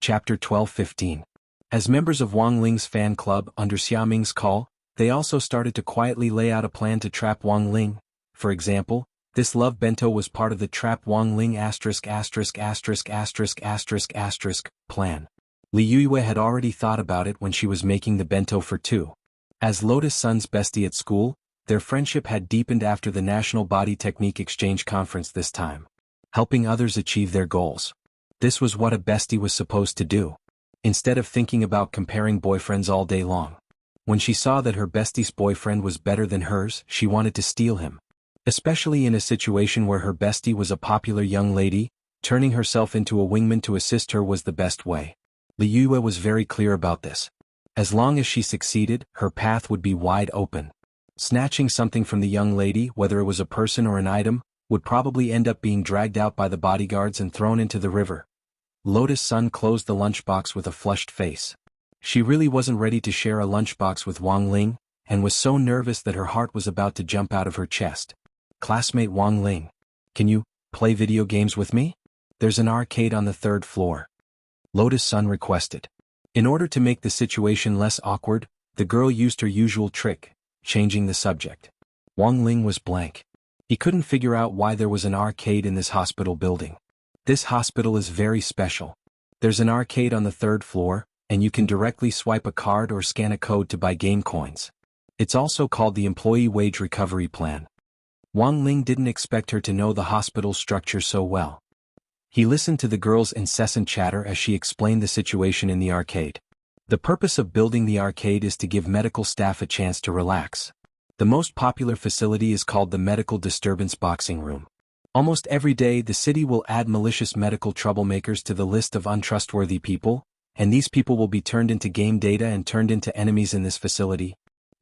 Chapter 12-15. As members of Wang Ling's fan club under Xia Ming's call, they also started to quietly lay out a plan to trap Wang Ling. For example, this love bento was part of the trap Wang Ling ****** plan. Li Yuyue had already thought about it when she was making the bento for two. As Lotus Sun's bestie at school, their friendship had deepened after the National Body Technique Exchange Conference this time. Helping others achieve their goals. This was what a bestie was supposed to do. Instead of thinking about comparing boyfriends all day long. When she saw that her bestie's boyfriend was better than hers, she wanted to steal him. Especially in a situation where her bestie was a popular young lady, turning herself into a wingman to assist her was the best way. Li Yue was very clear about this. As long as she succeeded, her path would be wide open. Snatching something from the young lady, whether it was a person or an item, would probably end up being dragged out by the bodyguards and thrown into the river. Lotus Sun closed the lunchbox with a flushed face. She really wasn't ready to share a lunchbox with Wang Ling, and was so nervous that her heart was about to jump out of her chest. Classmate Wang Ling, can you play video games with me? There's an arcade on the 3rd floor. Lotus Sun requested. In order to make the situation less awkward, the girl used her usual trick, changing the subject. Wang Ling was blank. He couldn't figure out why there was an arcade in this hospital building. This hospital is very special. There's an arcade on the 3rd floor, and you can directly swipe a card or scan a code to buy game coins. It's also called the Employee Wage Recovery Plan. Wang Ling didn't expect her to know the hospital's structure so well. He listened to the girl's incessant chatter as she explained the situation in the arcade. The purpose of building the arcade is to give medical staff a chance to relax. The most popular facility is called the Medical Disturbance Boxing Room. Almost every day the city will add malicious medical troublemakers to the list of untrustworthy people, and these people will be turned into game data and turned into enemies in this facility.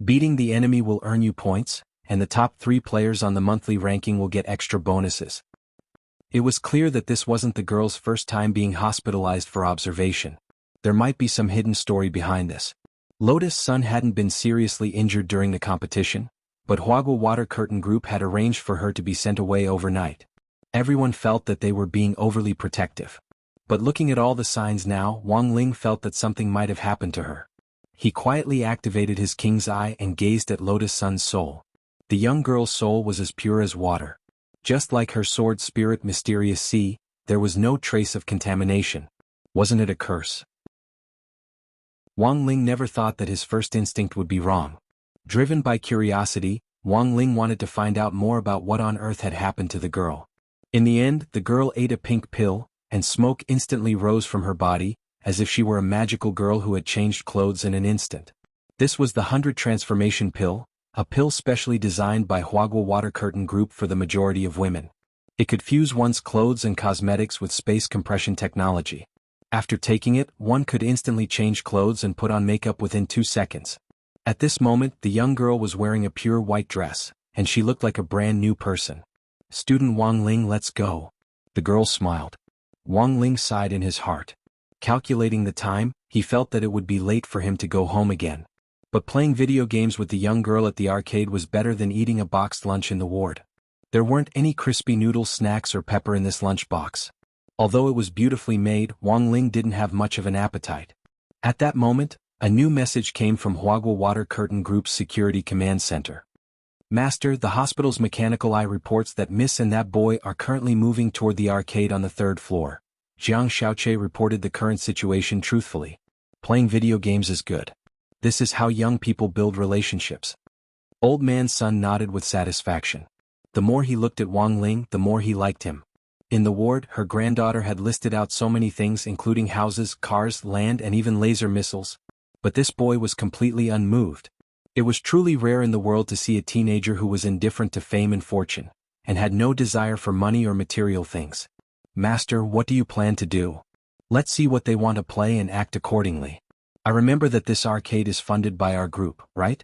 Beating the enemy will earn you points, and the top 3 players on the monthly ranking will get extra bonuses. It was clear that this wasn't the girl's first time being hospitalized for observation. There might be some hidden story behind this. Lotus Sun hadn't been seriously injured during the competition, but Huagua Water Curtain Group had arranged for her to be sent away overnight. Everyone felt that they were being overly protective. But looking at all the signs now, Wang Ling felt that something might have happened to her. He quietly activated his king's eye and gazed at Lotus Sun's soul. The young girl's soul was as pure as water. Just like her sword spirit Mysterious Sea, there was no trace of contamination. Wasn't it a curse? Wang Ling never thought that his first instinct would be wrong. Driven by curiosity, Wang Ling wanted to find out more about what on earth had happened to the girl. In the end, the girl ate a pink pill, and smoke instantly rose from her body, as if she were a magical girl who had changed clothes in an instant. This was the 100 Transformation Pill, a pill specially designed by Huagua Water Curtain Group for the majority of women. It could fuse one's clothes and cosmetics with space compression technology. After taking it, one could instantly change clothes and put on makeup within 2 seconds. At this moment, the young girl was wearing a pure white dress, and she looked like a brand new person. Student Wang Ling, let's go. The girl smiled. Wang Ling sighed in his heart. Calculating the time, he felt that it would be late for him to go home again. But playing video games with the young girl at the arcade was better than eating a boxed lunch in the ward. There weren't any crispy noodle snacks or pepper in this lunchbox. Although it was beautifully made, Wang Ling didn't have much of an appetite. At that moment, a new message came from Huagua Water Curtain Group's Security Command Center. Master, the hospital's mechanical eye reports that Miss and that boy are currently moving toward the arcade on the 3rd floor. Jiang Xiaoche reported the current situation truthfully. Playing video games is good. This is how young people build relationships. Old Man Sun nodded with satisfaction. The more he looked at Wang Ling, the more he liked him. In the ward, her granddaughter had listed out so many things including houses, cars, land and even laser missiles. But this boy was completely unmoved. It was truly rare in the world to see a teenager who was indifferent to fame and fortune, and had no desire for money or material things. Master, what do you plan to do? Let's see what they want to play and act accordingly. I remember that this arcade is funded by our group, right?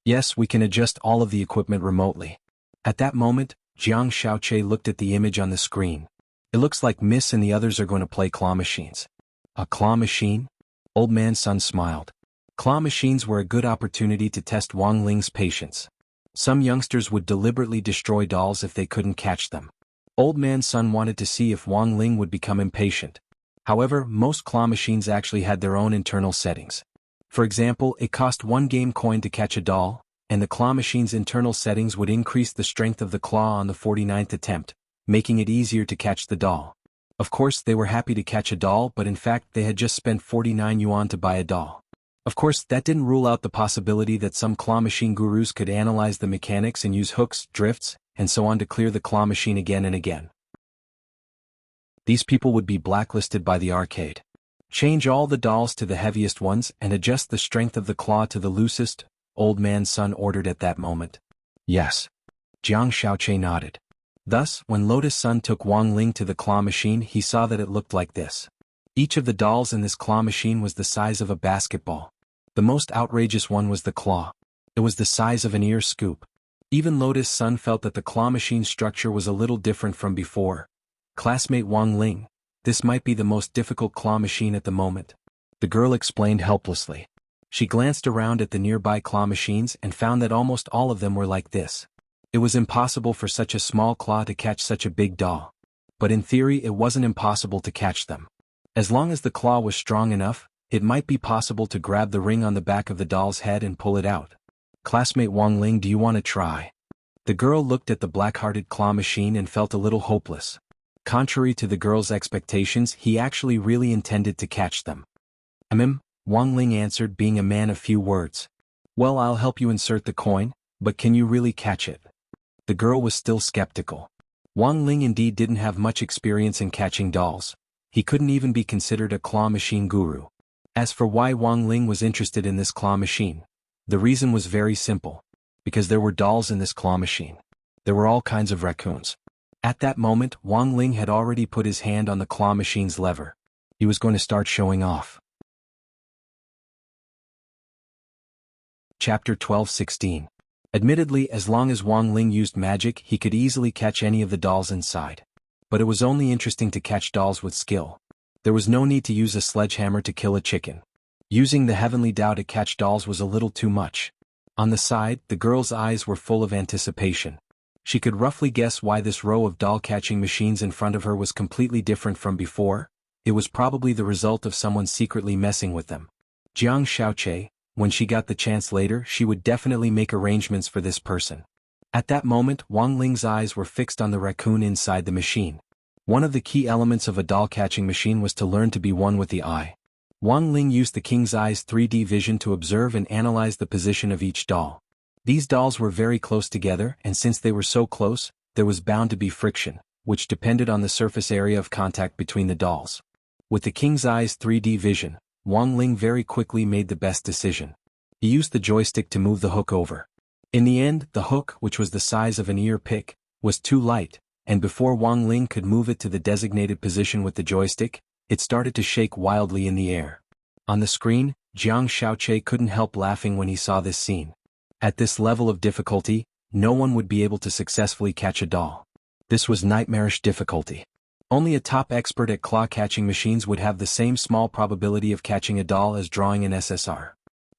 Yes, we can adjust all of the equipment remotely. At that moment, Jiang Xiaoche looked at the image on the screen. It looks like Miss and the others are going to play claw machines. A claw machine? Old Man Sun smiled. Claw machines were a good opportunity to test Wang Ling's patience. Some youngsters would deliberately destroy dolls if they couldn't catch them. Old Man Sun wanted to see if Wang Ling would become impatient. However, most claw machines actually had their own internal settings. For example, it cost 1 game coin to catch a doll, and the claw machine's internal settings would increase the strength of the claw on the 49th attempt, making it easier to catch the doll. Of course, they were happy to catch a doll, but in fact they had just spent 49 yuan to buy a doll. Of course, that didn't rule out the possibility that some claw machine gurus could analyze the mechanics and use hooks, drifts, and so on to clear the claw machine again and again. These people would be blacklisted by the arcade. Change all the dolls to the heaviest ones and adjust the strength of the claw to the loosest, Old Man's son ordered at that moment. Yes. Jiang Shaoqi nodded. Thus, when Lotus Sun took Wang Ling to the claw machine, he saw that it looked like this. Each of the dolls in this claw machine was the size of a basketball. The most outrageous one was the claw. It was the size of an ear scoop. Even Lotus Sun felt that the claw machine's structure was a little different from before. Classmate Wang Ling, this might be the most difficult claw machine at the moment. The girl explained helplessly. She glanced around at the nearby claw machines and found that almost all of them were like this. It was impossible for such a small claw to catch such a big doll. But in theory it wasn't impossible to catch them. As long as the claw was strong enough, it might be possible to grab the ring on the back of the doll's head and pull it out. Classmate Wang Ling, do you want to try? The girl looked at the black-hearted claw machine and felt a little hopeless. Contrary to the girl's expectations, he actually really intended to catch them. Wang Ling answered, being a man of few words. Well, I'll help you insert the coin, but can you really catch it? The girl was still skeptical. Wang Ling indeed didn't have much experience in catching dolls. He couldn't even be considered a claw machine guru. As for why Wang Ling was interested in this claw machine, the reason was very simple. Because there were dolls in this claw machine. There were all kinds of raccoons. At that moment, Wang Ling had already put his hand on the claw machine's lever. He was going to start showing off. Chapter 12:16. Admittedly, as long as Wang Ling used magic, he could easily catch any of the dolls inside. But it was only interesting to catch dolls with skill. There was no need to use a sledgehammer to kill a chicken. Using the heavenly Tao to catch dolls was a little too much. On the side, the girl's eyes were full of anticipation. She could roughly guess why this row of doll-catching machines in front of her was completely different from before. It was probably the result of someone secretly messing with them. Jiang Shaoqi, when she got the chance later, she would definitely make arrangements for this person. At that moment, Wang Ling's eyes were fixed on the raccoon inside the machine. One of the key elements of a doll-catching machine was to learn to be one with the eye. Wang Ling used the king's eye's 3D vision to observe and analyze the position of each doll. These dolls were very close together, and since they were so close, there was bound to be friction, which depended on the surface area of contact between the dolls. With the king's eye's 3D vision, Wang Ling very quickly made the best decision. He used the joystick to move the hook over. In the end, the hook, which was the size of an ear pick, was too light, and before Wang Ling could move it to the designated position with the joystick, it started to shake wildly in the air. On the screen, Jiang Shaoqi couldn't help laughing when he saw this scene. At this level of difficulty, no one would be able to successfully catch a doll. This was nightmarish difficulty. Only a top expert at claw-catching machines would have the same small probability of catching a doll as drawing an SSR.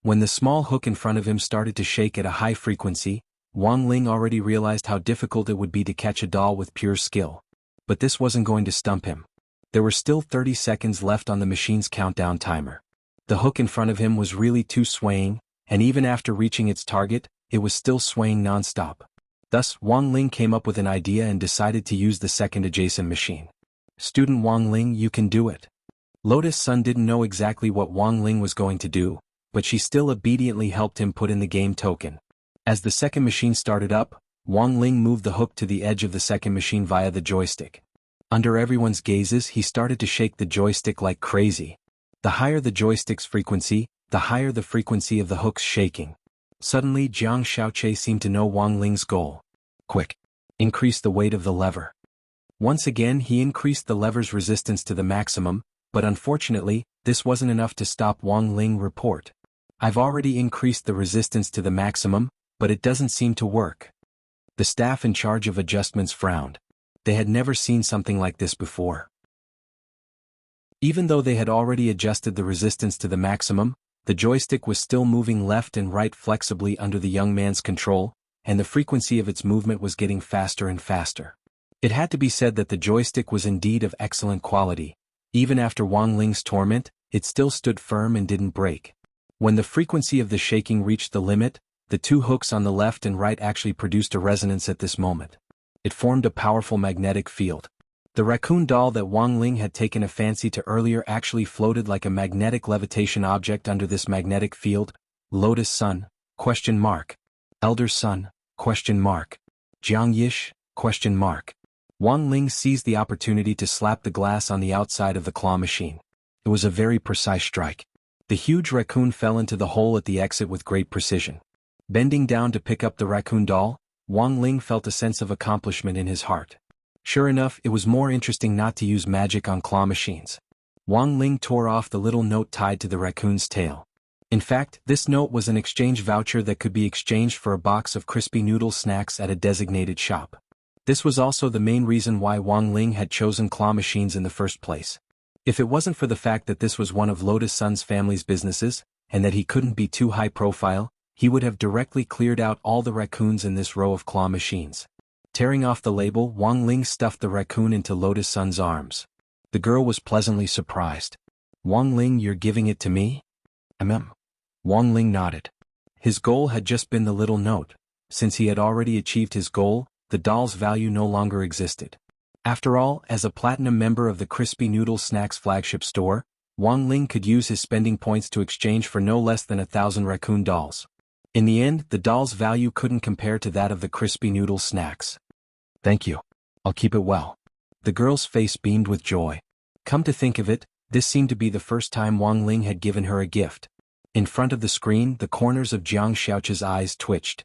When the small hook in front of him started to shake at a high frequency, Wang Ling already realized how difficult it would be to catch a doll with pure skill. But this wasn't going to stump him. There were still 30 seconds left on the machine's countdown timer. The hook in front of him was really too swaying, and even after reaching its target, it was still swaying non-stop. Thus, Wang Ling came up with an idea and decided to use the second adjacent machine. Student Wang Ling, you can do it. Lotus Sun didn't know exactly what Wang Ling was going to do, but she still obediently helped him put in the game token. As the second machine started up, Wang Ling moved the hook to the edge of the second machine via the joystick. Under everyone's gazes, he started to shake the joystick like crazy. The higher the joystick's frequency, the higher the frequency of the hook's shaking. Suddenly, Jiang Shaoqi seemed to know Wang Ling's goal. Quick! Increase the weight of the lever. Once again, he increased the lever's resistance to the maximum, but unfortunately, this wasn't enough to stop Wang Ling report. I've already increased the resistance to the maximum, but it doesn't seem to work. The staff in charge of adjustments frowned. They had never seen something like this before. Even though they had already adjusted the resistance to the maximum, the joystick was still moving left and right flexibly under the young man's control, and the frequency of its movement was getting faster and faster. It had to be said that the joystick was indeed of excellent quality, Even after Wang Ling's torment, it still stood firm and didn't break. When the frequency of the shaking reached the limit, the two hooks on the left and right actually produced a resonance at this moment. It formed a powerful magnetic field. The raccoon doll that Wang Ling had taken a fancy to earlier actually floated like a magnetic levitation object under this magnetic field. Lotus Sun? Elder Sun? Jiang Yish? Wang Ling seized the opportunity to slap the glass on the outside of the claw machine. It was a very precise strike. The huge raccoon fell into the hole at the exit with great precision. Bending down to pick up the raccoon doll, Wang Ling felt a sense of accomplishment in his heart. Sure enough, it was more interesting not to use magic on claw machines. Wang Ling tore off the little note tied to the raccoon's tail. In fact, this note was an exchange voucher that could be exchanged for a box of crispy noodle snacks at a designated shop. This was also the main reason why Wang Ling had chosen claw machines in the first place. If it wasn't for the fact that this was one of Lotus Sun's family's businesses, and that he couldn't be too high profile, he would have directly cleared out all the raccoons in this row of claw machines. Tearing off the label, Wang Ling stuffed the raccoon into Lotus Sun's arms. The girl was pleasantly surprised. "Wang Ling, you're giving it to me?" Wang Ling nodded. His goal had just been the little note. Since he had already achieved his goal, the doll's value no longer existed. After all, as a platinum member of the Crispy Noodle Snacks flagship store, Wang Ling could use his spending points to exchange for no less than 1,000 raccoon dolls. In the end, the doll's value couldn't compare to that of the Crispy Noodle Snacks. "Thank you. I'll keep it well." The girl's face beamed with joy. Come to think of it, this seemed to be the first time Wang Ling had given her a gift. In front of the screen, the corners of Jiang Xiaoche's eyes twitched.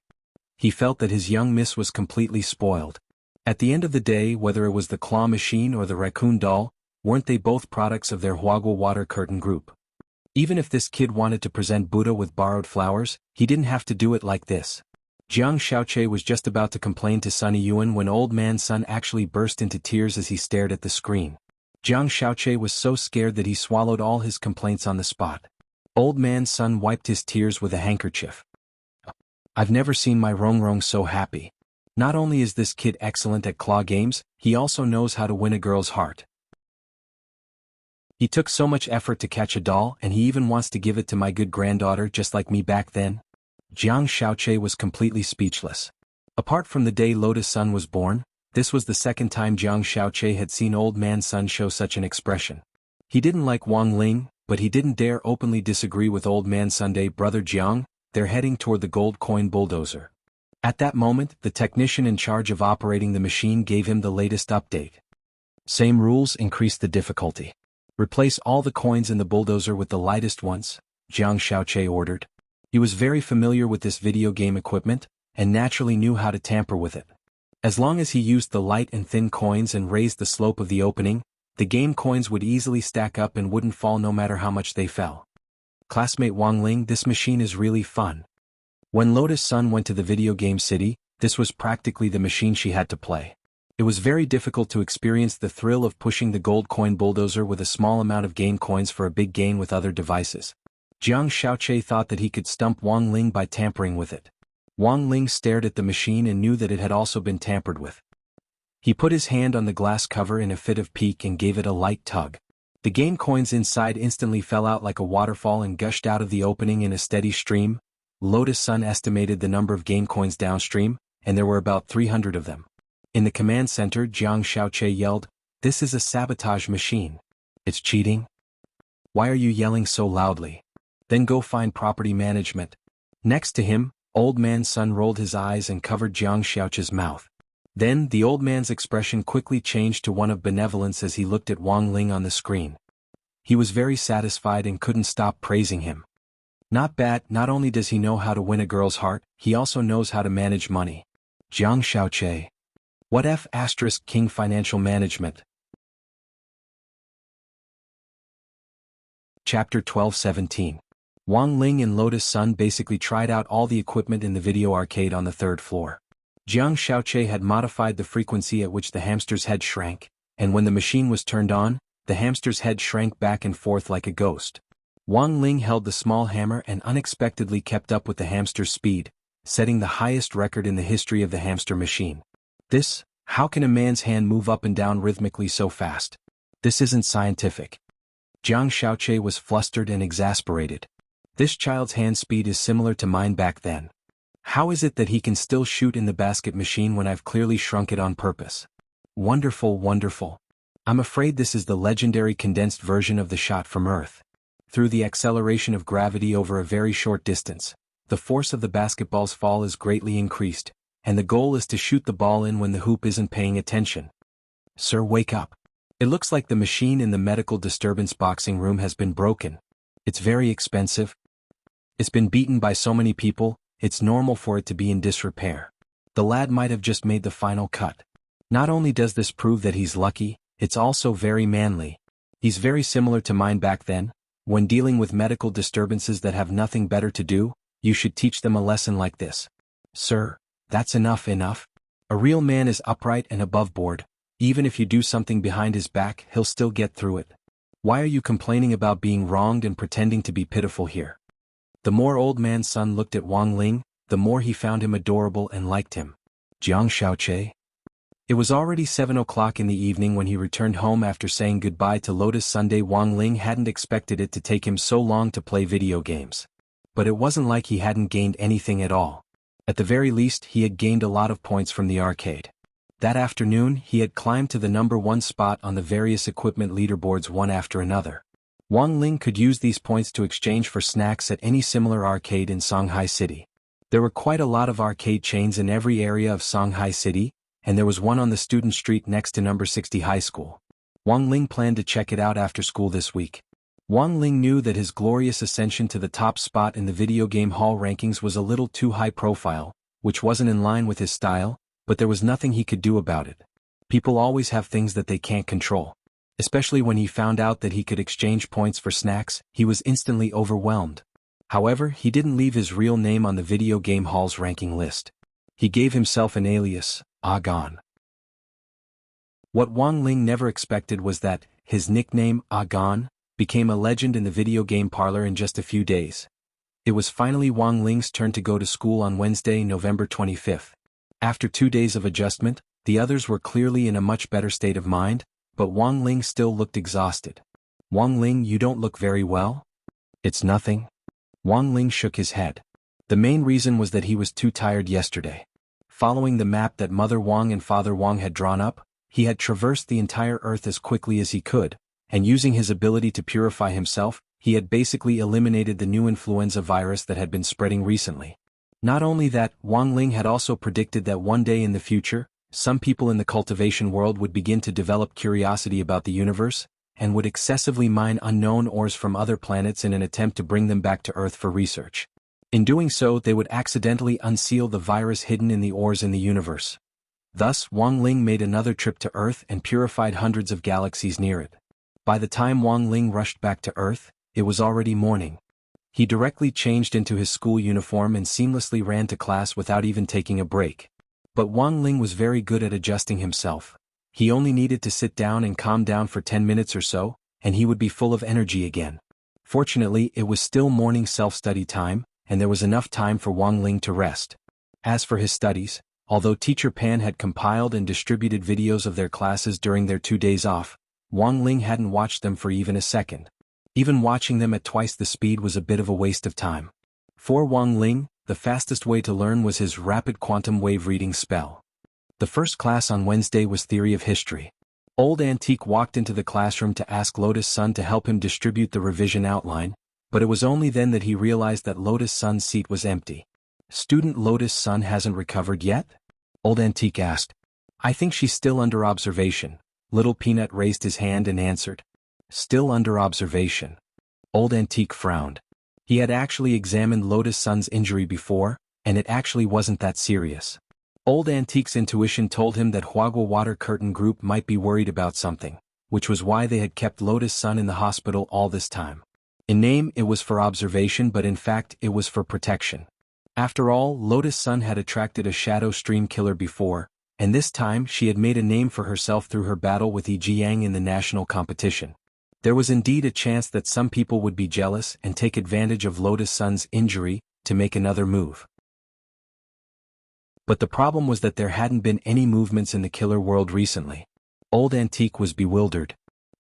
He felt that his young miss was completely spoiled. At the end of the day, whether it was the claw machine or the raccoon doll, weren't they both products of their Huagua water curtain group? Even if this kid wanted to present Buddha with borrowed flowers, he didn't have to do it like this. Jiang Xiaoche was just about to complain to Sunny Yuan when Old Man Sun actually burst into tears as he stared at the screen. Jiang Xiaoche was so scared that he swallowed all his complaints on the spot. Old Man Sun wiped his tears with a handkerchief. "I've never seen my Rongrong so happy. Not only is this kid excellent at claw games, he also knows how to win a girl's heart. He took so much effort to catch a doll, and he even wants to give it to my good granddaughter just like me back then." Jiang Xiaoche was completely speechless. Apart from the day Lotus Sun was born, this was the second time Jiang Xiaoche had seen Old Man Sun show such an expression. He didn't like Wang Ling, but he didn't dare openly disagree with Old Man Sunday. "Brother Jiang, they're heading toward the gold coin bulldozer." At that moment, the technician in charge of operating the machine gave him the latest update. "Same rules, increase the difficulty. Replace all the coins in the bulldozer with the lightest ones," Jiang Xiaoche ordered. He was very familiar with this video game equipment, and naturally knew how to tamper with it. As long as he used the light and thin coins and raised the slope of the opening, the game coins would easily stack up and wouldn't fall no matter how much they fell. "Classmate Wang Ling, this machine is really fun." When Lotus Sun went to the video game city, this was practically the machine she had to play. It was very difficult to experience the thrill of pushing the gold coin bulldozer with a small amount of game coins for a big gain with other devices. Jiang Xiaoche thought that he could stump Wang Ling by tampering with it. Wang Ling stared at the machine and knew that it had also been tampered with. He put his hand on the glass cover in a fit of pique and gave it a light tug. The game coins inside instantly fell out like a waterfall and gushed out of the opening in a steady stream. Lotus Sun estimated the number of game coins downstream, and there were about 300 of them. In the command center, Jiang Xiaoche yelled, "This is a sabotage machine. It's cheating. Why are you yelling so loudly? Then go find property management." Next to him, Old Man Sun rolled his eyes and covered Jiang Xiaoche's mouth. Then, the old man's expression quickly changed to one of benevolence as he looked at Wang Ling on the screen. He was very satisfied and couldn't stop praising him. "Not bad, not only does he know how to win a girl's heart, he also knows how to manage money." Jiang Xiaoche. What F*** King Financial Management? Chapter 12-17. Wang Ling and Lotus Sun basically tried out all the equipment in the video arcade on the third floor. Jiang Xiaoche had modified the frequency at which the hamster's head shrank, and when the machine was turned on, the hamster's head shrank back and forth like a ghost. Wang Ling held the small hammer and unexpectedly kept up with the hamster's speed, setting the highest record in the history of the hamster machine. How can a man's hand move up and down rhythmically so fast? This isn't scientific. Jiang Xiaoche was flustered and exasperated. This child's hand speed is similar to mine back then. How is it that he can still shoot in the basket machine when I've clearly shrunk it on purpose? Wonderful, wonderful. I'm afraid this is the legendary condensed version of the shot from Earth. Through the acceleration of gravity over a very short distance, the force of the basketball's fall is greatly increased, and the goal is to shoot the ball in when the hoop isn't paying attention. Sir, wake up. It looks like the machine in the medical disturbance boxing room has been broken. It's very expensive. It's been beaten by so many people, it's normal for it to be in disrepair. The lad might have just made the final cut. Not only does this prove that he's lucky, it's also very manly. He's very similar to mine back then. When dealing with medical disturbances that have nothing better to do, you should teach them a lesson like this. Sir, that's enough. A real man is upright and above board. Even if you do something behind his back, he'll still get through it. Why are you complaining about being wronged and pretending to be pitiful here? The more old man's son looked at Wang Ling, the more he found him adorable and liked him. Jiang Xiaoche? It was already 7 o'clock in the evening when he returned home after saying goodbye to Lotus Sunday. Wang Ling hadn't expected it to take him so long to play video games. But it wasn't like he hadn't gained anything at all. At the very least, he had gained a lot of points from the arcade. That afternoon, he had climbed to the number 1 spot on the various equipment leaderboards one after another. Wang Ling could use these points to exchange for snacks at any similar arcade in Shanghai City. There were quite a lot of arcade chains in every area of Shanghai City, and there was one on the student street next to number 60 high school. Wang Ling planned to check it out after school this week. Wang Ling knew that his glorious ascension to the top spot in the video game hall rankings was a little too high profile, which wasn't in line with his style, but there was nothing he could do about it. People always have things that they can't control. Especially when he found out that he could exchange points for snacks, he was instantly overwhelmed. However, he didn't leave his real name on the video game hall's ranking list. He gave himself an alias, Agon. What Wang Ling never expected was that his nickname, Agon, became a legend in the video game parlor in just a few days. It was finally Wang Ling's turn to go to school on Wednesday, November 25th. After 2 days of adjustment, the others were clearly in a much better state of mind, but Wang Ling still looked exhausted. Wang Ling, you don't look very well? It's nothing. Wang Ling shook his head. The main reason was that he was too tired yesterday. Following the map that Mother Wang and Father Wang had drawn up, he had traversed the entire Earth as quickly as he could, and using his ability to purify himself, he had basically eliminated the new influenza virus that had been spreading recently. Not only that, Wang Ling had also predicted that one day in the future, some people in the cultivation world would begin to develop curiosity about the universe, and would excessively mine unknown ores from other planets in an attempt to bring them back to Earth for research. In doing so, they would accidentally unseal the virus hidden in the ores in the universe. Thus, Wang Ling made another trip to Earth and purified hundreds of galaxies near it. By the time Wang Ling rushed back to Earth, it was already morning. He directly changed into his school uniform and seamlessly ran to class without even taking a break. But Wang Ling was very good at adjusting himself. He only needed to sit down and calm down for 10 minutes or so, and he would be full of energy again. Fortunately, it was still morning self-study time, and there was enough time for Wang Ling to rest. As for his studies, although Teacher Pan had compiled and distributed videos of their classes during their 2 days off, Wang Ling hadn't watched them for even a second. Even watching them at twice the speed was a bit of a waste of time. For Wang Ling, the fastest way to learn was his rapid quantum wave reading spell. The first class on Wednesday was Theory of History. Old Antique walked into the classroom to ask Lotus Sun to help him distribute the revision outline, but it was only then that he realized that Lotus Sun's seat was empty. Student Lotus Sun hasn't recovered yet? Old Antique asked. I think she's still under observation. Little Peanut raised his hand and answered. Still under observation. Old Antique frowned. He had actually examined Lotus Sun's injury before, and it actually wasn't that serious. Old Antique's intuition told him that Huagua Water Curtain Group might be worried about something, which was why they had kept Lotus Sun in the hospital all this time. In name it was for observation, but in fact it was for protection. After all, Lotus Sun had attracted a shadow stream killer before, and this time she had made a name for herself through her battle with Jianghu in the national competition. There was indeed a chance that some people would be jealous and take advantage of Lotus Sun's injury to make another move. But the problem was that there hadn't been any movements in the killer world recently. Old Antique was bewildered.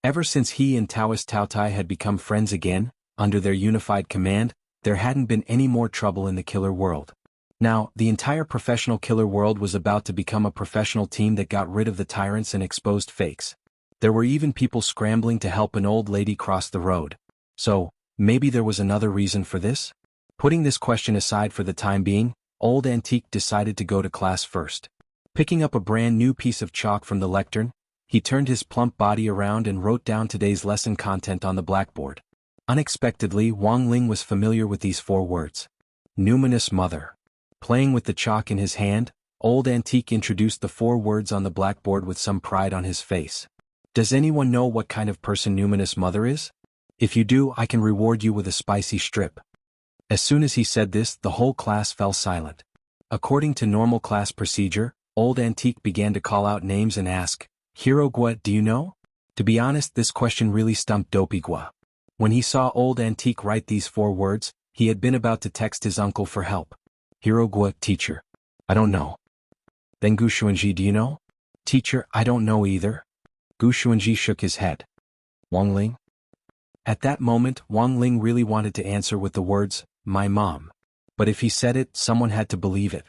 Ever since he and Taoist Taotai had become friends again, under their unified command, there hadn't been any more trouble in the killer world. Now, the entire professional killer world was about to become a professional team that got rid of the tyrants and exposed fakes. There were even people scrambling to help an old lady cross the road. So, maybe there was another reason for this? Putting this question aside for the time being, Old Antique decided to go to class first. Picking up a brand new piece of chalk from the lectern, he turned his plump body around and wrote down today's lesson content on the blackboard. Unexpectedly, Wang Ling was familiar with these 4 words. Numinous Mother. Playing with the chalk in his hand, Old Antique introduced the 4 words on the blackboard with some pride on his face. Does anyone know what kind of person Numinous Mother is? If you do, I can reward you with a spicy strip. As soon as he said this, the whole class fell silent. According to normal class procedure, Old Antique began to call out names and ask, Hirogua, do you know? To be honest, this question really stumped Dopigua. When he saw Old Antique write these 4 words, he had been about to text his uncle for help. Hirogua, teacher. I don't know. Then Gushuanji, do you know? Teacher, I don't know either. Gushuanji shook his head. Wang Ling? At that moment, Wang Ling really wanted to answer with the words, my mom. But if he said it, someone had to believe it.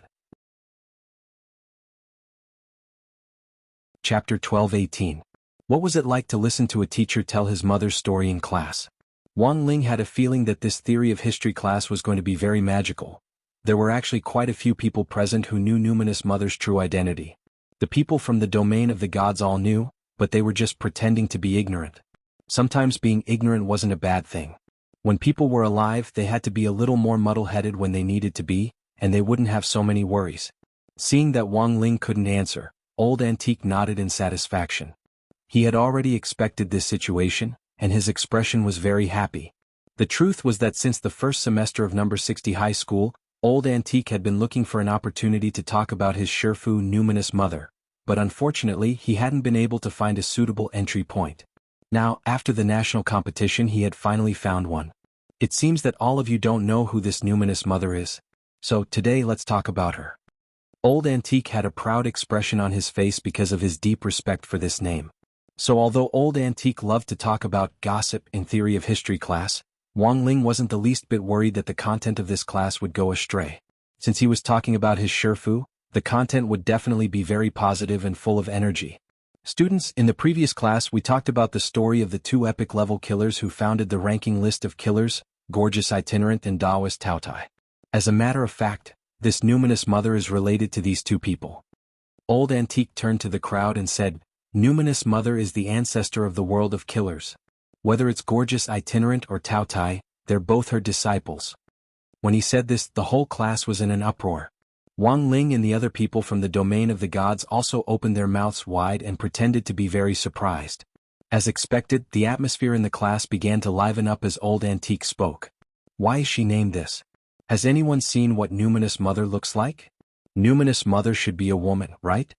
Chapter 12-18. What was it like to listen to a teacher tell his mother's story in class? Wang Ling had a feeling that this theory of history class was going to be very magical. There were actually quite a few people present who knew Numinous Mother's true identity. The people from the domain of the gods all knew, but they were just pretending to be ignorant. Sometimes being ignorant wasn't a bad thing. When people were alive, they had to be a little more muddle-headed when they needed to be, and they wouldn't have so many worries. Seeing that Wang Ling couldn't answer, Old Antique nodded in satisfaction. He had already expected this situation, and his expression was very happy. The truth was that since the first semester of number 60 high school, Old Antique had been looking for an opportunity to talk about his Shifu Numinous Mother, but unfortunately he hadn't been able to find a suitable entry point. Now, after the national competition, he had finally found one. It seems that all of you don't know who this Numinous Mother is. So today let's talk about her. Old Antique had a proud expression on his face because of his deep respect for this name. So although Old Antique loved to talk about gossip in theory of history class, Wang Ling wasn't the least bit worried that the content of this class would go astray. Since he was talking about his Shifu, the content would definitely be very positive and full of energy. Students, in the previous class we talked about the story of the 2 epic-level killers who founded the ranking list of killers, Gorgeous Itinerant and Taoist Taotai. As a matter of fact, this Numinous Mother is related to these 2 people. Old Antique turned to the crowd and said, Numinous Mother is the ancestor of the world of killers. Whether it's Gorgeous Itinerant or Taotai, they're both her disciples. When he said this, the whole class was in an uproar. Wang Ling and the other people from the domain of the gods also opened their mouths wide and pretended to be very surprised. As expected, the atmosphere in the class began to liven up as Old Antique spoke. Why is she named this? Has anyone seen what Numinous Mother looks like? Numinous Mother should be a woman, right?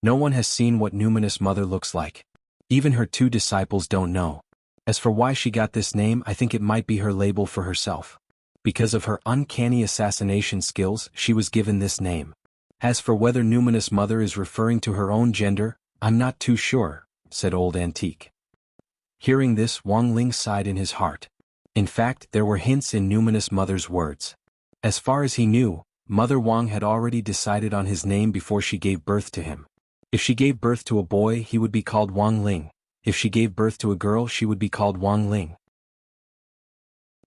No one has seen what Numinous Mother looks like. Even her 2 disciples don't know. As for why she got this name, I think it might be her label for herself. Because of her uncanny assassination skills, she was given this name. As for whether Numinous Mother is referring to her own gender, I'm not too sure, said Old Antique. Hearing this, Wang Ling sighed in his heart. In fact, there were hints in Numinous Mother's words. As far as he knew, Mother Wang had already decided on his name before she gave birth to him. If she gave birth to a boy, he would be called Wang Ling. If she gave birth to a girl, she would be called Wang Ling.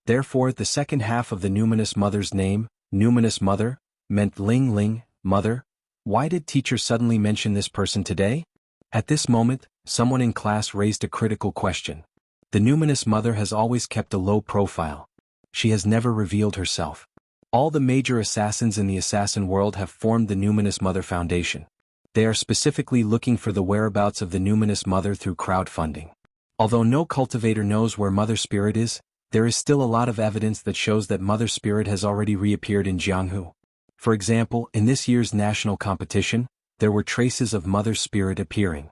Therefore, the second half of the Numinous Mother's name, Numinous Mother, meant Ling Ling, Mother. Why did teacher suddenly mention this person today? At this moment, someone in class raised a critical question. The Numinous Mother has always kept a low profile. She has never revealed herself. All the major assassins in the assassin world have formed the Numinous Mother Foundation. They are specifically looking for the whereabouts of the Numinous Mother through crowdfunding. Although no cultivator knows where Mother Spirit is, there is still a lot of evidence that shows that Mother Spirit has already reappeared in Jianghu. For example, in this year's national competition, there were traces of Mother Spirit appearing.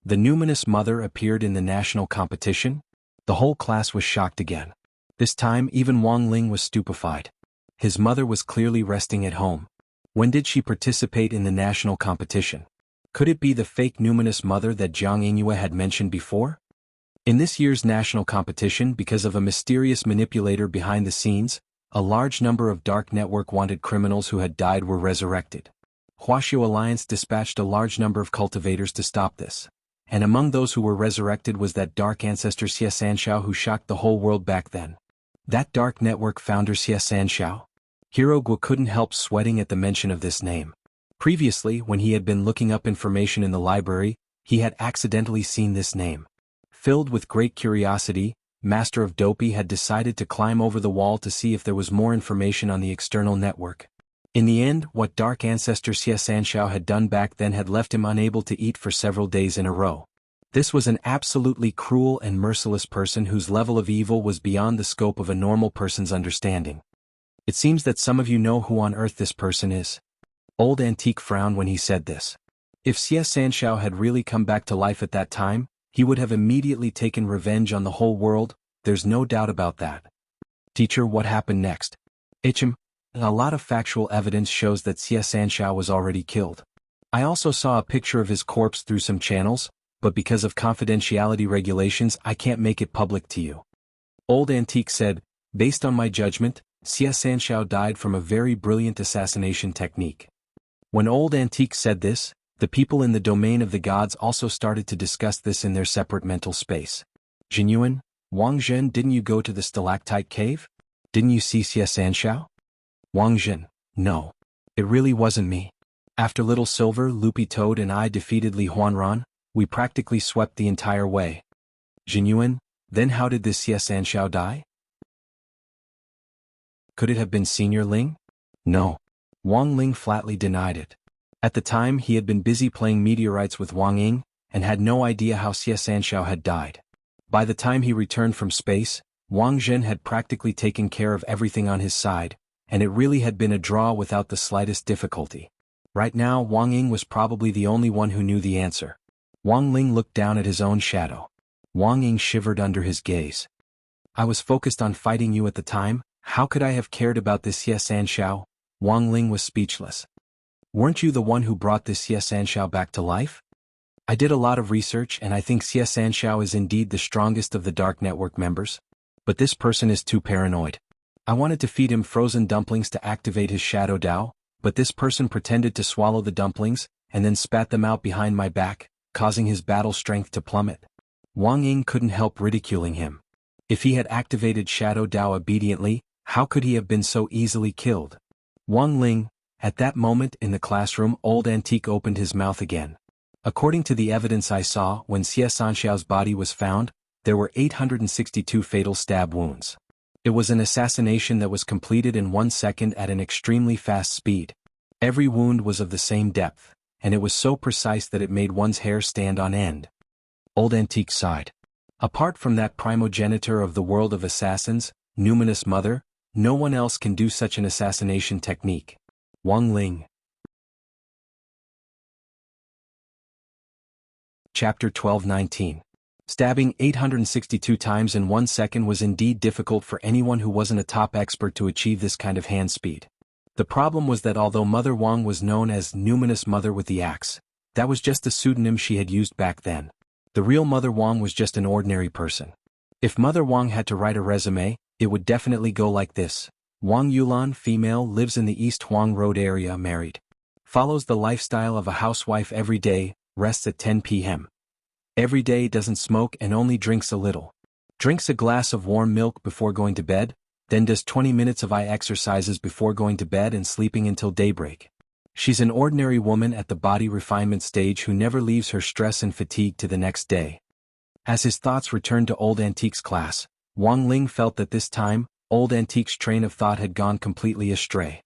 The Numinous Mother appeared in the national competition? The whole class was shocked again. This time even Wang Ling was stupefied. His mother was clearly resting at home. When did she participate in the national competition? Could it be the fake Numinous Mother that Jianghu had mentioned before? In this year's national competition, because of a mysterious manipulator behind the scenes, a large number of dark network wanted criminals who had died were resurrected. Wuxia Alliance dispatched a large number of cultivators to stop this. And among those who were resurrected was that dark ancestor Xie Sanxiao who shocked the whole world back then. That dark network founder Xie Sanxiao? Hero Guo couldn't help sweating at the mention of this name. Previously, when he had been looking up information in the library, he had accidentally seen this name. Filled with great curiosity, Master of Dopey had decided to climb over the wall to see if there was more information on the external network. In the end, what dark ancestor Xie Sanxiao had done back then had left him unable to eat for several days in a row. This was an absolutely cruel and merciless person whose level of evil was beyond the scope of a normal person's understanding. It seems that some of you know who on earth this person is. Old Antique frowned when he said this. If Xie Sanxiao had really come back to life at that time, he would have immediately taken revenge on the whole world, there's no doubt about that. Teacher, what happened next? A lot of factual evidence shows that Xie Sanxiao was already killed. I also saw a picture of his corpse through some channels, but because of confidentiality regulations I can't make it public to you. Old Antique said, based on my judgment, Xie Sanxiao died from a very brilliant assassination technique. When Old Antique said this, the people in the domain of the gods also started to discuss this in their separate mental space. Jinyuan, Wang Zhen, didn't you go to the stalactite cave? Didn't you see Xie Sanxiao? Wang Zhen, no. It really wasn't me. After Little Silver, Loopy Toad and I defeated Li Huanran, we practically swept the entire way. Jinyuan, then how did this Xie Sanxiao die? Could it have been Senior Ling? No. Wang Ling flatly denied it. At the time he had been busy playing meteorites with Wang Ying, and had no idea how Xie Sanxiao had died. By the time he returned from space, Wang Zhen had practically taken care of everything on his side, and it really had been a draw without the slightest difficulty. Right now Wang Ying was probably the only one who knew the answer. Wang Ling looked down at his own shadow. Wang Ying shivered under his gaze. I was focused on fighting you at the time, how could I have cared about this Xie Sanxiao? Wang Ling was speechless. Weren't you the one who brought this Xie Sanxiao back to life? I did a lot of research and I think Xie Sanxiao is indeed the strongest of the Dark Network members. But this person is too paranoid. I wanted to feed him frozen dumplings to activate his Shadow Dao, but this person pretended to swallow the dumplings, and then spat them out behind my back, causing his battle strength to plummet. Wang Ying couldn't help ridiculing him. If he had activated Shadow Dao obediently, how could he have been so easily killed? Wang Ling. At that moment in the classroom, Old Antique opened his mouth again. According to the evidence I saw, when Xie Sanxiao's body was found, there were 862 fatal stab wounds. It was an assassination that was completed in 1 second at an extremely fast speed. Every wound was of the same depth, and it was so precise that it made one's hair stand on end. Old Antique sighed. Apart from that primogenitor of the world of assassins, Numinous Mother, no one else can do such an assassination technique. Wang Ling. Chapter 12-19. Stabbing 862 times in 1 second was indeed difficult for anyone who wasn't a top expert to achieve this kind of hand speed. The problem was that although Mother Wang was known as Numinous Mother with the Axe, that was just a pseudonym she had used back then. The real Mother Wang was just an ordinary person. If Mother Wang had to write a resume, it would definitely go like this. Wang Yulan, female, lives in the East Huang Road area, married. Follows the lifestyle of a housewife every day, rests at 10 p.m. Every day, doesn't smoke and only drinks a little. Drinks a glass of warm milk before going to bed, then does 20 minutes of eye exercises before going to bed and sleeping until daybreak. She's an ordinary woman at the body refinement stage who never leaves her stress and fatigue to the next day. As his thoughts returned to Old Antique's class, Wang Ling felt that this time, Old Antique's train of thought had gone completely astray.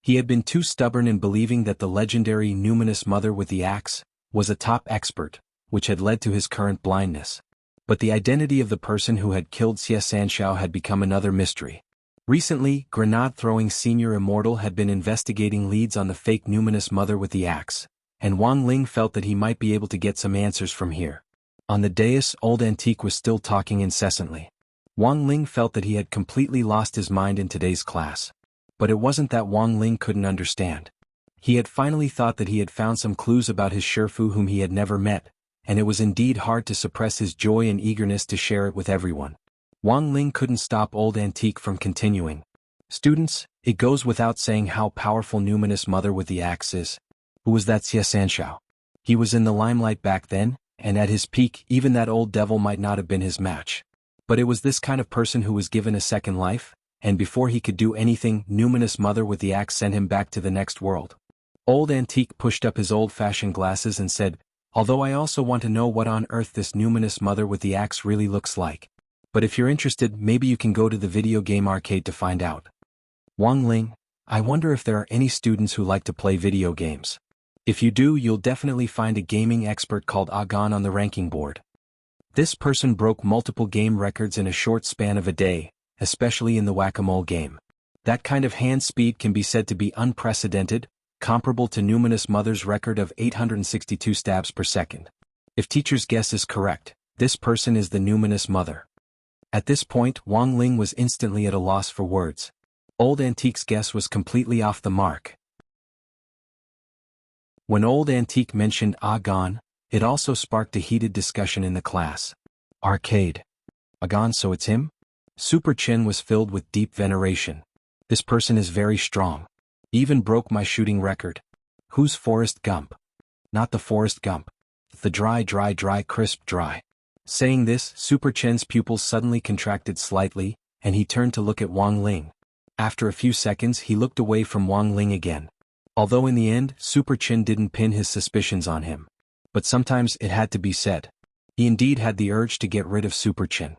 He had been too stubborn in believing that the legendary Numinous Mother with the Axe was a top expert, which had led to his current blindness. But the identity of the person who had killed Xie Sanxiao had become another mystery. Recently, grenade-throwing Senior Immortal had been investigating leads on the fake Numinous Mother with the Axe, and Wang Ling felt that he might be able to get some answers from here. On the dais, Old Antique was still talking incessantly. Wang Ling felt that he had completely lost his mind in today's class. But it wasn't that Wang Ling couldn't understand. He had finally thought that he had found some clues about his Shifu whom he had never met, and it was indeed hard to suppress his joy and eagerness to share it with everyone. Wang Ling couldn't stop Old Antique from continuing. Students, it goes without saying how powerful Numinous Mother with the axe is. Who was that Xie Sanshao? He was in the limelight back then, and at his peak even that old devil might not have been his match. But it was this kind of person who was given a second life, and before he could do anything, Numinous Mother with the axe sent him back to the next world. Old Antique pushed up his old-fashioned glasses and said, although I also want to know what on earth this Numinous Mother with the axe really looks like. But if you're interested, maybe you can go to the video game arcade to find out. Wang Ling, I wonder if there are any students who like to play video games. If you do, you'll definitely find a gaming expert called Agon on the ranking board. This person broke multiple game records in a short span of a day, especially in the whack-a-mole game. That kind of hand speed can be said to be unprecedented, comparable to Numinous Mother's record of 862 stabs per second. If teacher's guess is correct, this person is the Numinous Mother. At this point, Wang Ling was instantly at a loss for words. Old Antique's guess was completely off the mark. When Old Antique mentioned Agon, it also sparked a heated discussion in the class. Arcade. Agon, so it's him? Super Chin was filled with deep veneration. This person is very strong. Even broke my shooting record. Who's Forrest Gump? Not the Forrest Gump. The dry, crisp, dry. Saying this, Super Chen's pupils suddenly contracted slightly, and he turned to look at Wang Ling. After a few seconds he looked away from Wang Ling again. Although in the end, Super Chin didn't pin his suspicions on him. But sometimes it had to be said. He indeed had the urge to get rid of Super Chin.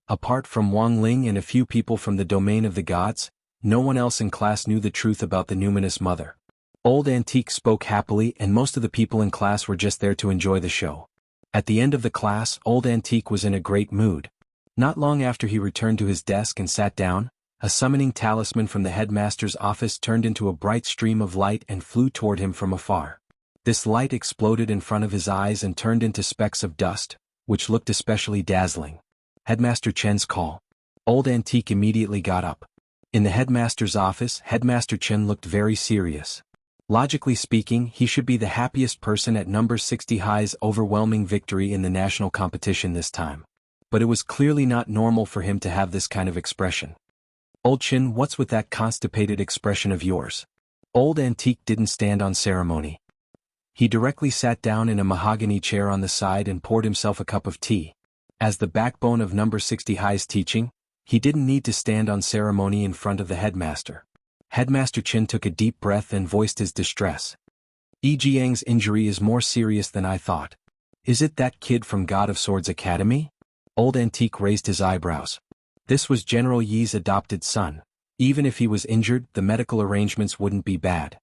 Apart from Wang Ling and a few people from the domain of the gods, no one else in class knew the truth about the Numinous Mother. Old Antique spoke happily and most of the people in class were just there to enjoy the show. At the end of the class, Old Antique was in a great mood. Not long after he returned to his desk and sat down, a summoning talisman from the headmaster's office turned into a bright stream of light and flew toward him from afar. This light exploded in front of his eyes and turned into specks of dust, which looked especially dazzling. Headmaster Chen's call. Old Antique immediately got up. In the headmaster's office, Headmaster Chen looked very serious. Logically speaking, he should be the happiest person at number 60 High's overwhelming victory in the national competition this time. But it was clearly not normal for him to have this kind of expression. Old Chin, what's with that constipated expression of yours? Old Antique didn't stand on ceremony. He directly sat down in a mahogany chair on the side and poured himself a cup of tea. As the backbone of number 60 High's teaching, he didn't need to stand on ceremony in front of the headmaster. Headmaster Chin took a deep breath and voiced his distress. Yi Jiang's injury is more serious than I thought. Is it that kid from God of Swords Academy? Old Antique raised his eyebrows. This was General Yi's adopted son. Even if he was injured, the medical arrangements wouldn't be bad.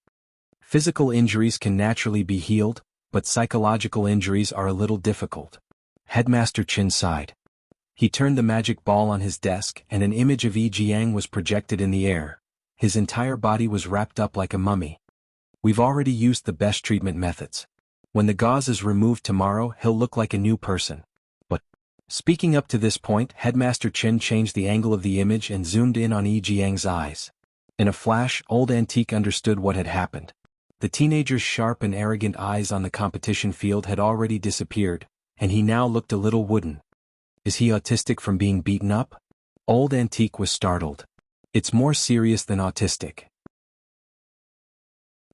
Physical injuries can naturally be healed, but psychological injuries are a little difficult. Headmaster Chin sighed. He turned the magic ball on his desk and an image of Yi Jiang was projected in the air. His entire body was wrapped up like a mummy. We've already used the best treatment methods. When the gauze is removed tomorrow, he'll look like a new person. But, speaking up to this point, Headmaster Chin changed the angle of the image and zoomed in on Yi Jiang's eyes. In a flash, Old Antique understood what had happened. The teenager's sharp and arrogant eyes on the competition field had already disappeared, and he now looked a little wooden. Is he autistic from being beaten up? Old Antique was startled. It's more serious than autistic.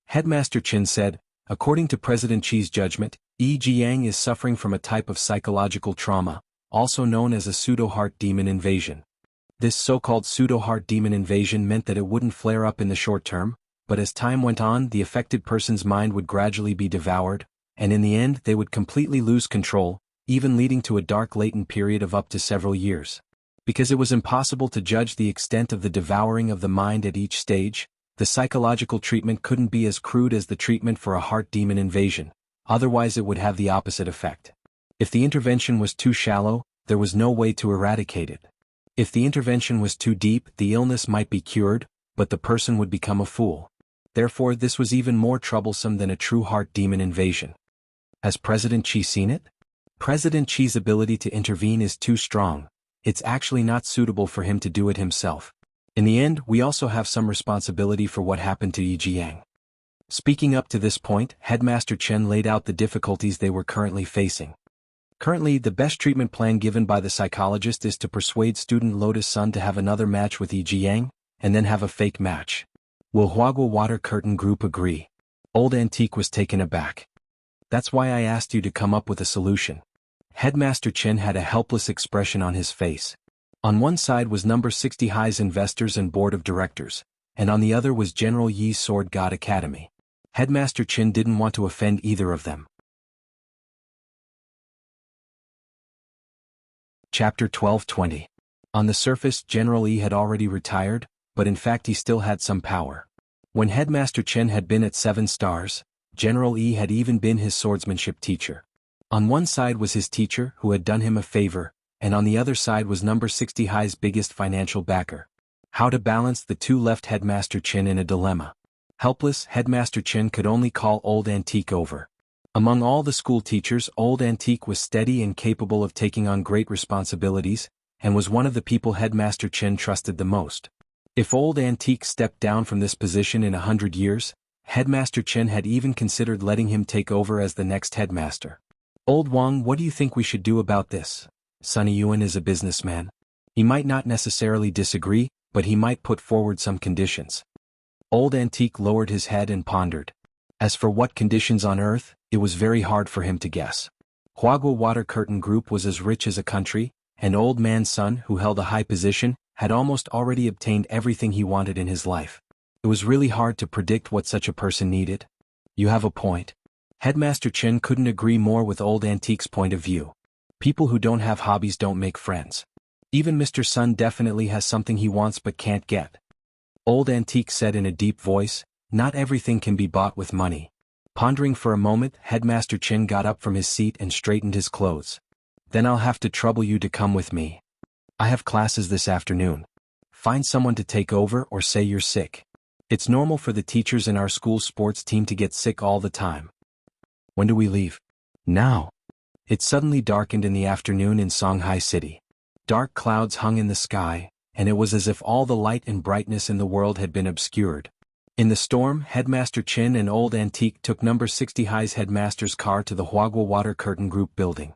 Headmaster Chin said, according to President Chi's judgment, Yi Jiang is suffering from a type of psychological trauma, also known as a pseudo-heart demon invasion. This so-called pseudo-heart demon invasion meant that it wouldn't flare up in the short term, but as time went on, the affected person's mind would gradually be devoured, and in the end they would completely lose control, even leading to a dark latent period of up to several years. Because it was impossible to judge the extent of the devouring of the mind at each stage, the psychological treatment couldn't be as crude as the treatment for a heart demon invasion, otherwise it would have the opposite effect. If the intervention was too shallow, there was no way to eradicate it. If the intervention was too deep, the illness might be cured, but the person would become a fool. Therefore, this was even more troublesome than a true heart demon invasion. Has President Chi seen it? President Chi's ability to intervene is too strong. It's actually not suitable for him to do it himself. In the end, we also have some responsibility for what happened to Yi Jiang. Speaking up to this point, Headmaster Chen laid out the difficulties they were currently facing. Currently, the best treatment plan given by the psychologist is to persuade student Lotus Sun to have another match with Yi Jiang, and then have a fake match. Will Huagua Water Curtain Group agree? Old Antique was taken aback. That's why I asked you to come up with a solution. Headmaster Chen had a helpless expression on his face. On one side was number 60 High's investors and board of directors, and on the other was General Yi's Sword God Academy. Headmaster Chen didn't want to offend either of them. Chapter 12:20. On the surface, General Yi had already retired, but in fact he still had some power. When Headmaster Chen had been at 7 stars, General Yi had even been his swordsmanship teacher. On one side was his teacher, who had done him a favor, and on the other side was number 60 High's biggest financial backer. How to balance the two left Headmaster Chen in a dilemma. Helpless, Headmaster Chen could only call Old Antique over. Among all the school teachers, Old Antique was steady and capable of taking on great responsibilities, and was one of the people Headmaster Chen trusted the most. If Old Antique stepped down from this position in 100 years, Headmaster Chen had even considered letting him take over as the next headmaster. Old Wang, what do you think we should do about this? Sunny Yuan is a businessman. He might not necessarily disagree, but he might put forward some conditions. Old Antique lowered his head and pondered. As for what conditions on earth, it was very hard for him to guess. Huagua Water Curtain Group was as rich as a country, and Old Man Sun, who held a high position, had almost already obtained everything he wanted in his life. It was really hard to predict what such a person needed. You have a point. Headmaster Chen couldn't agree more with Old Antique's point of view. People who don't have hobbies don't make friends. Even Mr. Sun definitely has something he wants but can't get. Old Antique said in a deep voice, not everything can be bought with money. Pondering for a moment, Headmaster Chen got up from his seat and straightened his clothes. Then I'll have to trouble you to come with me. I have classes this afternoon. Find someone to take over or say you're sick. It's normal for the teachers in our school sports team to get sick all the time. When do we leave? Now. It suddenly darkened in the afternoon in Shanghai City. Dark clouds hung in the sky, and it was as if all the light and brightness in the world had been obscured. In the storm, Headmaster Chen and Old Antique took number 60 High's headmaster's car to the Huagua Water Curtain Group building.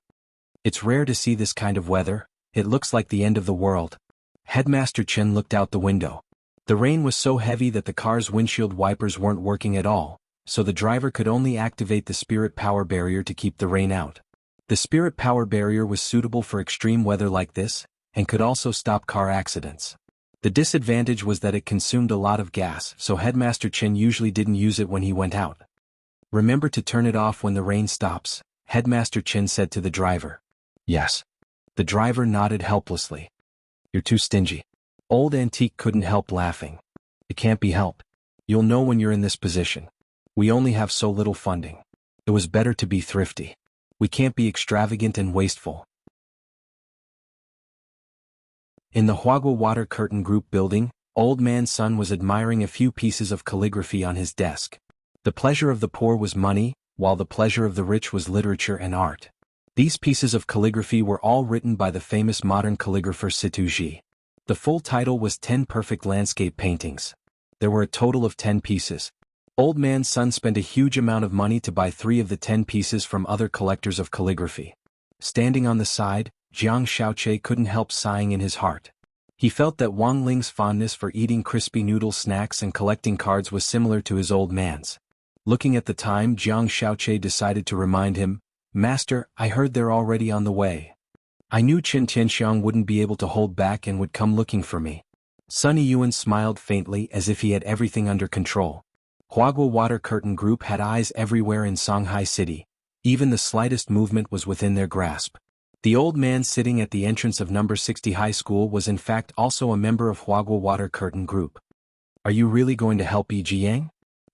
It's rare to see this kind of weather. It looks like the end of the world. Headmaster Chen looked out the window. The rain was so heavy that the car's windshield wipers weren't working at all, so the driver could only activate the spirit power barrier to keep the rain out. The spirit power barrier was suitable for extreme weather like this, and could also stop car accidents. The disadvantage was that it consumed a lot of gas, so Headmaster Chen usually didn't use it when he went out. Remember to turn it off when the rain stops, Headmaster Chen said to the driver. Yes. The driver nodded helplessly. You're too stingy. Old Antique couldn't help laughing. It can't be helped. You'll know when you're in this position. We only have so little funding. It was better to be thrifty. We can't be extravagant and wasteful. In the Huagua Water Curtain Group building, Old Man Sun was admiring a few pieces of calligraphy on his desk. The pleasure of the poor was money, while the pleasure of the rich was literature and art. These pieces of calligraphy were all written by the famous modern calligrapher Situ Ji. The full title was 10 Perfect Landscape Paintings. There were a total of 10 pieces. Old Man Sun spent a huge amount of money to buy 3 of the 10 pieces from other collectors of calligraphy. Standing on the side, Jiang Shaoche couldn't help sighing in his heart. He felt that Wang Ling's fondness for eating crispy noodle snacks and collecting cards was similar to his old man's. Looking at the time, Jiang Shaoche decided to remind him, Master, I heard they're already on the way. I knew Qin Tianxiang wouldn't be able to hold back and would come looking for me. Sunny Yuan smiled faintly as if he had everything under control. Huagua Water Curtain Group had eyes everywhere in Shanghai City. Even the slightest movement was within their grasp. The old man sitting at the entrance of number 60 High School was in fact also a member of Huagua Water Curtain Group. Are you really going to help Yi Jiang?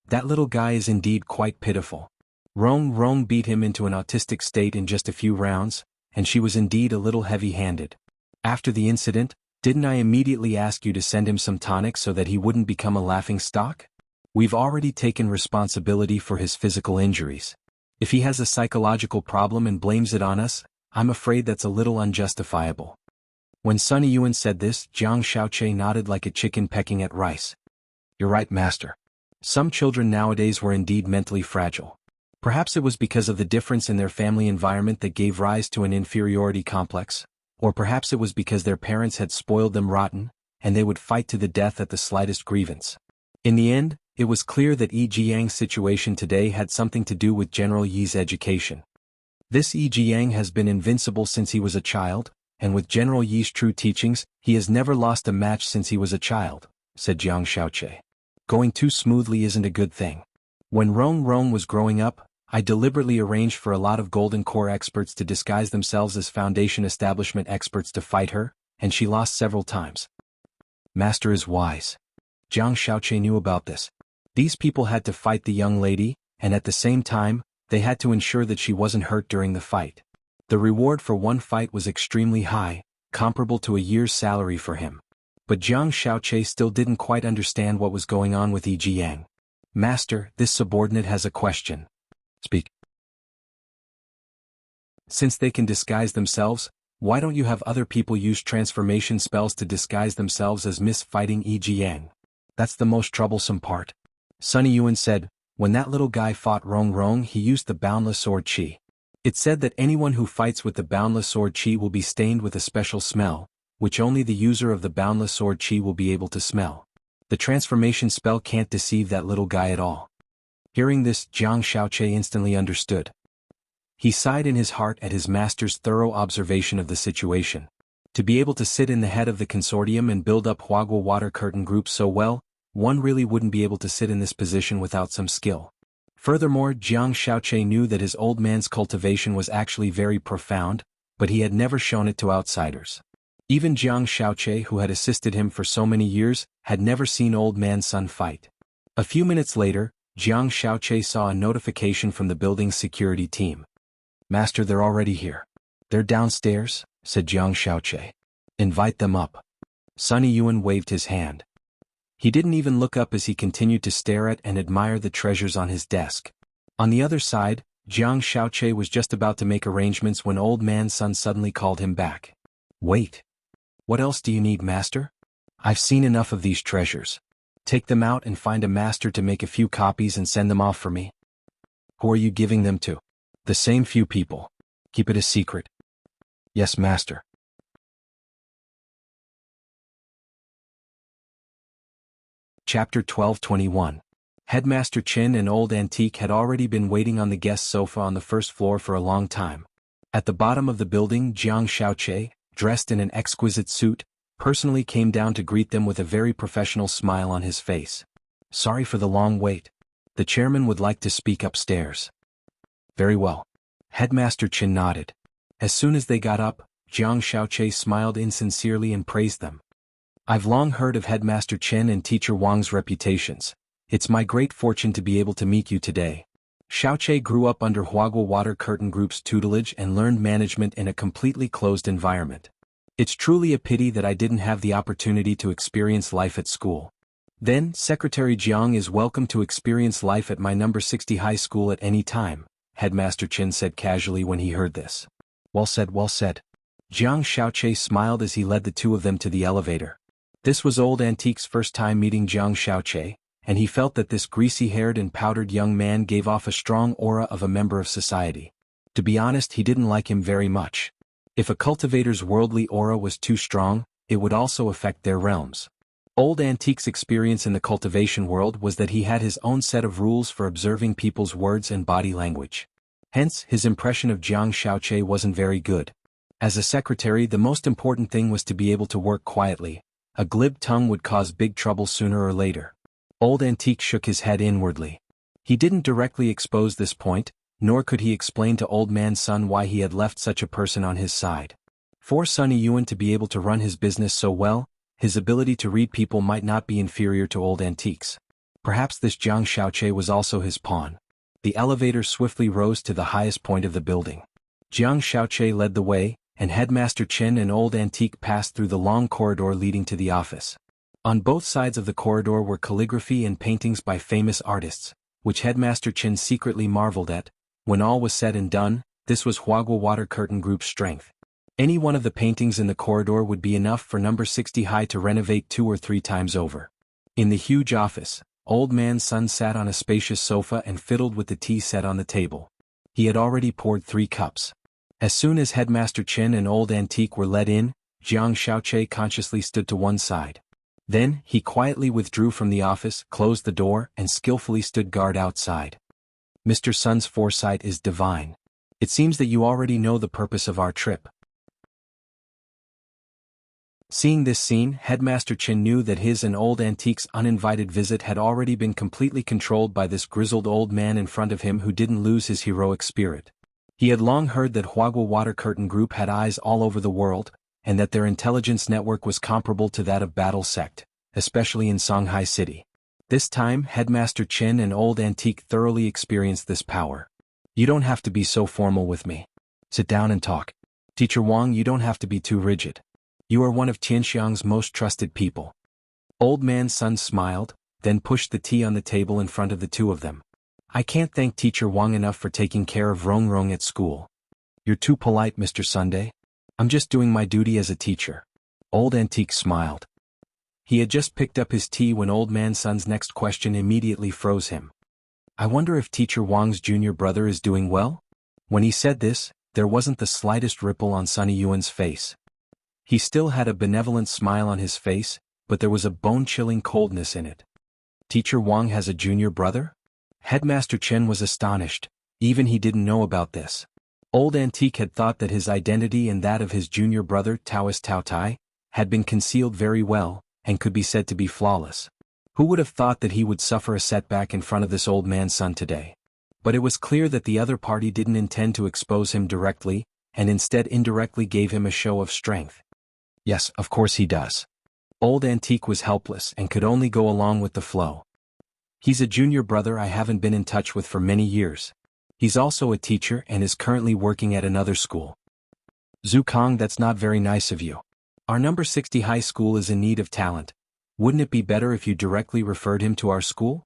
That little guy is indeed quite pitiful. Rong beat him into an autistic state in just a few rounds, and she was indeed a little heavy-handed. After the incident, didn't I immediately ask you to send him some tonic so that he wouldn't become a laughing stock? We've already taken responsibility for his physical injuries. If he has a psychological problem and blames it on us, I'm afraid that's a little unjustifiable. When Sunny Yuan said this, Jiang Shaoche nodded like a chicken pecking at rice. You're right, Master. Some children nowadays were indeed mentally fragile. Perhaps it was because of the difference in their family environment that gave rise to an inferiority complex, or perhaps it was because their parents had spoiled them rotten, and they would fight to the death at the slightest grievance. In the end, it was clear that Yi Jiang's situation today had something to do with General Yi's education. This Yi Jiang has been invincible since he was a child, and with General Yi's true teachings, he has never lost a match since he was a child, said Jiang Shaoqi. Going too smoothly isn't a good thing. When Rong was growing up, I deliberately arranged for a lot of Golden Core experts to disguise themselves as Foundation Establishment experts to fight her, and she lost several times. Master is wise. Jiang Shaoqi knew about this. These people had to fight the young lady, and at the same time, they had to ensure that she wasn't hurt during the fight. The reward for one fight was extremely high, comparable to a year's salary for him. But Jiang Shaoqi still didn't quite understand what was going on with Yi Jiang. Master, this subordinate has a question. Speak. Since they can disguise themselves, why don't you have other people use transformation spells to disguise themselves as fighting Yi Jiang? That's the most troublesome part. Sunny Yuan said, when that little guy fought Rong, he used the boundless sword qi. It said that anyone who fights with the boundless sword qi will be stained with a special smell, which only the user of the boundless sword qi will be able to smell. The transformation spell can't deceive that little guy at all. Hearing this, Jiang Shaoqi instantly understood. He sighed in his heart at his master's thorough observation of the situation. To be able to sit in the head of the consortium and build up Huagua water curtain groups so well, one really wouldn't be able to sit in this position without some skill. Furthermore, Jiang Shaoqi knew that his old man's cultivation was actually very profound, but he had never shown it to outsiders. Even Jiang Shaoqi, who had assisted him for so many years, had never seen old man's son fight. A few minutes later, Jiang Shaoqi saw a notification from the building's security team. Master, they're already here. They're downstairs, said Jiang Shaoqi. Invite them up. Sunny Yuan waved his hand. He didn't even look up as he continued to stare at and admire the treasures on his desk. On the other side, Jiang Shaoqi was just about to make arrangements when old man's son suddenly called him back. Wait. What else do you need, master? I've seen enough of these treasures. Take them out and find a master to make a few copies and send them off for me. Who are you giving them to? The same few people. Keep it a secret. Yes, master. Chapter 12:21. Headmaster Qin and Old Antique had already been waiting on the guest sofa on the first floor for a long time. At the bottom of the building, Jiang Shaoqi, dressed in an exquisite suit, personally came down to greet them with a very professional smile on his face. Sorry for the long wait. The chairman would like to speak upstairs. Very well. Headmaster Qin nodded. As soon as they got up, Jiang Shaoqi smiled insincerely and praised them. I've long heard of Headmaster Qin and Teacher Wang's reputations. It's my great fortune to be able to meet you today. Shaoqi grew up under Huagua Water Curtain Group's tutelage and learned management in a completely closed environment. It's truly a pity that I didn't have the opportunity to experience life at school. Then, Secretary Jiang is welcome to experience life at my number 60 high school at any time, Headmaster Qin said casually when he heard this. Well said, well said. Jiang Shaoqi smiled as he led the two of them to the elevator. This was Old Antique's first time meeting Jiang Shaoqi, and he felt that this greasy-haired and powdered young man gave off a strong aura of a member of society. To be honest, he didn't like him very much. If a cultivator's worldly aura was too strong, it would also affect their realms. Old Antique's experience in the cultivation world was that he had his own set of rules for observing people's words and body language. Hence, his impression of Jiang Shaoqi wasn't very good. As a secretary, the most important thing was to be able to work quietly. A glib tongue would cause big trouble sooner or later. Old Antique shook his head inwardly. He didn't directly expose this point, nor could he explain to Old Man's son why he had left such a person on his side. For Sunny Yuan to be able to run his business so well, his ability to read people might not be inferior to Old Antique's. Perhaps this Jiang Shaoqi was also his pawn. The elevator swiftly rose to the highest point of the building. Jiang Shaoqi led the way, and Headmaster Qin and Old Antique passed through the long corridor leading to the office. On both sides of the corridor were calligraphy and paintings by famous artists, which Headmaster Qin secretly marveled at. When all was said and done, this was Huagua Water Curtain Group's strength. Any one of the paintings in the corridor would be enough for number 60 high to renovate 2 or 3 times over. In the huge office, Old Man Sun sat on a spacious sofa and fiddled with the tea set on the table. He had already poured 3 cups. As soon as Headmaster Chen and Old Antique were let in, Jiang Shaoqi consciously stood to one side. Then, he quietly withdrew from the office, closed the door, and skillfully stood guard outside. Mr. Sun's foresight is divine. It seems that you already know the purpose of our trip. Seeing this scene, Headmaster Chen knew that his and Old Antique's uninvited visit had already been completely controlled by this grizzled old man in front of him who didn't lose his heroic spirit. He had long heard that Huagua Water Curtain Group had eyes all over the world, and that their intelligence network was comparable to that of Battle Sect, especially in Songhai City. This time, Headmaster Chen and Old Antique thoroughly experienced this power. You don't have to be so formal with me. Sit down and talk. Teacher Wang, you don't have to be too rigid. You are one of Tianxiang's most trusted people. Old Man Sun smiled, then pushed the tea on the table in front of the two of them. I can't thank Teacher Wang enough for taking care of Rong Rong at school. You're too polite, Mr. Sunday. I'm just doing my duty as a teacher. Old Antique smiled. He had just picked up his tea when Old Man Sun's next question immediately froze him. I wonder if Teacher Wang's junior brother is doing well? When he said this, there wasn't the slightest ripple on Sunny Yuan's face. He still had a benevolent smile on his face, but there was a bone-chilling coldness in it. Teacher Wang has a junior brother? Headmaster Chen was astonished. Even he didn't know about this. Old Antique had thought that his identity and that of his junior brother Taoist Tao Tai had been concealed very well, and could be said to be flawless. Who would have thought that he would suffer a setback in front of this old man's son today? But it was clear that the other party didn't intend to expose him directly, and instead indirectly gave him a show of strength. Yes, of course he does. Old Antique was helpless and could only go along with the flow. He's a junior brother I haven't been in touch with for many years. He's also a teacher and is currently working at another school. Zhu Kong, that's not very nice of you. Our number 60 high school is in need of talent. Wouldn't it be better if you directly referred him to our school?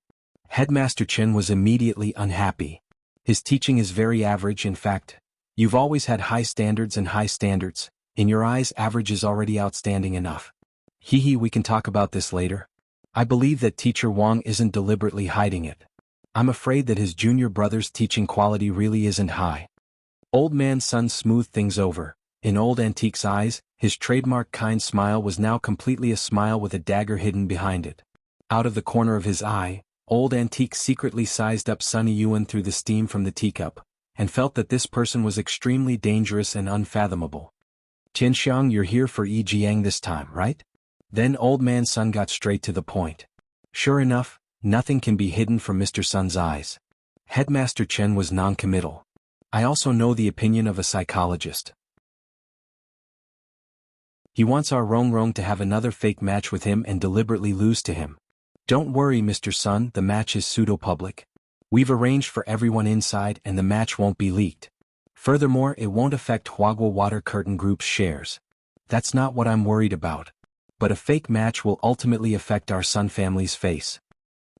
Headmaster Chen was immediately unhappy. His teaching is very average. In fact, you've always had high standards and high standards. In your eyes, average is already outstanding enough. We can talk about this later. I believe that Teacher Wang isn't deliberately hiding it. I'm afraid that his junior brother's teaching quality really isn't high. Old Man Sun smoothed things over. In Old Antique's eyes, his trademark kind smile was now completely a smile with a dagger hidden behind it. Out of the corner of his eye, Old Antique secretly sized up Sunny Yuan through the steam from the teacup, and felt that this person was extremely dangerous and unfathomable. Tianxiang, you're here for Yi Jiang this time, right? Then Old Man Sun got straight to the point. Sure enough, nothing can be hidden from Mr. Sun's eyes. Headmaster Chen was non-committal. I also know the opinion of a psychologist. He wants our Rong Rong to have another fake match with him and deliberately lose to him. Don't worry, Mr. Sun, the match is pseudo-public. We've arranged for everyone inside and the match won't be leaked. Furthermore, it won't affect Huagua Water Curtain Group's shares. That's not what I'm worried about. But a fake match will ultimately affect our Sun family's face.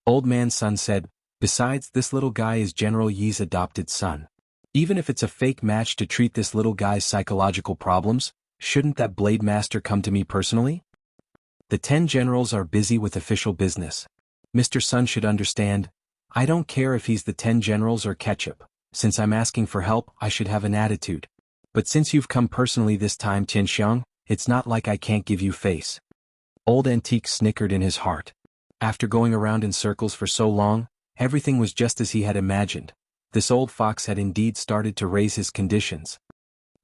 Old Man Sun said, besides, this little guy is General Yi's adopted son. Even if it's a fake match to treat this little guy's psychological problems, shouldn't that Blade Master come to me personally? The 10 generals are busy with official business. Mr. Sun should understand. I don't care if he's the 10 generals or ketchup. Since I'm asking for help, I should have an attitude. But since you've come personally this time, Tianxiang, it's not like I can't give you face. Old Antique snickered in his heart. After going around in circles for so long, everything was just as he had imagined. This old fox had indeed started to raise his conditions.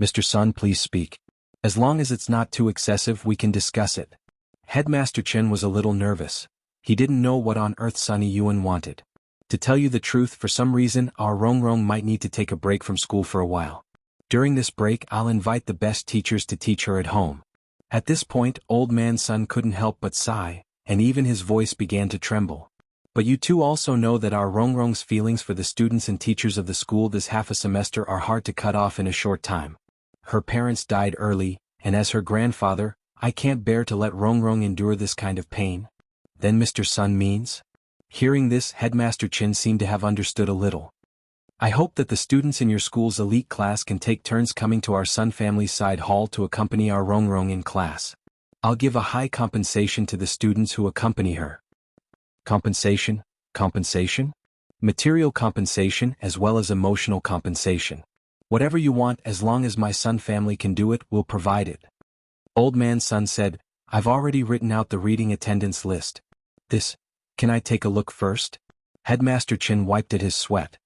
Mr. Sun, please speak. As long as it's not too excessive, we can discuss it. Headmaster Chen was a little nervous. He didn't know what on earth Sunny Yuan wanted. To tell you the truth, for some reason, our Rong Rong might need to take a break from school for a while. During this break, I'll invite the best teachers to teach her at home. At this point, Old Man Sun couldn't help but sigh, and even his voice began to tremble. But you two also know that our Rong Rong's feelings for the students and teachers of the school this half a semester are hard to cut off in a short time. Her parents died early, and as her grandfather, I can't bear to let Rong Rong endure this kind of pain. Then Mr. Sun means? Hearing this, Headmaster Chen seemed to have understood a little. I hope that the students in your school's elite class can take turns coming to our Sun family's side hall to accompany our Rong Rong in class. I'll give a high compensation to the students who accompany her. Compensation? Compensation? Material compensation as well as emotional compensation. Whatever you want, as long as my Sun family can do it, we'll provide it. Old man Sun said, I've already written out the reading attendance list. Can I take a look first? Headmaster Chin wiped at his sweat.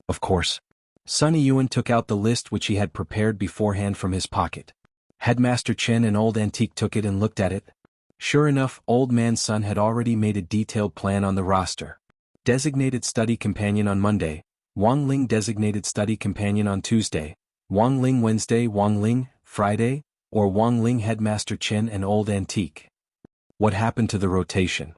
Of course. Sunny Yuan took out the list which he had prepared beforehand from his pocket. Headmaster Chin and Old Antique took it and looked at it. Sure enough, Old Man Sun had already made a detailed plan on the roster. Designated study companion on Monday, Wang Ling designated study companion on Tuesday, Wang Ling Wednesday, Wang Ling, Friday, or Wang Ling Headmaster Chin and Old Antique. What happened to the rotation?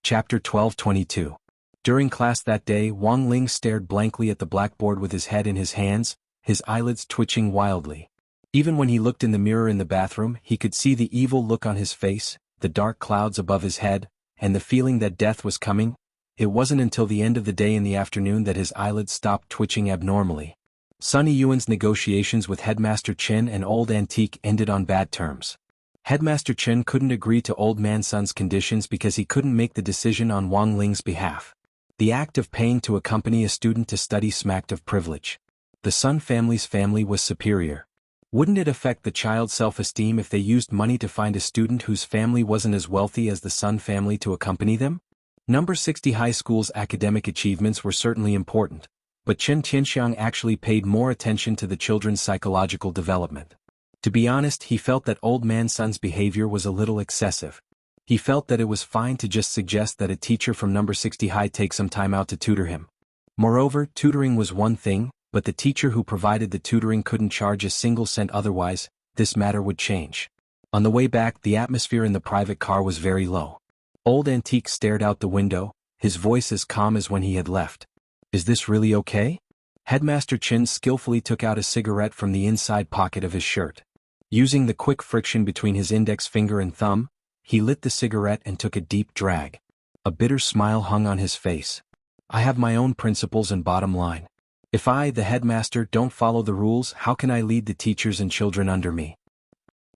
Chapter 12:22. During class that day, Wang Ling stared blankly at the blackboard with his head in his hands, his eyelids twitching wildly. Even when he looked in the mirror in the bathroom, he could see the evil look on his face, the dark clouds above his head, and the feeling that death was coming. It wasn't until the end of the day in the afternoon that his eyelids stopped twitching abnormally. Sunny Yuan's negotiations with Headmaster Chin and Old Antique ended on bad terms. Headmaster Chin couldn't agree to Old Man Sun's conditions because he couldn't make the decision on Wang Ling's behalf. The act of paying to accompany a student to study smacked of privilege. The Sun family's family was superior. Wouldn't it affect the child's self-esteem if they used money to find a student whose family wasn't as wealthy as the Sun family to accompany them? Number 60 High School's academic achievements were certainly important, but Chen Tianxiang actually paid more attention to the children's psychological development. To be honest, he felt that Old Man Sun's behavior was a little excessive. He felt that it was fine to just suggest that a teacher from number 60 High take some time out to tutor him. Moreover, tutoring was one thing, but the teacher who provided the tutoring couldn't charge a single cent, otherwise, this matter would change. On the way back, the atmosphere in the private car was very low. Old Antique stared out the window, his voice as calm as when he had left. Is this really okay? Headmaster Chin skillfully took out a cigarette from the inside pocket of his shirt. Using the quick friction between his index finger and thumb, he lit the cigarette and took a deep drag. A bitter smile hung on his face. I have my own principles and bottom line. If I, the headmaster, don't follow the rules, how can I lead the teachers and children under me?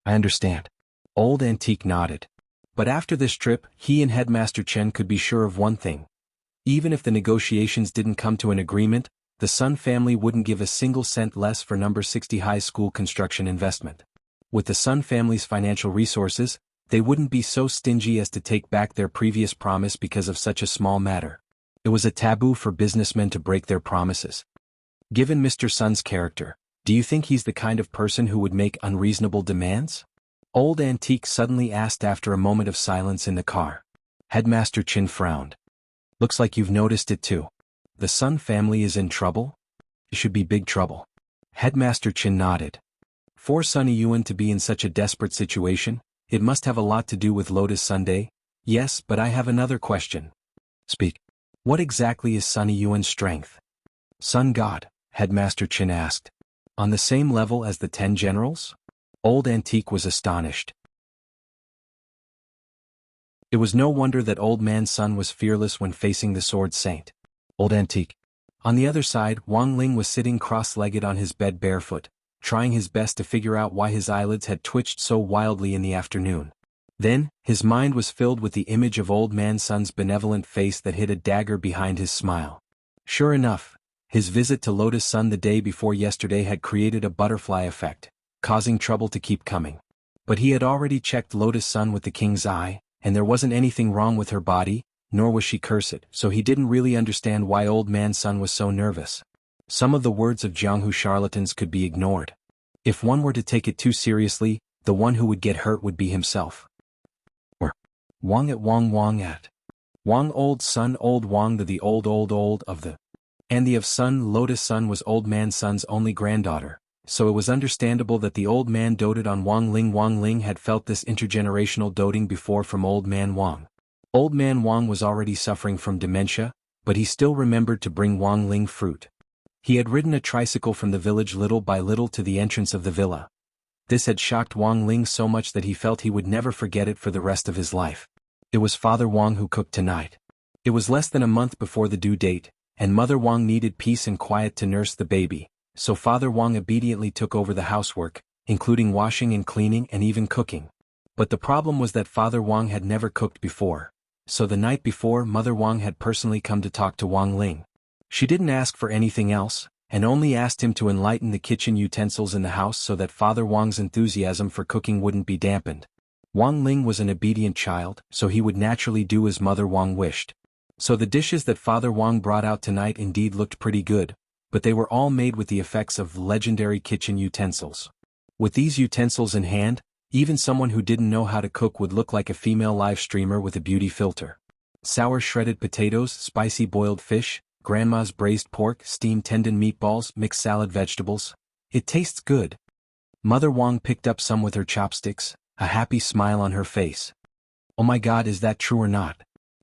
I understand. Old Antique nodded. But after this trip, he and Headmaster Chen could be sure of one thing. Even if the negotiations didn't come to an agreement, the Sun family wouldn't give a single cent less for number 60 high school construction investment. With the Sun family's financial resources, they wouldn't be so stingy as to take back their previous promise because of such a small matter. It was a taboo for businessmen to break their promises. Given Mr. Sun's character, do you think he's the kind of person who would make unreasonable demands? Old Antique suddenly asked after a moment of silence in the car. Headmaster Chin frowned. Looks like you've noticed it too. The Sun family is in trouble? It should be big trouble. Headmaster Chin nodded. For Sunny Yuan to be in such a desperate situation, it must have a lot to do with Lotus Sunday. Yes, but I have another question. Speak. What exactly is Sunny Yuan's strength? Sun God, Headmaster Chin asked. On the same level as the 10 generals? Old Antique was astonished. It was no wonder that Old Man Sun was fearless when facing the Sword Saint. Old Antique. On the other side, Wang Ling was sitting cross-legged on his bed barefoot, trying his best to figure out why his eyelids had twitched so wildly in the afternoon. Then, his mind was filled with the image of Old Man Sun's benevolent face that hid a dagger behind his smile. Sure enough, his visit to Lotus Sun the day before yesterday had created a butterfly effect, causing trouble to keep coming. But he had already checked Lotus Sun with the king's eye, and there wasn't anything wrong with her body, nor was she cursed, so he didn't really understand why Old Man Sun was so nervous. Some of the words of Jianghu charlatans could be ignored. If one were to take it too seriously, the one who would get hurt would be himself. Or Wang at Wang Wang at. Wang Old Sun Old Wang the old of the. And the of Sun Lotus Sun was Old Man Sun's only granddaughter, so it was understandable that the old man doted on Wang Ling. Wang Ling had felt this intergenerational doting before from Old Man Wang. Old Man Wang was already suffering from dementia, but he still remembered to bring Wang Ling fruit. He had ridden a tricycle from the village little by little to the entrance of the villa. This had shocked Wang Ling so much that he felt he would never forget it for the rest of his life. It was Father Wang who cooked tonight. It was less than a month before the due date, and Mother Wang needed peace and quiet to nurse the baby, so Father Wang obediently took over the housework, including washing and cleaning and even cooking. But the problem was that Father Wang had never cooked before. So the night before, Mother Wang had personally come to talk to Wang Ling. She didn't ask for anything else, and only asked him to enlighten the kitchen utensils in the house so that Father Wang's enthusiasm for cooking wouldn't be dampened. Wang Ling was an obedient child, so he would naturally do as Mother Wang wished. So the dishes that Father Wang brought out tonight indeed looked pretty good, but they were all made with the effects of legendary kitchen utensils. With these utensils in hand, even someone who didn't know how to cook would look like a female live streamer with a beauty filter. Sour shredded potatoes, spicy boiled fish, grandma's braised pork, steamed tendon meatballs, mixed salad vegetables. It tastes good. Mother Wang picked up some with her chopsticks, a happy smile on her face. Oh my God, is that true or not?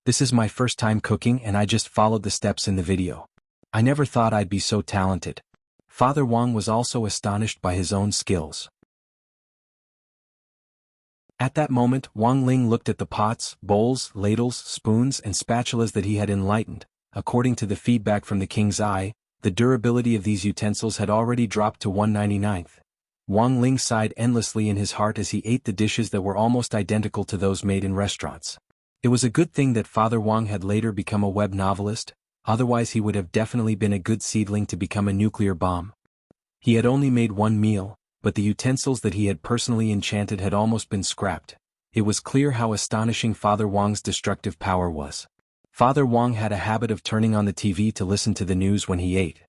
This is my first time cooking and I just followed the steps in the video. I never thought I'd be so talented. Father Wang was also astonished by his own skills. At that moment, Wang Ling looked at the pots, bowls, ladles, spoons, and spatulas that he had enlightened. According to the feedback from the king's eye, the durability of these utensils had already dropped to 1/99th. Wang Ling sighed endlessly in his heart as he ate the dishes that were almost identical to those made in restaurants. It was a good thing that Father Wang had later become a web novelist, otherwise he would have definitely been a good seedling to become a nuclear bomb. He had only made one meal, but the utensils that he had personally enchanted had almost been scrapped. It was clear how astonishing Father Wang's destructive power was. Father Wang had a habit of turning on the TV to listen to the news when he ate.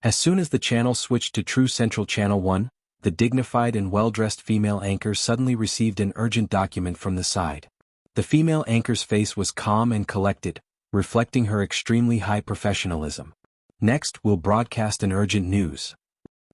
As soon as the channel switched to True Central Channel 1, the dignified and well-dressed female anchor suddenly received an urgent document from the side. The female anchor's face was calm and collected, reflecting her extremely high professionalism. Next, we'll broadcast an urgent news.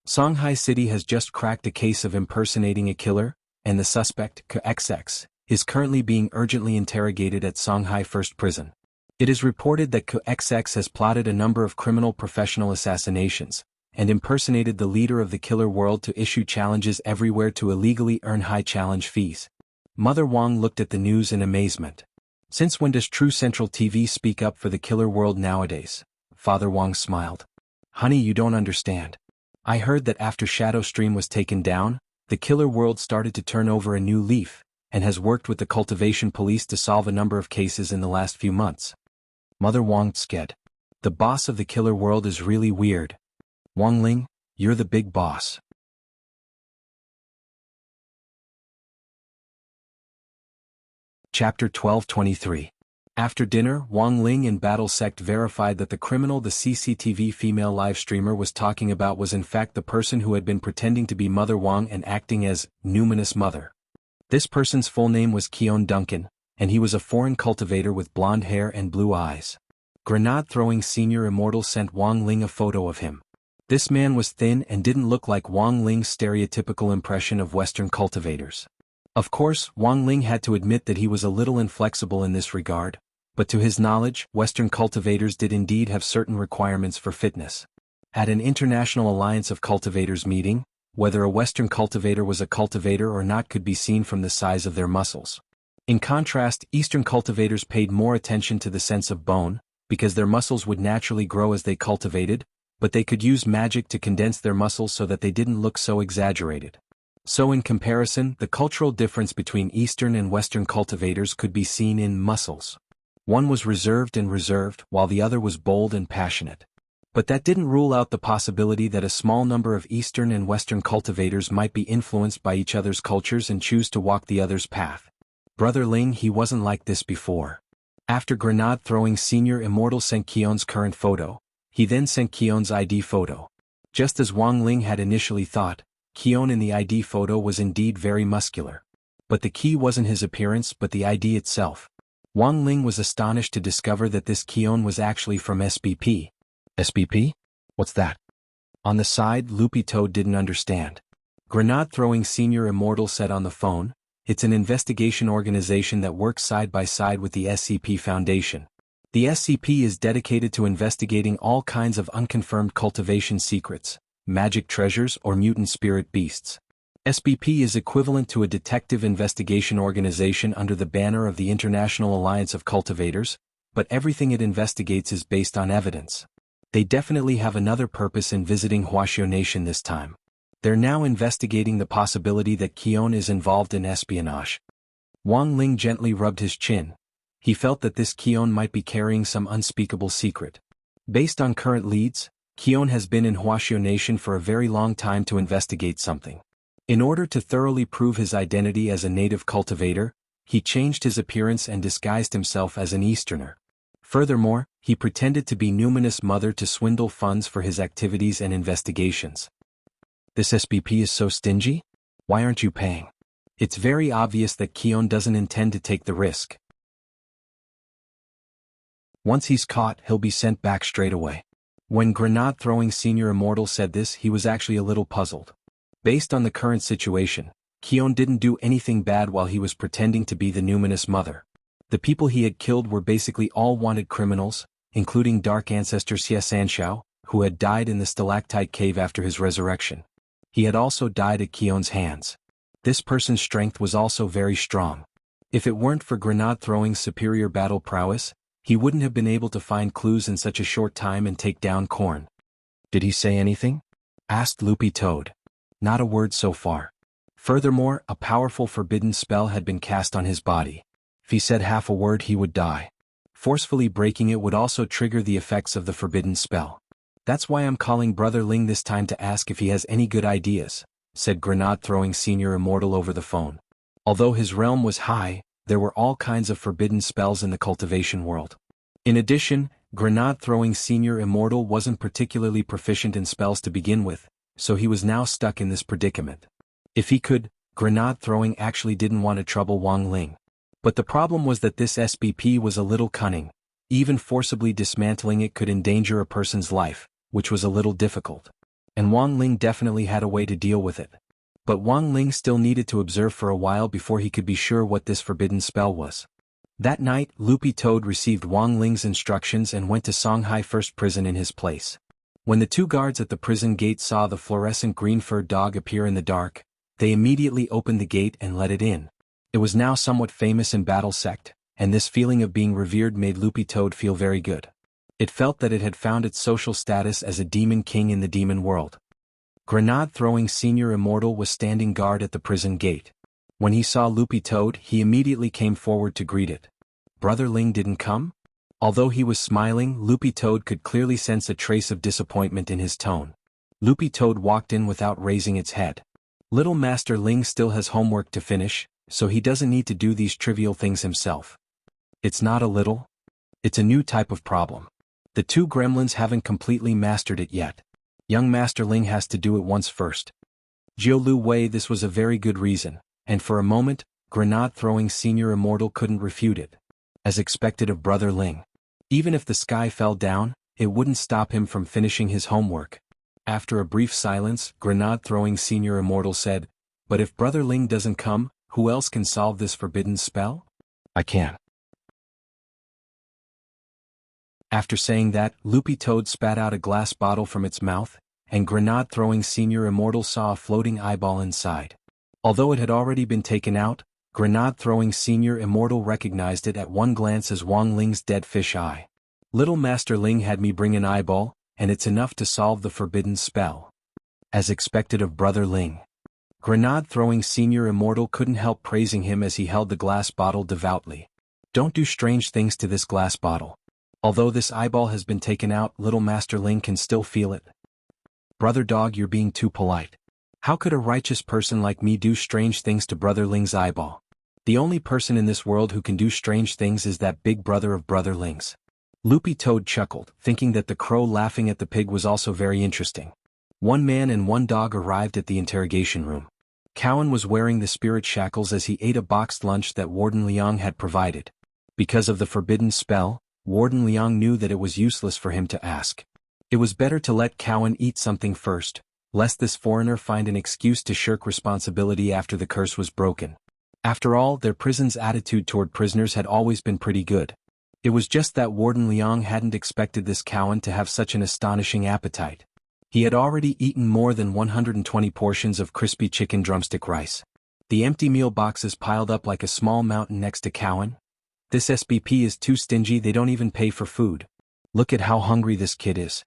Shanghai City has just cracked a case of impersonating a killer, and the suspect, XX, is currently being urgently interrogated at Shanghai First Prison. It is reported that XX has plotted a number of criminal professional assassinations, and impersonated the leader of the killer world to issue challenges everywhere to illegally earn high challenge fees. Mother Wang looked at the news in amazement. Since when does True Central TV speak up for the killer world nowadays? Father Wang smiled. Honey, you don't understand. I heard that after Shadow Stream was taken down, the killer world started to turn over a new leaf, and has worked with the Cultivation police to solve a number of cases in the last few months. Mother Wang sked. The boss of the killer world is really weird. Wang Ling, you're the big boss. Chapter 1223. After dinner, Wang Ling and Battle Sect verified that the criminal the CCTV female live streamer was talking about was in fact the person who had been pretending to be Mother Wang and acting as Numinous Mother. This person's full name was Keon Duncan, and he was a foreign cultivator with blonde hair and blue eyes. Grenade-throwing Senior Immortal sent Wang Ling a photo of him. This man was thin and didn't look like Wang Ling's stereotypical impression of Western cultivators. Of course, Wang Ling had to admit that he was a little inflexible in this regard, but to his knowledge, Western cultivators did indeed have certain requirements for fitness. At an International Alliance of Cultivators meeting, whether a Western cultivator was a cultivator or not could be seen from the size of their muscles. In contrast, Eastern cultivators paid more attention to the sense of bone, because their muscles would naturally grow as they cultivated, but they could use magic to condense their muscles so that they didn't look so exaggerated. So in comparison, the cultural difference between Eastern and Western cultivators could be seen in muscles. One was reserved, while the other was bold and passionate. But that didn't rule out the possibility that a small number of Eastern and Western cultivators might be influenced by each other's cultures and choose to walk the other's path. Brother Ling, he wasn't like this before. After grenade-throwing Senior Immortal sent Keon's current photo, he then sent Keon's ID photo. Just as Wang Ling had initially thought, Keon in the ID photo was indeed very muscular. But the key wasn't his appearance but the ID itself. Wang Ling was astonished to discover that this Keon was actually from SBP. SBP? What's that? On the side, Loopy Toad didn't understand. Grenade-throwing Senior Immortal said on the phone, it's an investigation organization that works side by side with the SCP Foundation. The SCP is dedicated to investigating all kinds of unconfirmed cultivation secrets, magic treasures or mutant spirit beasts. SBP is equivalent to a detective investigation organization under the banner of the International Alliance of Cultivators, but everything it investigates is based on evidence. They definitely have another purpose in visiting Huaxiao Nation this time. They're now investigating the possibility that Keon is involved in espionage. Wang Ling gently rubbed his chin. He felt that this Keon might be carrying some unspeakable secret. Based on current leads, Keon has been in Huaxiao Nation for a very long time to investigate something. In order to thoroughly prove his identity as a native cultivator, he changed his appearance and disguised himself as an Easterner. Furthermore, he pretended to be Numinous Mother to swindle funds for his activities and investigations. This SBP is so stingy? Why aren't you paying? It's very obvious that Keon doesn't intend to take the risk. Once he's caught, he'll be sent back straight away. When grenade-throwing Senior Immortal said this, he was actually a little puzzled. Based on the current situation, Keon didn't do anything bad while he was pretending to be the Numinous Mother. The people he had killed were basically all wanted criminals, including Dark Ancestor Xie Sanxiao, who had died in the stalactite cave after his resurrection. He had also died at Keon's hands. This person's strength was also very strong. If it weren't for grenade-throwing's superior battle prowess, he wouldn't have been able to find clues in such a short time and take down Korn. Did he say anything? Asked Loopy Toad. Not a word so far. Furthermore, a powerful forbidden spell had been cast on his body. If he said half a word, he would die. Forcefully breaking it would also trigger the effects of the forbidden spell. That's why I'm calling Brother Ling this time to ask if he has any good ideas, said grenade-throwing Senior Immortal over the phone. Although his realm was high, there were all kinds of forbidden spells in the cultivation world. In addition, grenade-throwing Senior Immortal wasn't particularly proficient in spells to begin with, so he was now stuck in this predicament. If he could, grenade-throwing actually didn't want to trouble Wang Ling. But the problem was that this SBP was a little cunning. Even forcibly dismantling it could endanger a person's life, which was a little difficult. And Wang Ling definitely had a way to deal with it. But Wang Ling still needed to observe for a while before he could be sure what this forbidden spell was. That night, Loopy Toad received Wang Ling's instructions and went to Songhai First Prison in his place. When the two guards at the prison gate saw the fluorescent green-furred dog appear in the dark, they immediately opened the gate and let it in. It was now somewhat famous in Battle Sect, and this feeling of being revered made Loopy Toad feel very good. It felt that it had found its social status as a demon king in the demon world. Grenade-throwing Senior Immortal was standing guard at the prison gate. When he saw Loopy Toad, he immediately came forward to greet it. Brother Ling didn't come? Although he was smiling, Loopy Toad could clearly sense a trace of disappointment in his tone. Loopy Toad walked in without raising its head. Little Master Ling still has homework to finish, so he doesn't need to do these trivial things himself. It's not a little. It's a new type of problem. The two gremlins haven't completely mastered it yet. Young Master Ling has to do it once first. Jiu Lu Wei, this was a very good reason, and for a moment, grenade-throwing Senior Immortal couldn't refute it. As expected of Brother Ling. Even if the sky fell down, it wouldn't stop him from finishing his homework. After a brief silence, grenade-throwing Senior Immortal said, "But if Brother Ling doesn't come, who else can solve this forbidden spell? I can." After saying that, Loopy Toad spat out a glass bottle from its mouth, and grenade-throwing Senior Immortal saw a floating eyeball inside. Although it had already been taken out, grenade-throwing Senior Immortal recognized it at one glance as Wang Ling's dead fish eye. Little Master Ling had me bring an eyeball, and it's enough to solve the forbidden spell. As expected of Brother Ling. Grenade-throwing Senior Immortal couldn't help praising him as he held the glass bottle devoutly. Don't do strange things to this glass bottle. Although this eyeball has been taken out, Little Master Ling can still feel it. Brother Dog, you're being too polite. How could a righteous person like me do strange things to Brother Ling's eyeball? The only person in this world who can do strange things is that big brother of Brother Ling's. Loopy Toad chuckled, thinking that the crow laughing at the pig was also very interesting. One man and one dog arrived at the interrogation room. Cowan was wearing the spirit shackles as he ate a boxed lunch that Warden Liang had provided. Because of the forbidden spell, Warden Liang knew that it was useless for him to ask. It was better to let Cowan eat something first, lest this foreigner find an excuse to shirk responsibility after the curse was broken. After all, their prison's attitude toward prisoners had always been pretty good. It was just that Warden Liang hadn't expected this Cowan to have such an astonishing appetite. He had already eaten more than 120 portions of crispy chicken drumstick rice. The empty meal boxes piled up like a small mountain next to Cowan. This SBP is too stingy, they don't even pay for food. Look at how hungry this kid is.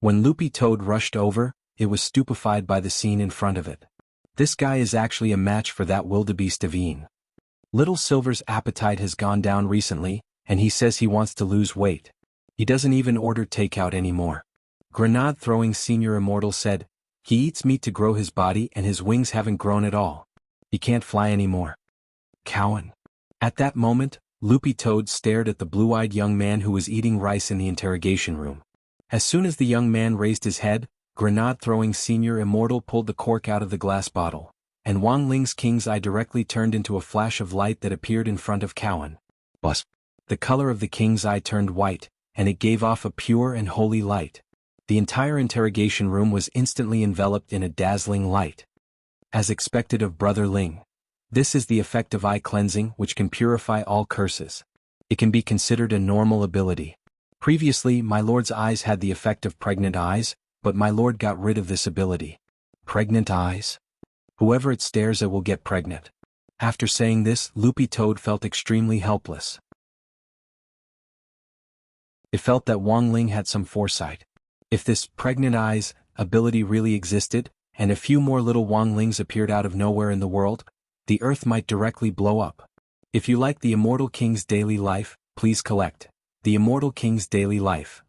When Loopy Toad rushed over, it was stupefied by the scene in front of it. This guy is actually a match for that wildebeest of Ian. Little Silver's appetite has gone down recently, and he says he wants to lose weight. He doesn't even order takeout anymore. Grenade-throwing Senior Immortal said, he eats meat to grow his body and his wings haven't grown at all. He can't fly anymore. Cowan. At that moment, Loopy Toad stared at the blue-eyed young man who was eating rice in the interrogation room. As soon as the young man raised his head, Grenade-throwing Senior Immortal pulled the cork out of the glass bottle, and Wang Ling's king's eye directly turned into a flash of light that appeared in front of Cowan. Buzz. The color of the king's eye turned white, and it gave off a pure and holy light. The entire interrogation room was instantly enveloped in a dazzling light. As expected of Brother Ling. This is the effect of eye cleansing which can purify all curses. It can be considered a normal ability. Previously, my lord's eyes had the effect of pregnant eyes, but my lord got rid of this ability. Pregnant eyes? Whoever it stares at will get pregnant. After saying this, Loopy Toad felt extremely helpless. It felt that Wang Ling had some foresight. If this pregnant eyes ability really existed, and a few more little Wang Lings appeared out of nowhere in the world, the earth might directly blow up. If you like the Immortal King's daily life, please collect the Immortal King's daily life.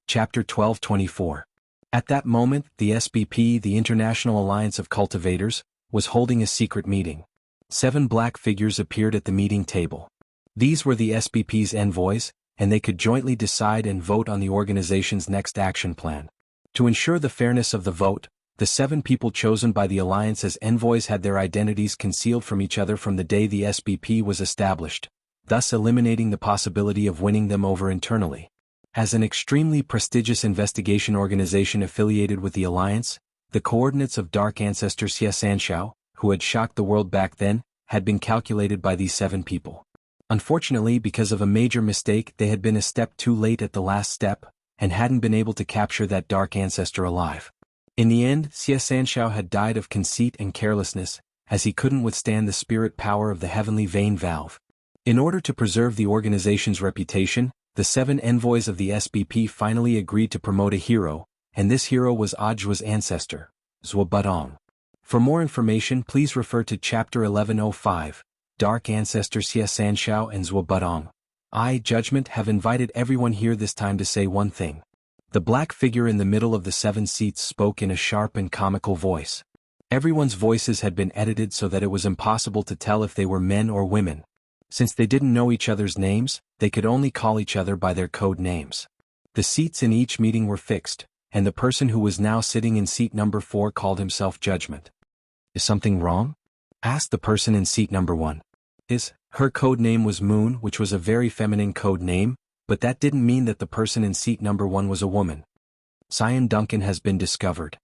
Chapter 1224. At that moment, the SBP, the International Alliance of Cultivators, was holding a secret meeting. 7 black figures appeared at the meeting table. These were the SBP's envoys, and they could jointly decide and vote on the organization's next action plan. To ensure the fairness of the vote, the 7 people chosen by the Alliance as envoys had their identities concealed from each other from the day the SBP was established, thus eliminating the possibility of winning them over internally. As an extremely prestigious investigation organization affiliated with the Alliance, the coordinates of Dark Ancestor Xie Sanshao, who had shocked the world back then, had been calculated by these 7 people. Unfortunately, because of a major mistake, they had been a step too late at the last step, and hadn't been able to capture that Dark Ancestor alive. In the end, Xie Sanshao had died of conceit and carelessness, as he couldn't withstand the spirit power of the heavenly vein valve. In order to preserve the organization's reputation, the 7 envoys of the SBP finally agreed to promote a hero, and this hero was Ojwa's ancestor, Zhuo Budong. For more information, please refer to Chapter 1105, Dark Ancestor Xie Sanshao and Zhuo Budong. I, Judgment, have invited everyone here this time to say one thing. The black figure in the middle of the 7 seats spoke in a sharp and comical voice. Everyone's voices had been edited so that it was impossible to tell if they were men or women. Since they didn't know each other's names, they could only call each other by their code names. The seats in each meeting were fixed, and the person who was now sitting in seat number 4 called himself Judgment. Is something wrong? Asked the person in seat number 1. Her code name was Moon, which was a very feminine code name, but that didn't mean that the person in seat number 1 was a woman. Cyan Duncan has been discovered.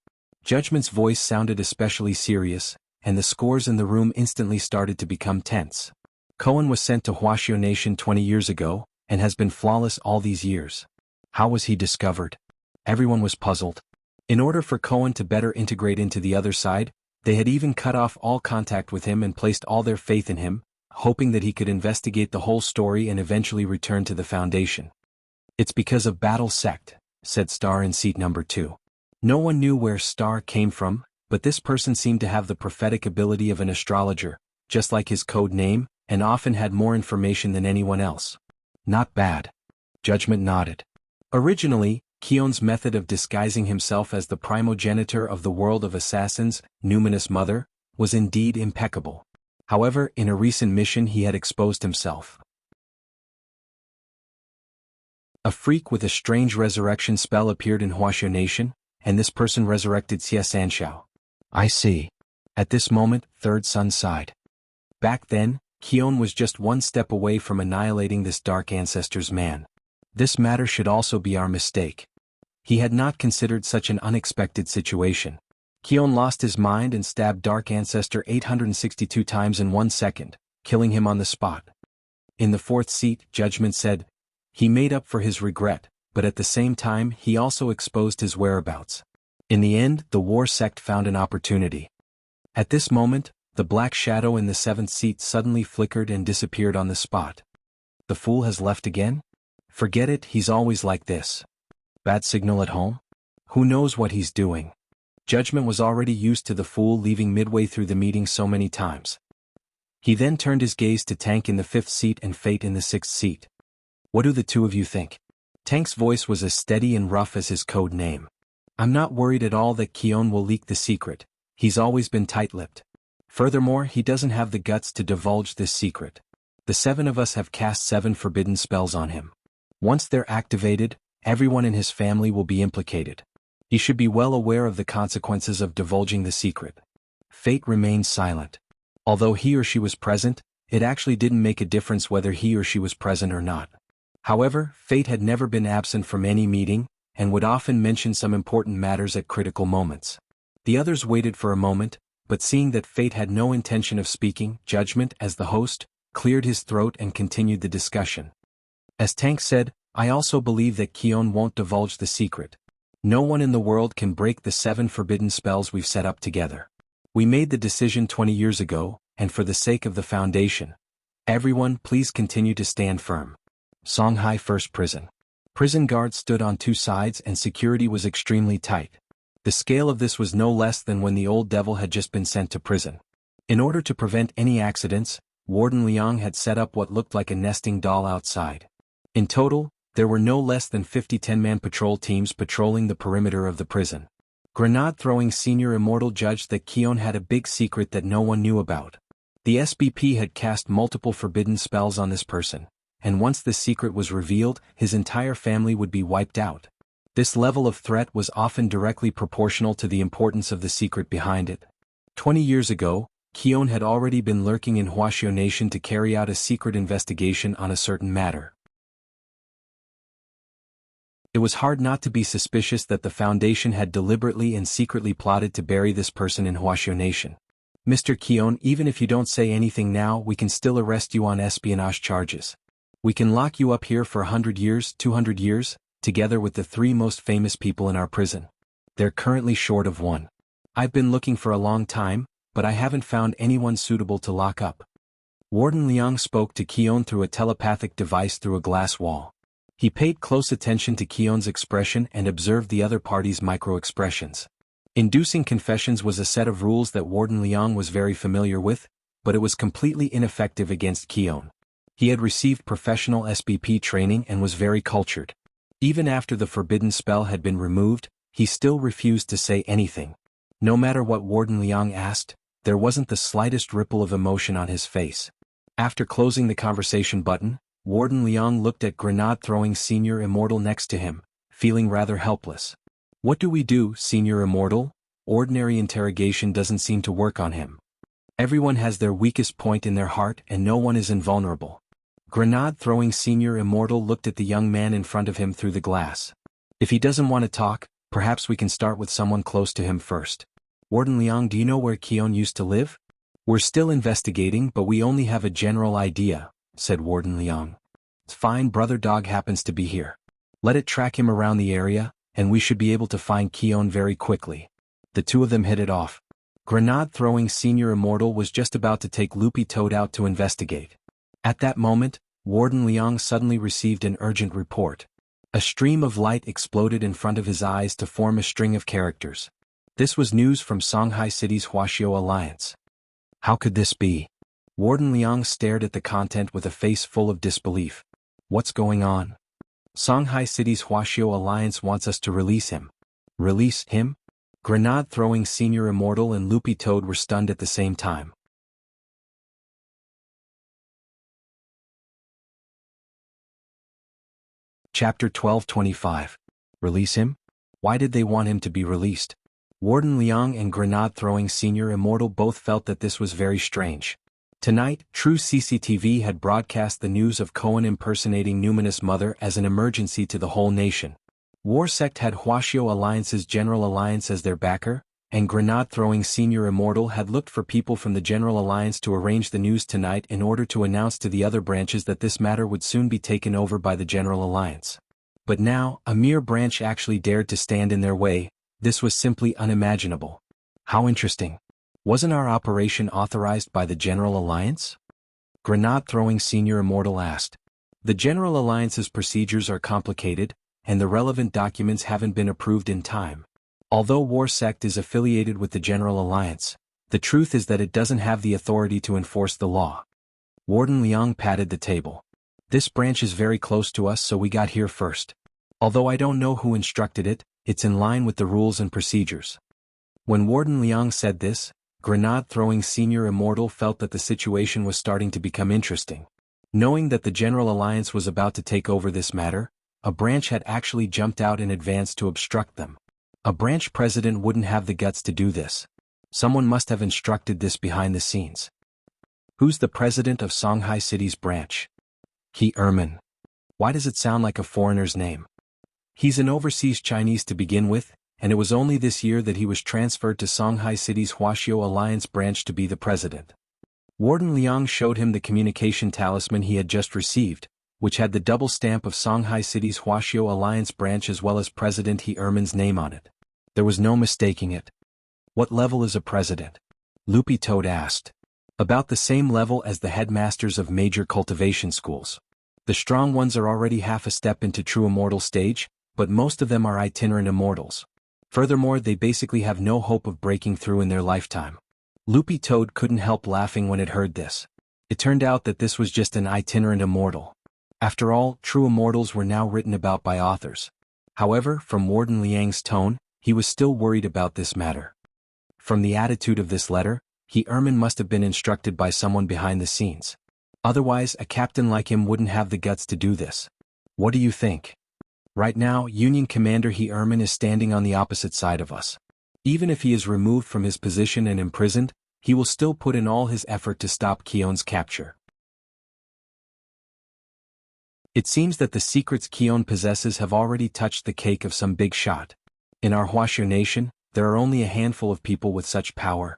Judgment's voice sounded especially serious, and the scores in the room instantly started to become tense. Cohen was sent to Wuxia Nation 20 years ago, and has been flawless all these years. How was he discovered? Everyone was puzzled. In order for Cohen to better integrate into the other side, they had even cut off all contact with him and placed all their faith in him, hoping that he could investigate the whole story and eventually return to the Foundation. It's because of Battle Sect, said Star in seat number 2. No one knew where Star came from, but this person seemed to have the prophetic ability of an astrologer, just like his code name, and often had more information than anyone else. Not bad. Judgment nodded. Originally, Keon's method of disguising himself as the primogenitor of the world of assassins, Numinous Mother, was indeed impeccable. However, in a recent mission he had exposed himself. A freak with a strange resurrection spell appeared in Wuxia Nation, and this person resurrected Xie Sanshao. I see. At this moment, Third Sun sighed. Back then, Keon was just one step away from annihilating this Dark Ancestor's man. This matter should also be our mistake. He had not considered such an unexpected situation. Keon lost his mind and stabbed Dark Ancestor 862 times in 1 second, killing him on the spot. In the 4th seat, Judgment said, he made up for his regret, but at the same time he also exposed his whereabouts. In the end, the war sect found an opportunity. At this moment, the black shadow in the 7th seat suddenly flickered and disappeared on the spot. The fool has left again? Forget it, he's always like this. Bad signal at home? Who knows what he's doing? Judgment was already used to the fool leaving midway through the meeting so many times. He then turned his gaze to Tank in the 5th seat and Fate in the 6th seat. What do the two of you think? Tank's voice was as steady and rough as his code name. I'm not worried at all that Keon will leak the secret. He's always been tight-lipped. Furthermore, he doesn't have the guts to divulge this secret. The 7 of us have cast 7 forbidden spells on him. Once they're activated, everyone in his family will be implicated. He should be well aware of the consequences of divulging the secret. Fate remained silent. Although he or she was present, it actually didn't make a difference whether he or she was present or not. However, Fate had never been absent from any meeting, and would often mention some important matters at critical moments. The others waited for a moment, but seeing that Fate had no intention of speaking, Judgment, as the host, cleared his throat and continued the discussion. As Tank said, I also believe that Keon won't divulge the secret. No one in the world can break the 7 forbidden spells we've set up together. We made the decision 20 years ago, and for the sake of the Foundation, everyone please continue to stand firm. Songhai First Prison. Prison guards stood on 2 sides and security was extremely tight. The scale of this was no less than when the old devil had just been sent to prison. In order to prevent any accidents, Warden Liang had set up what looked like a nesting doll outside. In total, there were no less than 50 10-man patrol teams patrolling the perimeter of the prison. Grenade-throwing Senior Immortal judged that Keon had a big secret that no one knew about. The SBP had cast multiple forbidden spells on this person, and once this secret was revealed, his entire family would be wiped out. This level of threat was often directly proportional to the importance of the secret behind it. 20 years ago, Keon had already been lurking in Wuxia Nation to carry out a secret investigation on a certain matter. It was hard not to be suspicious that the Foundation had deliberately and secretly plotted to bury this person in Wuxia Nation. Mr. Keon, even if you don't say anything now, we can still arrest you on espionage charges. We can lock you up here for 100 years, 200 years, together with the 3 most famous people in our prison. They're currently short of 1. I've been looking for a long time, but I haven't found anyone suitable to lock up. Warden Liang spoke to Keon through a telepathic device through a glass wall. He paid close attention to Keon's expression and observed the other party's micro-expressions. Inducing confessions was a set of rules that Warden Liang was very familiar with, but it was completely ineffective against Keon. He had received professional SBP training and was very cultured. Even after the forbidden spell had been removed, he still refused to say anything. No matter what Warden Liang asked, there wasn't the slightest ripple of emotion on his face. After closing the conversation button, Warden Liang looked at grenade-throwing Senior Immortal next to him, feeling rather helpless. What do we do, Senior Immortal? Ordinary interrogation doesn't seem to work on him. Everyone has their weakest point in their heart and no one is invulnerable. Grenade-throwing Senior Immortal looked at the young man in front of him through the glass. If he doesn't want to talk, perhaps we can start with someone close to him first. Warden Liang, do you know where Keon used to live? We're still investigating, but we only have a general idea, said Warden Liang. It's fine, Brother Dog happens to be here. Let it track him around the area, and we should be able to find Keon very quickly. The 2 of them hit it off. Grenade-throwing Senior Immortal was just about to take Loopy Toad out to investigate. At that moment, Warden Liang suddenly received an urgent report. A stream of light exploded in front of his eyes to form a string of characters. This was news from Songhai City's Wuxia Alliance. How could this be? Warden Liang stared at the content with a face full of disbelief. What's going on? Songhai City's Wuxia Alliance wants us to release him. Release him? Grenade-throwing Senior Immortal and Loopy Toad were stunned at the same time. Chapter 1225. Release him? Why did they want him to be released? Warden Liang and Grenade-throwing Senior Immortal both felt that this was very strange. Tonight, True CCTV had broadcast the news of Cohen impersonating Numinous Mother as an emergency to the whole nation. Warsect had Wuxia Alliance's General Alliance as their backer, and Grenade-throwing Senior Immortal had looked for people from the General Alliance to arrange the news tonight in order to announce to the other branches that this matter would soon be taken over by the General Alliance. But now, a mere branch actually dared to stand in their way. This was simply unimaginable. How interesting. Wasn't our operation authorized by the General Alliance? Grenade-throwing Senior Immortal asked. The General Alliance's procedures are complicated, and the relevant documents haven't been approved in time. Although War Sect is affiliated with the General Alliance, the truth is that it doesn't have the authority to enforce the law. Warden Liang patted the table. This branch is very close to us, so we got here first. Although I don't know who instructed it, it's in line with the rules and procedures. When Warden Liang said this, grenade-throwing Senior Immortal felt that the situation was starting to become interesting. Knowing that the General Alliance was about to take over this matter, a branch had actually jumped out in advance to obstruct them. A branch president wouldn't have the guts to do this. Someone must have instructed this behind the scenes. Who's the president of Songhai City's branch? He Ermin. Why does it sound like a foreigner's name? He's an overseas Chinese to begin with, and it was only this year that he was transferred to Songhai City's Huaxiao Alliance branch to be the president. Warden Liang showed him the communication talisman he had just received, which had the double stamp of Songhai City's Huaxiao Alliance branch as well as President He Ermin's name on it. There was no mistaking it. What level is a president? Loopy Toad asked. About the same level as the headmasters of major cultivation schools. The strong ones are already half a step into true immortal stage, but most of them are itinerant immortals. Furthermore, they basically have no hope of breaking through in their lifetime. Loopy Toad couldn't help laughing when it heard this. It turned out that this was just an itinerant immortal. After all, true immortals were now written about by authors. However, from Warden Liang's tone, he was still worried about this matter. From the attitude of this letter, He Ermin must have been instructed by someone behind the scenes. Otherwise, a captain like him wouldn't have the guts to do this. What do you think? Right now, Union Commander He Ermin is standing on the opposite side of us. Even if he is removed from his position and imprisoned, he will still put in all his effort to stop Keon's capture. It seems that the secrets Keon possesses have already touched the cake of some big shot. In our Huaxiao nation, there are only a handful of people with such power.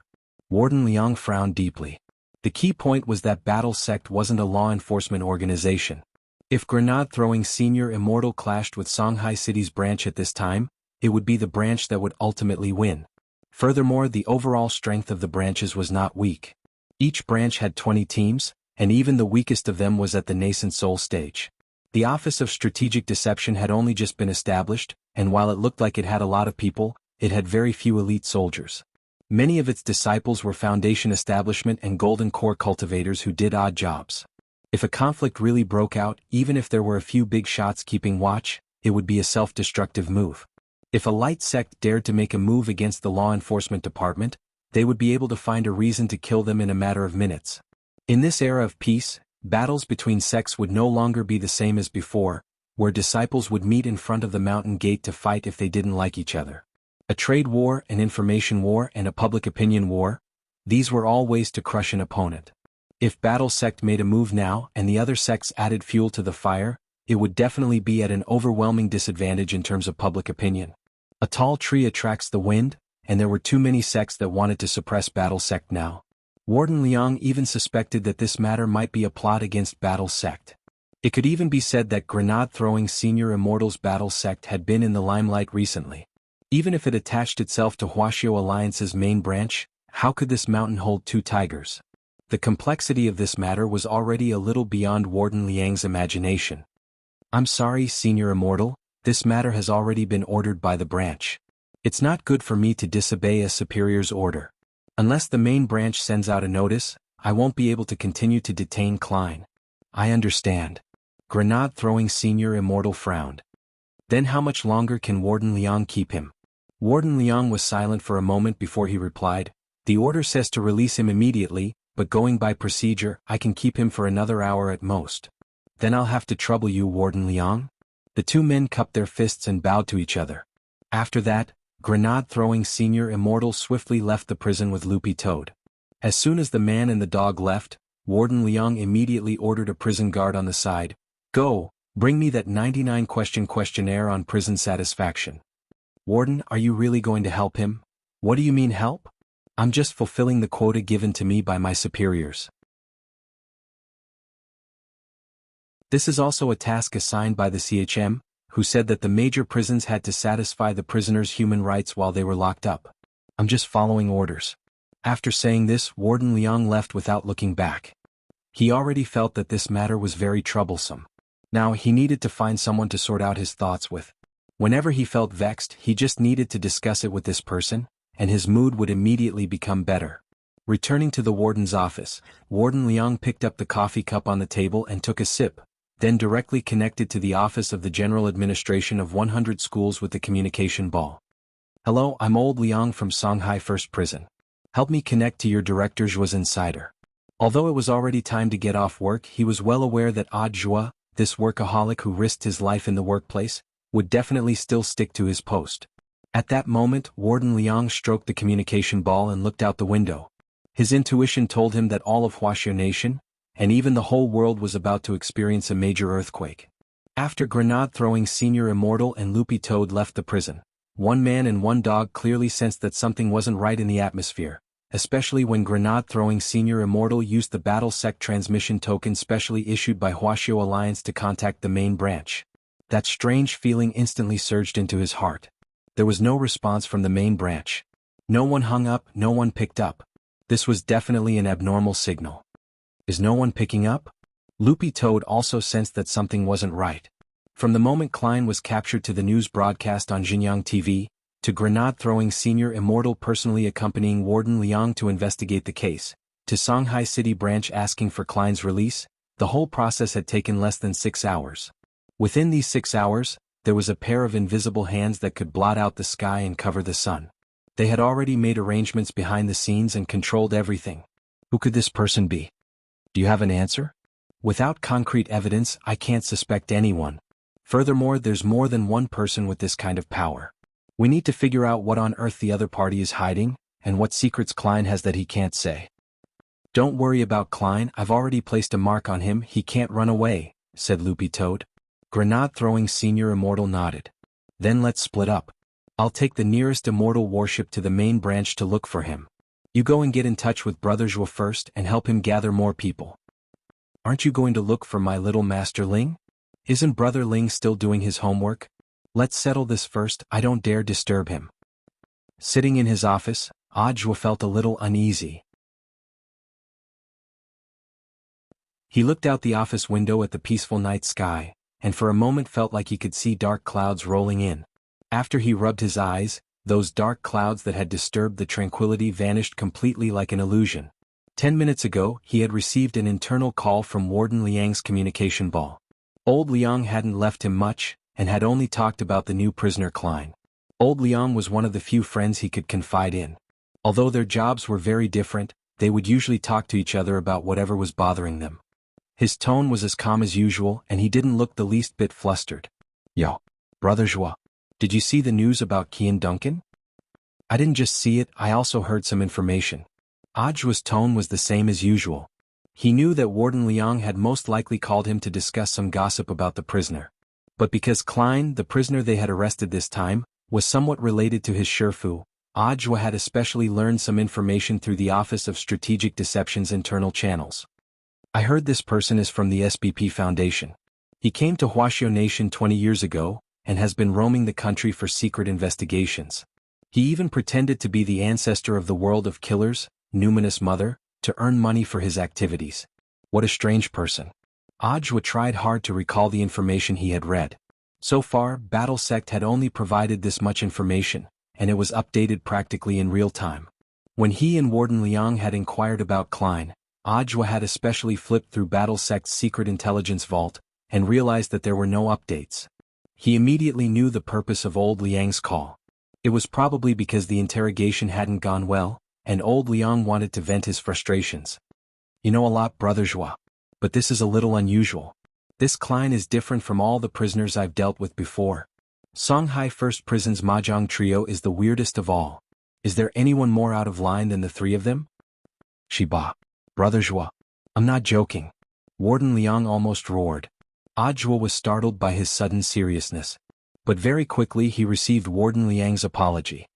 Warden Liang frowned deeply. The key point was that Battle Sect wasn't a law enforcement organization. If grenade-throwing Senior Immortal clashed with Songhai City's branch at this time, it would be the branch that would ultimately win. Furthermore, the overall strength of the branches was not weak. Each branch had 20 teams, and even the weakest of them was at the nascent soul stage. The Office of Strategic Deception had only just been established, and while it looked like it had a lot of people, it had very few elite soldiers. Many of its disciples were Foundation Establishment and Golden Core cultivators who did odd jobs. If a conflict really broke out, even if there were a few big shots keeping watch, it would be a self-destructive move. If a light sect dared to make a move against the law enforcement department, they would be able to find a reason to kill them in a matter of minutes. In this era of peace, battles between sects would no longer be the same as before, where disciples would meet in front of the mountain gate to fight if they didn't like each other. A trade war, an information war, and a public opinion war, these were all ways to crush an opponent. If Battle Sect made a move now and the other sects added fuel to the fire, it would definitely be at an overwhelming disadvantage in terms of public opinion. A tall tree attracts the wind, and there were too many sects that wanted to suppress Battle Sect now. Warden Liang even suspected that this matter might be a plot against Battle Sect. It could even be said that grenade-throwing Senior Immortal's Battle Sect had been in the limelight recently. Even if it attached itself to Huaxiao Alliance's main branch, how could this mountain hold two tigers? The complexity of this matter was already a little beyond Warden Liang's imagination. I'm sorry, Senior Immortal, this matter has already been ordered by the branch. It's not good for me to disobey a superior's order. Unless the main branch sends out a notice, I won't be able to continue to detain Klein. I understand. Grenade-throwing Senior Immortal frowned. Then how much longer can Warden Liang keep him? Warden Liang was silent for a moment before he replied, the order says to release him immediately, but going by procedure, I can keep him for another hour at most. Then I'll have to trouble you, Warden Liang? The two men cupped their fists and bowed to each other. After that, grenade-throwing Senior Immortal swiftly left the prison with Loopy Toad. As soon as the man and the dog left, Warden Liang immediately ordered a prison guard on the side, go, bring me that 99-question questionnaire on prison satisfaction. Warden, are you really going to help him? What do you mean help? I'm just fulfilling the quota given to me by my superiors. This is also a task assigned by the CHM, who said that the major prisons had to satisfy the prisoners' human rights while they were locked up. I'm just following orders. After saying this, Warden Liang left without looking back. He already felt that this matter was very troublesome. Now he needed to find someone to sort out his thoughts with. Whenever he felt vexed, he just needed to discuss it with this person, and his mood would immediately become better. Returning to the warden's office, Warden Liang picked up the coffee cup on the table and took a sip, then directly connected to the office of the General Administration of 100 Schools with the communication ball. "Hello, I'm Old Liang from Shanghai First Prison. Help me connect to your director Zhua's insider." Although it was already time to get off work, he was well aware that Zhua, this workaholic who risked his life in the workplace, would definitely still stick to his post. At that moment, Warden Liang stroked the communication ball and looked out the window. His intuition told him that all of Wuxia Nation, and even the whole world, was about to experience a major earthquake. After grenade-throwing Senior Immortal and Loopy Toad left the prison, one man and one dog clearly sensed that something wasn't right in the atmosphere, especially when grenade-throwing Senior Immortal used the Battle Sect transmission token specially issued by Wuxia Alliance to contact the main branch. That strange feeling instantly surged into his heart. There was no response from the main branch. No one hung up, no one picked up. This was definitely an abnormal signal. Is no one picking up? Loopy Toad also sensed that something wasn't right. From the moment Klein was captured to the news broadcast on Jianghu TV, to grenade-throwing Senior Immortal personally accompanying Warden Liang to investigate the case, to Shanghai City branch asking for Klein's release, the whole process had taken less than 6 hours. Within these 6 hours, there was a pair of invisible hands that could blot out the sky and cover the sun. They had already made arrangements behind the scenes and controlled everything. Who could this person be? Do you have an answer? Without concrete evidence, I can't suspect anyone. Furthermore, there's more than one person with this kind of power. We need to figure out what on earth the other party is hiding, and what secrets Klein has that he can't say. Don't worry about Klein, I've already placed a mark on him, he can't run away, said Loopy Toad. Grenade-throwing Senior Immortal nodded. Then let's split up. I'll take the nearest Immortal warship to the main branch to look for him. You go and get in touch with Brother Zhua first and help him gather more people. Aren't you going to look for my little Master Ling? Isn't Brother Ling still doing his homework? Let's settle this first, I don't dare disturb him. Sitting in his office, Zhua felt a little uneasy. He looked out the office window at the peaceful night sky, and for a moment felt like he could see dark clouds rolling in. After he rubbed his eyes, those dark clouds that had disturbed the tranquility vanished completely like an illusion. 10 minutes ago, he had received an internal call from Warden Liang's communication ball. Old Liang hadn't left him much, and had only talked about the new prisoner Klein. Old Liang was one of the few friends he could confide in. Although their jobs were very different, they would usually talk to each other about whatever was bothering them. His tone was as calm as usual, and he didn't look the least bit flustered. Yo, Brother Zhua. Did you see the news about Kian Duncan? I didn't just see it, I also heard some information. Zhua's tone was the same as usual. He knew that Warden Liang had most likely called him to discuss some gossip about the prisoner. But because Klein, the prisoner they had arrested this time, was somewhat related to his Shifu, Zhua had especially learned some information through the Office of Strategic Deception's internal channels. I heard this person is from the SBP Foundation. He came to Wuxia Nation 20 years ago, and has been roaming the country for secret investigations. He even pretended to be the ancestor of the world of killers, Numinous Mother, to earn money for his activities. What a strange person. Zhua tried hard to recall the information he had read. So far, Battle Sect had only provided this much information, and it was updated practically in real time. When he and Warden Liang had inquired about Klein, Zhua had especially flipped through Battle Sect's secret intelligence vault, and realized that there were no updates. He immediately knew the purpose of Old Liang's call. It was probably because the interrogation hadn't gone well, and Old Liang wanted to vent his frustrations. You know a lot, Brother Zhua. But this is a little unusual. This Klein is different from all the prisoners I've dealt with before. Shanghai First Prison's Mahjong trio is the weirdest of all. Is there anyone more out of line than the three of them? Shiba. Brother Zhua. I'm not joking. Warden Liang almost roared. Zhua was startled by his sudden seriousness. But very quickly he received Warden Liang's apology.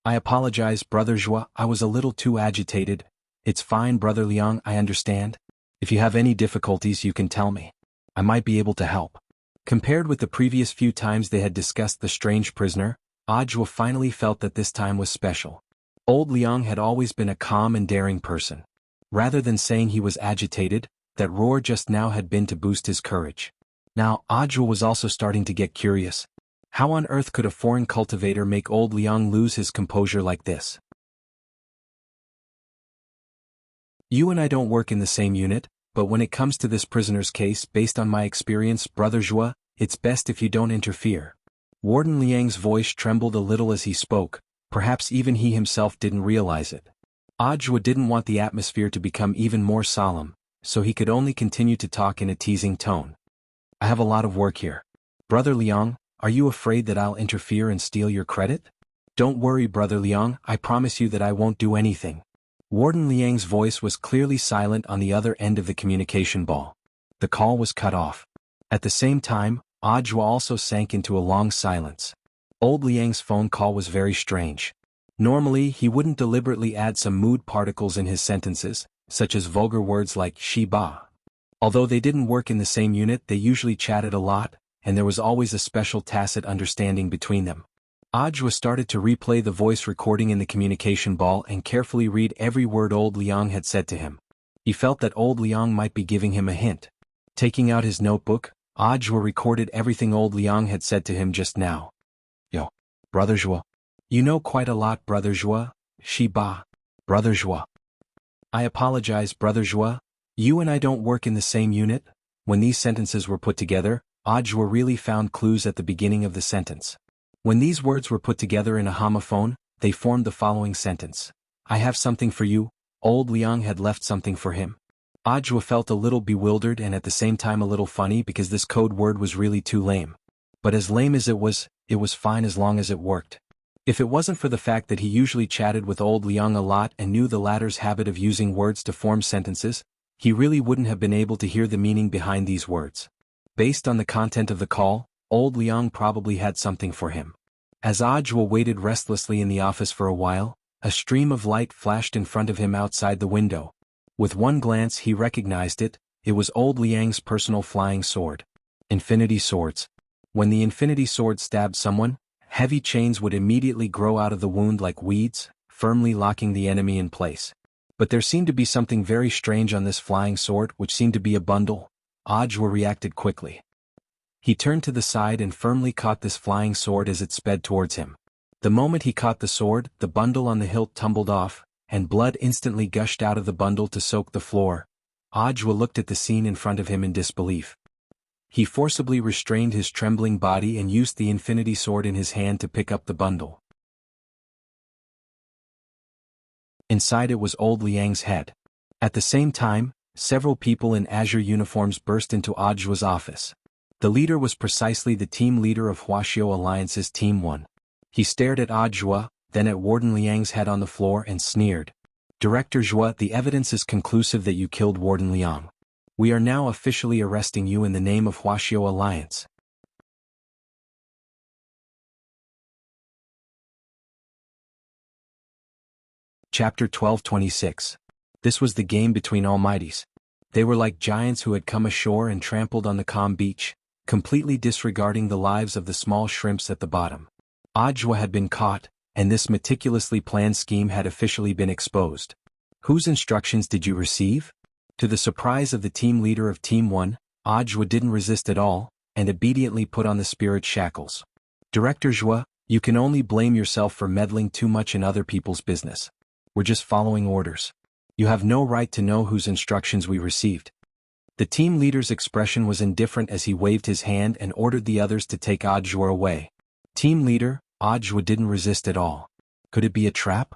I apologize, Brother Zhua, I was a little too agitated. It's fine, Brother Liang, I understand. If you have any difficulties you can tell me. I might be able to help. Compared with the previous few times they had discussed the strange prisoner, Zhua finally felt that this time was special. Old Liang had always been a calm and daring person. Rather than saying he was agitated, that roar just now had been to boost his courage. Now, Audra was also starting to get curious. How on earth could a foreign cultivator make old Liang lose his composure like this? You and I don't work in the same unit, but when it comes to this prisoner's case, based on my experience, Brother Zhua, it's best if you don't interfere. Warden Liang's voice trembled a little as he spoke, perhaps even he himself didn't realize it. Audra didn't want the atmosphere to become even more solemn, so he could only continue to talk in a teasing tone. I have a lot of work here. Brother Liang, are you afraid that I'll interfere and steal your credit? Don't worry, Brother Liang, I promise you that I won't do anything. Warden Liang's voice was clearly silent on the other end of the communication ball. The call was cut off. At the same time, Audra also sank into a long silence. Old Liang's phone call was very strange. Normally, he wouldn't deliberately add some mood particles in his sentences, such as vulgar words like shi ba. Although they didn't work in the same unit, they usually chatted a lot, and there was always a special tacit understanding between them. Audra started to replay the voice recording in the communication ball and carefully read every word old Liang had said to him. He felt that old Liang might be giving him a hint. Taking out his notebook, Audra recorded everything old Liang had said to him just now. Yo, Brother Zhua. You know quite a lot, Brother Zhua. Shi ba. Brother Zhua. I apologize, Brother Zhua. You and I don't work in the same unit. When these sentences were put together, Audra really found clues at the beginning of the sentence. When these words were put together in a homophone, they formed the following sentence. I have something for you. Old Liang had left something for him. Audra felt a little bewildered and at the same time a little funny because this code word was really too lame. But as lame as it was fine as long as it worked. If it wasn't for the fact that he usually chatted with old Liang a lot and knew the latter's habit of using words to form sentences, he really wouldn't have been able to hear the meaning behind these words. Based on the content of the call, old Liang probably had something for him. As Audra waited restlessly in the office for a while, a stream of light flashed in front of him outside the window. With one glance he recognized it. It was old Liang's personal flying sword. Infinity swords. When the infinity sword stabbed someone, heavy chains would immediately grow out of the wound like weeds, firmly locking the enemy in place. But there seemed to be something very strange on this flying sword, which seemed to be a bundle. Audra reacted quickly. He turned to the side and firmly caught this flying sword as it sped towards him. The moment he caught the sword, the bundle on the hilt tumbled off, and blood instantly gushed out of the bundle to soak the floor. Audra looked at the scene in front of him in disbelief. He forcibly restrained his trembling body and used the infinity sword in his hand to pick up the bundle. Inside it was old Liang's head. At the same time, several people in azure uniforms burst into Audra's office. The leader was precisely the team leader of Wuxia Alliance's Team 1. He stared at Audra, then at Warden Liang's head on the floor and sneered. Director Zhua, the evidence is conclusive that you killed Warden Liang. We are now officially arresting you in the name of Wuxia Alliance. Chapter 12:26. This was the game between almighties. They were like giants who had come ashore and trampled on the calm beach, completely disregarding the lives of the small shrimps at the bottom. Audra had been caught, and this meticulously planned scheme had officially been exposed. Whose instructions did you receive? To the surprise of the team leader of Team 1, Audra didn't resist at all, and obediently put on the spirit shackles. Director Zhua, you can only blame yourself for meddling too much in other people's business. We're just following orders. You have no right to know whose instructions we received. The team leader's expression was indifferent as he waved his hand and ordered the others to take Audra away. Team leader, Audra didn't resist at all. Could it be a trap?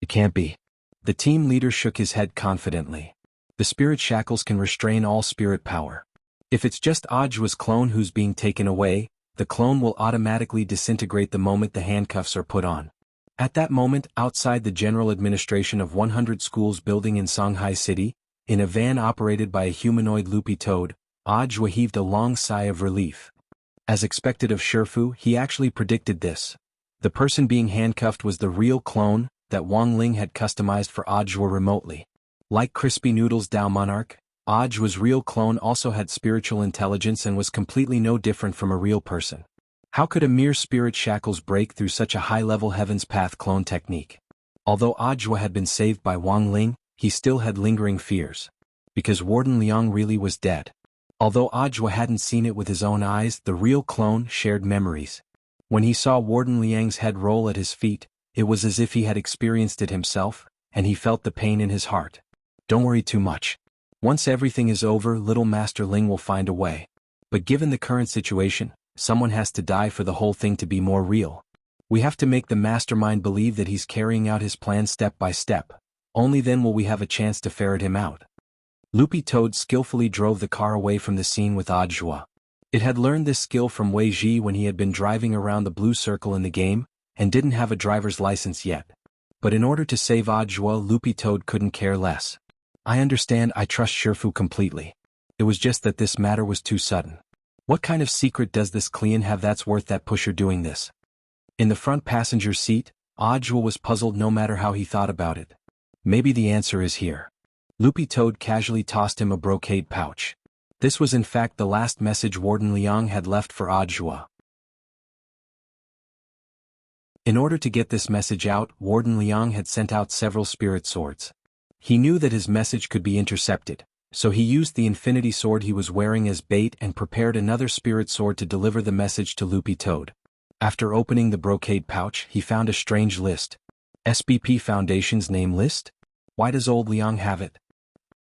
It can't be. The team leader shook his head confidently. The spirit shackles can restrain all spirit power. If it's just Audra's clone who's being taken away, the clone will automatically disintegrate the moment the handcuffs are put on. At that moment, outside the general administration of 100 schools building in Shanghai City, in a van operated by a humanoid loopy toad, Audra heaved a long sigh of relief. As expected of Shifu, he actually predicted this. The person being handcuffed was the real clone that Wang Ling had customized for Audra remotely. Like Crispy Noodle's Dao Monarch, Audra's real clone also had spiritual intelligence and was completely no different from a real person. How could a mere spirit shackles break through such a high-level Heaven's Path clone technique? Although Audra had been saved by Wang Ling, he still had lingering fears. Because Warden Liang really was dead. Although Ajwa hadn't seen it with his own eyes, the real clone shared memories. When he saw Warden Liang's head roll at his feet, it was as if he had experienced it himself, and he felt the pain in his heart. Don't worry too much. Once everything is over, little Master Ling will find a way. But given the current situation, someone has to die for the whole thing to be more real. We have to make the mastermind believe that he's carrying out his plan step by step. Only then will we have a chance to ferret him out. Loopy Toad skillfully drove the car away from the scene with Ajwa. It had learned this skill from Wei Ji when he had been driving around the blue circle in the game, and didn't have a driver's license yet. But in order to save Ajwa, Loopy Toad couldn't care less. I understand, I trust Shifu completely. It was just that this matter was too sudden. What kind of secret does this Kleon have that's worth that pusher doing this? In the front passenger seat, Ajwa was puzzled no matter how he thought about it. Maybe the answer is here. Loopy Toad casually tossed him a brocade pouch. This was in fact the last message Warden Liang had left for Ajwa. In order to get this message out, Warden Liang had sent out several spirit swords. He knew that his message could be intercepted, so he used the infinity sword he was wearing as bait and prepared another spirit sword to deliver the message to Loopy Toad. After opening the brocade pouch, he found a strange list. SBP Foundation's name list? Why does old Liang have it?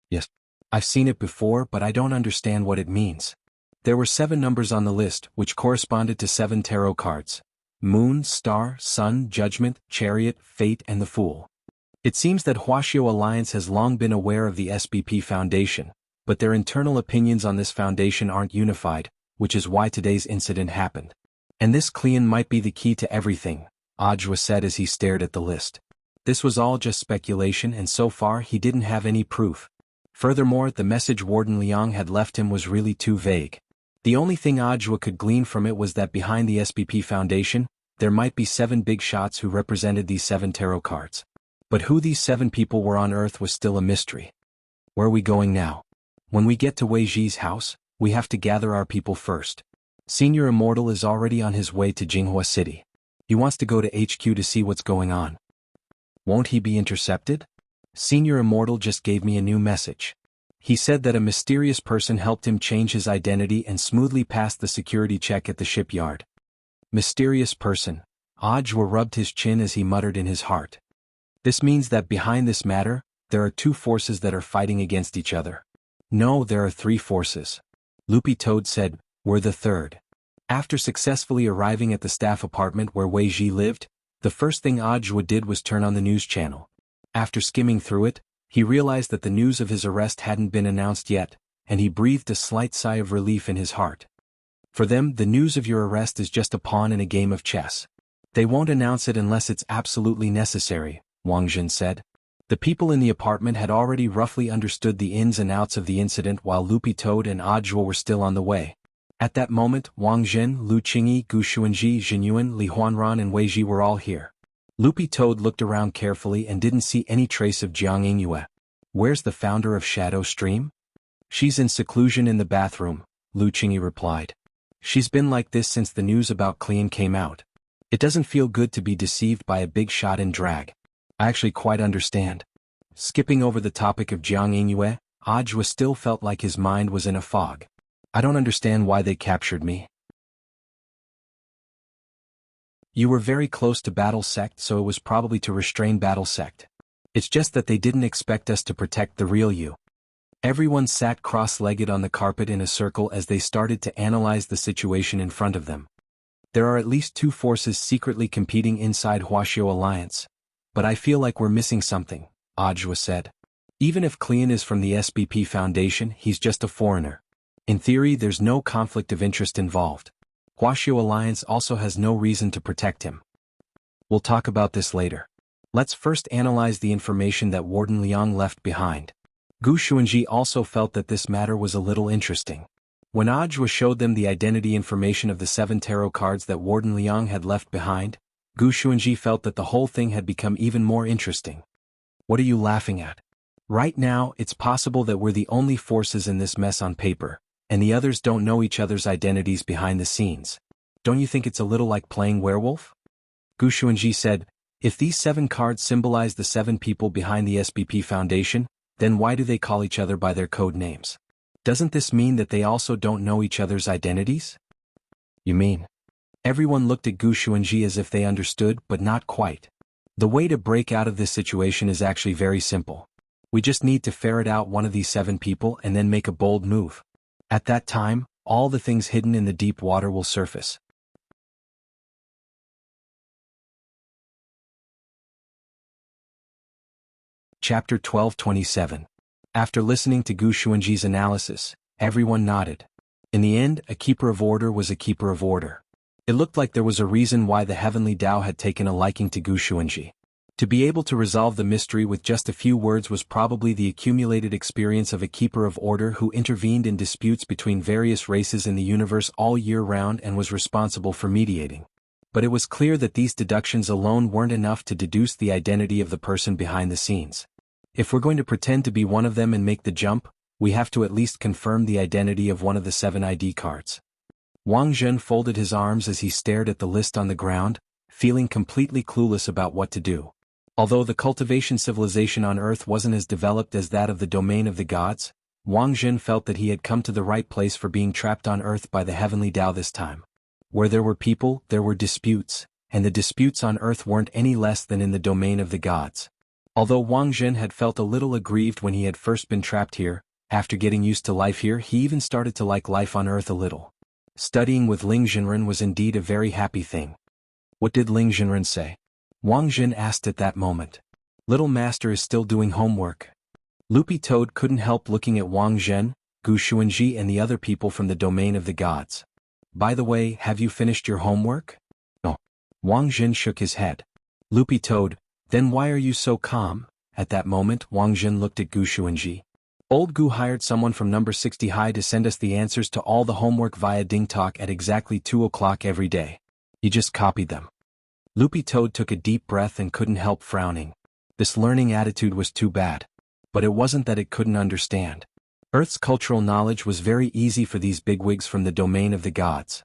Yes. I've seen it before, but I don't understand what it means. There were 7 numbers on the list, which corresponded to 7 tarot cards. Moon, Star, Sun, Judgment, Chariot, Fate and the Fool. It seems that Wuxia Alliance has long been aware of the SBP Foundation, but their internal opinions on this foundation aren't unified, which is why today's incident happened. And this Kleon might be the key to everything, Ajwa said as he stared at the list. This was all just speculation and so far he didn't have any proof. Furthermore, the message Warden Liang had left him was really too vague. The only thing Ajwa could glean from it was that behind the SBP Foundation, there might be 7 big shots who represented these 7 tarot cards. But who these 7 people were on Earth was still a mystery. Where are we going now? When we get to Wei Ji's house, we have to gather our people first. Senior Immortal is already on his way to Jianghu City. He wants to go to HQ to see what's going on. Won't he be intercepted? Senior Immortal just gave me a new message. He said that a mysterious person helped him change his identity and smoothly passed the security check at the shipyard. Mysterious person. Ajwa rubbed his chin as he muttered in his heart. This means that behind this matter, there are 2 forces that are fighting against each other. No, there are 3 forces. Loopy Toad said, we're the third. After successfully arriving at the staff apartment where Wei Ji lived, the first thing Ajwa did was turn on the news channel. After skimming through it, he realized that the news of his arrest hadn't been announced yet, and he breathed a slight sigh of relief in his heart. For them, the news of your arrest is just a pawn in a game of chess. They won't announce it unless it's absolutely necessary, Wang Jin said. The people in the apartment had already roughly understood the ins and outs of the incident while Loopy Toad and Ajwa were still on the way. At that moment, Wang Jin, Lu Qingyi, Gu Xuanji, Jinyuan, Li Huanran and Wei Ji were all here. Loopy Toad looked around carefully and didn't see any trace of Jianghu. Where's the founder of Shadow Stream? She's in seclusion in the bathroom, Lu Qingyi replied. She's been like this since the news about Kleon came out. It doesn't feel good to be deceived by a big shot in drag. I actually quite understand. Skipping over the topic of Jianghu, Ajwa still felt like his mind was in a fog. I don't understand why they captured me. You were very close to Battle Sect, so it was probably to restrain Battle Sect. It's just that they didn't expect us to protect the real you. Everyone sat cross-legged on the carpet in a circle as they started to analyze the situation in front of them. There are at least 2 forces secretly competing inside Wuxia Alliance. But I feel like we're missing something, Ajwa said. Even if Kleon is from the SBP Foundation, he's just a foreigner. In theory, there's no conflict of interest involved. Wuxia Alliance also has no reason to protect him. We'll talk about this later. Let's first analyze the information that Warden Liang left behind. Gu Xuanji also felt that this matter was a little interesting. When Ajwa showed them the identity information of the 7 tarot cards that Warden Liang had left behind, Gu Xuanji felt that the whole thing had become even more interesting. What are you laughing at? Right now, it's possible that we're the only forces in this mess on paper, and the others don't know each other's identities behind the scenes. Don't you think it's a little like playing werewolf? Gu Xuanji said, if these 7 cards symbolize the 7 people behind the SBP Foundation, then why do they call each other by their code names? Doesn't this mean that they also don't know each other's identities? You mean? Everyone looked at Gu Xuanji as if they understood, but not quite. The way to break out of this situation is actually very simple. We just need to ferret out one of these 7 people and then make a bold move. At that time, all the things hidden in the deep water will surface. Chapter 12:27. After listening to Gu Xuanji's analysis, everyone nodded. In the end, a keeper of order was a keeper of order. It looked like there was a reason why the heavenly Tao had taken a liking to Gu Xuanji. To be able to resolve the mystery with just a few words was probably the accumulated experience of a keeper of order who intervened in disputes between various races in the universe all year round and was responsible for mediating. But it was clear that these deductions alone weren't enough to deduce the identity of the person behind the scenes. If we're going to pretend to be one of them and make the jump, we have to at least confirm the identity of one of the 7 ID cards. Wang Zhen folded his arms as he stared at the list on the ground, feeling completely clueless about what to do. Although the cultivation civilization on Earth wasn't as developed as that of the domain of the gods, Wang Zhen felt that he had come to the right place for being trapped on Earth by the heavenly Tao this time. Where there were people, there were disputes, and the disputes on Earth weren't any less than in the domain of the gods. Although Wang Zhen had felt a little aggrieved when he had first been trapped here, after getting used to life here he even started to like life on Earth a little. Studying with Ling Jinren was indeed a very happy thing. What did Ling Jinren say? Wang Zhen asked at that moment. Little master is still doing homework. Loopy Toad couldn't help looking at Wang Zhen, Gu Xuanji and the other people from the domain of the gods. By the way, have you finished your homework? No. Wang Zhen shook his head. Loopy Toad, then why are you so calm? At that moment Wang Zhen looked at Gu Xuanji. Old Gu hired someone from number 60 high to send us the answers to all the homework via Ding Talk at exactly 2 o'clock every day. He just copied them. Loopy Toad took a deep breath and couldn't help frowning. This learning attitude was too bad. But it wasn't that it couldn't understand. Earth's cultural knowledge was very easy for these bigwigs from the domain of the gods.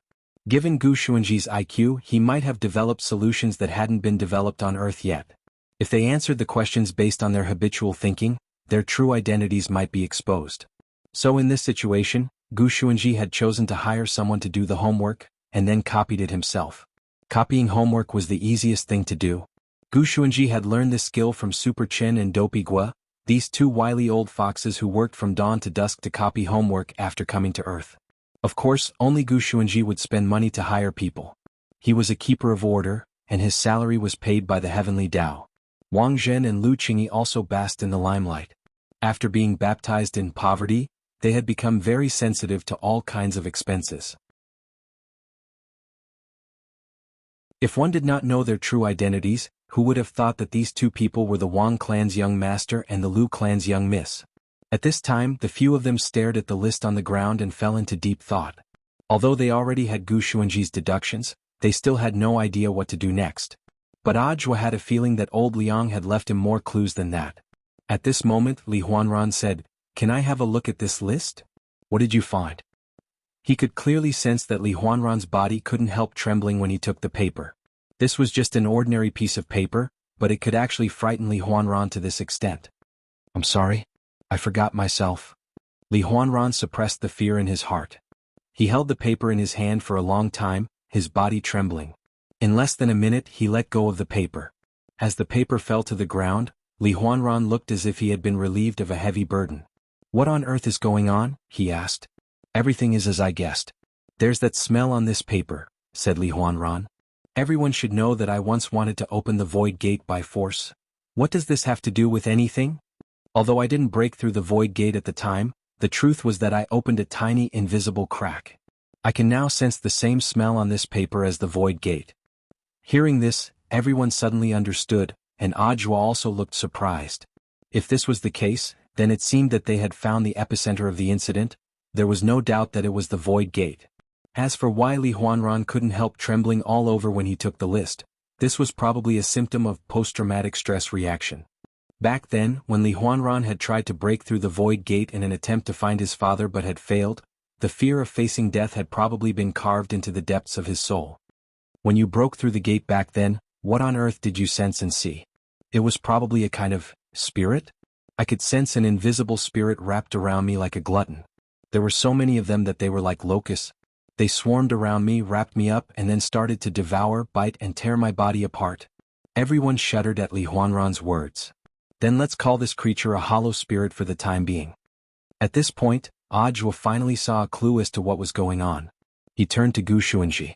Given Gu Xuanji's IQ, he might have developed solutions that hadn't been developed on Earth yet. If they answered the questions based on their habitual thinking, their true identities might be exposed. So in this situation, Gu Xuanji had chosen to hire someone to do the homework, and then copied it himself. Copying homework was the easiest thing to do. Gu Xuanji had learned this skill from Super Chen and Dopey Gua, these 2 wily old foxes who worked from dawn to dusk to copy homework after coming to Earth. Of course, only Gu Xuanji would spend money to hire people. He was a keeper of order, and his salary was paid by the heavenly Tao. Wang Zhen and Lu Qingyi also basked in the limelight. After being baptized in poverty, they had become very sensitive to all kinds of expenses. If one did not know their true identities, who would have thought that these 2 people were the Wang clan's young master and the Lu clan's young miss? At this time, the few of them stared at the list on the ground and fell into deep thought. Although they already had Gu Xuanji's deductions, they still had no idea what to do next. But Ajwa had a feeling that old Liang had left him more clues than that. At this moment, Li Huanran said, "Can I have a look at this list? What did you find?" He could clearly sense that Li Huanran's body couldn't help trembling when he took the paper. This was just an ordinary piece of paper, but it could actually frighten Li Huanran to this extent. "I'm sorry. I forgot myself." Li Huanran suppressed the fear in his heart. He held the paper in his hand for a long time, his body trembling. In less than a minute he let go of the paper. As the paper fell to the ground, Li Huanran looked as if he had been relieved of a heavy burden. "What on earth is going on?" he asked. "Everything is as I guessed. There's that smell on this paper," said Li Huanran. "Everyone should know that I once wanted to open the void gate by force. What does this have to do with anything? Although I didn't break through the void gate at the time, the truth was that I opened a tiny invisible crack. I can now sense the same smell on this paper as the void gate." Hearing this, everyone suddenly understood, and Ajwa also looked surprised. If this was the case, then it seemed that they had found the epicenter of the incident. There was no doubt that it was the void gate. As for why Li Huanran couldn't help trembling all over when he took the list, this was probably a symptom of post-traumatic stress reaction. Back then, when Li Huanran had tried to break through the void gate in an attempt to find his father but had failed, the fear of facing death had probably been carved into the depths of his soul. When you broke through the gate back then, what on earth did you sense and see? It was probably a kind of spirit? I could sense an invisible spirit wrapped around me like a glutton. There were so many of them that they were like locusts. They swarmed around me, wrapped me up, and then started to devour, bite, and tear my body apart. Everyone shuddered at Li Huanran's words. Then let's call this creature a hollow spirit for the time being. At this point, Ajwa finally saw a clue as to what was going on. He turned to Gu Xuanji.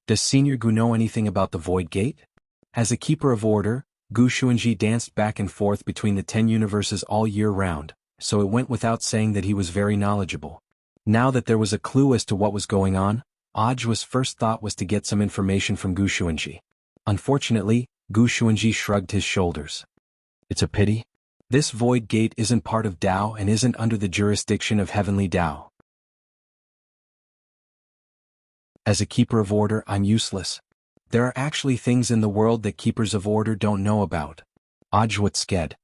Does Senior Gu know anything about the Void Gate? As a keeper of order, Gu Xuanji danced back and forth between the 10 universes all year round, so it went without saying that he was very knowledgeable. Now that there was a clue as to what was going on, Ajwa's first thought was to get some information from Gu Xuanji. Unfortunately, Gu Xuanji shrugged his shoulders. It's a pity. This Void Gate isn't part of Dao and isn't under the jurisdiction of Heavenly Dao. As a keeper of order, I'm useless. There are actually things in the world that keepers of order don't know about. Ajwa said.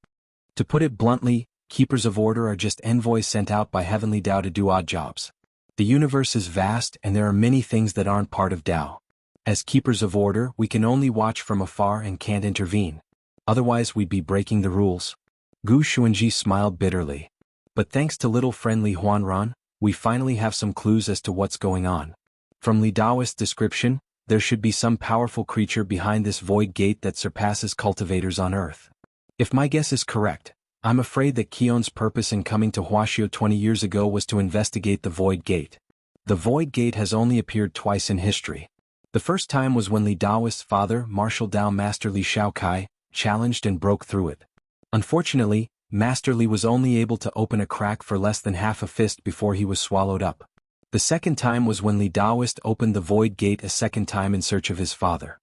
To put it bluntly, keepers of order are just envoys sent out by Heavenly Dao to do odd jobs. The universe is vast and there are many things that aren't part of Dao. As keepers of order, we can only watch from afar and can't intervene. Otherwise we'd be breaking the rules. Gu Xuanji smiled bitterly. But thanks to little friend Li Huanran, we finally have some clues as to what's going on. From Li Daoist's description, there should be some powerful creature behind this Void Gate that surpasses cultivators on Earth. If my guess is correct, I'm afraid that Qion's purpose in coming to Huaxio 20 years ago was to investigate the Void Gate. The Void Gate has only appeared twice in history. The first time was when Li Daoist's father, Martial Dao Master Li Shaokai, challenged and broke through it. Unfortunately, Master Li was only able to open a crack for less than half a fist before he was swallowed up. The second time was when Li Daoist opened the Void Gate a second time in search of his father.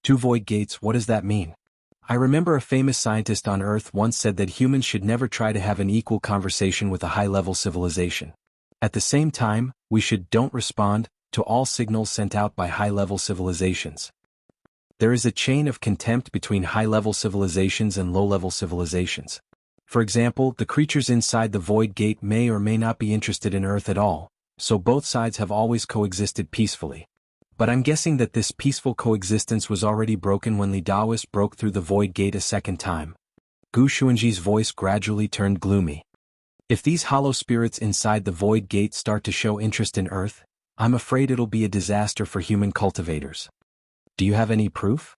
2 Void Gates, what does that mean? I remember a famous scientist on Earth once said that humans should never try to have an equal conversation with a high-level civilization. At the same time, we don't respond to all signals sent out by high-level civilizations. There is a chain of contempt between high-level civilizations and low-level civilizations. For example, the creatures inside the Void Gate may or may not be interested in Earth at all, so both sides have always coexisted peacefully. But I'm guessing that this peaceful coexistence was already broken when Li Daoist broke through the Void Gate a second time. Gu Xuanji's voice gradually turned gloomy. If these hollow spirits inside the Void Gate start to show interest in Earth, I'm afraid it'll be a disaster for human cultivators. Do you have any proof?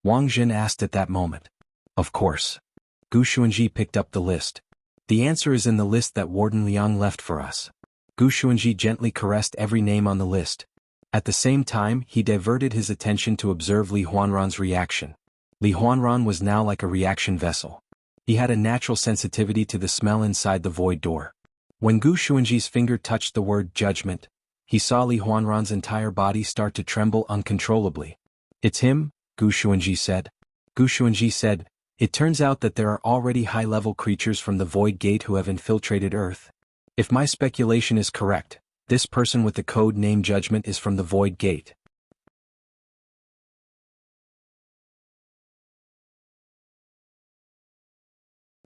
Wang Jin asked at that moment. Of course. Gu Xuanji picked up the list. The answer is in the list that Warden Liang left for us. Gu Xuanji gently caressed every name on the list. At the same time, he diverted his attention to observe Li Huanran's reaction. Li Huanran was now like a reaction vessel. He had a natural sensitivity to the smell inside the void door. When Gu Xuanji's finger touched the word judgment, he saw Li Huanran's entire body start to tremble uncontrollably. It's him, Gu Xuanji said. Gu Xuanji said, it turns out that there are already high-level creatures from the Void Gate who have infiltrated Earth. If my speculation is correct, this person with the code name Judgment is from the Void Gate.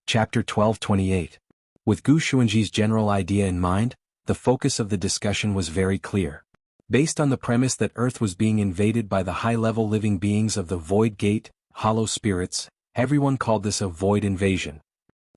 Chapter 12:28. With Gu Xuanji's general idea in mind, the focus of the discussion was very clear. Based on the premise that Earth was being invaded by the high-level living beings of the Void Gate, hollow spirits, everyone called this a void invasion.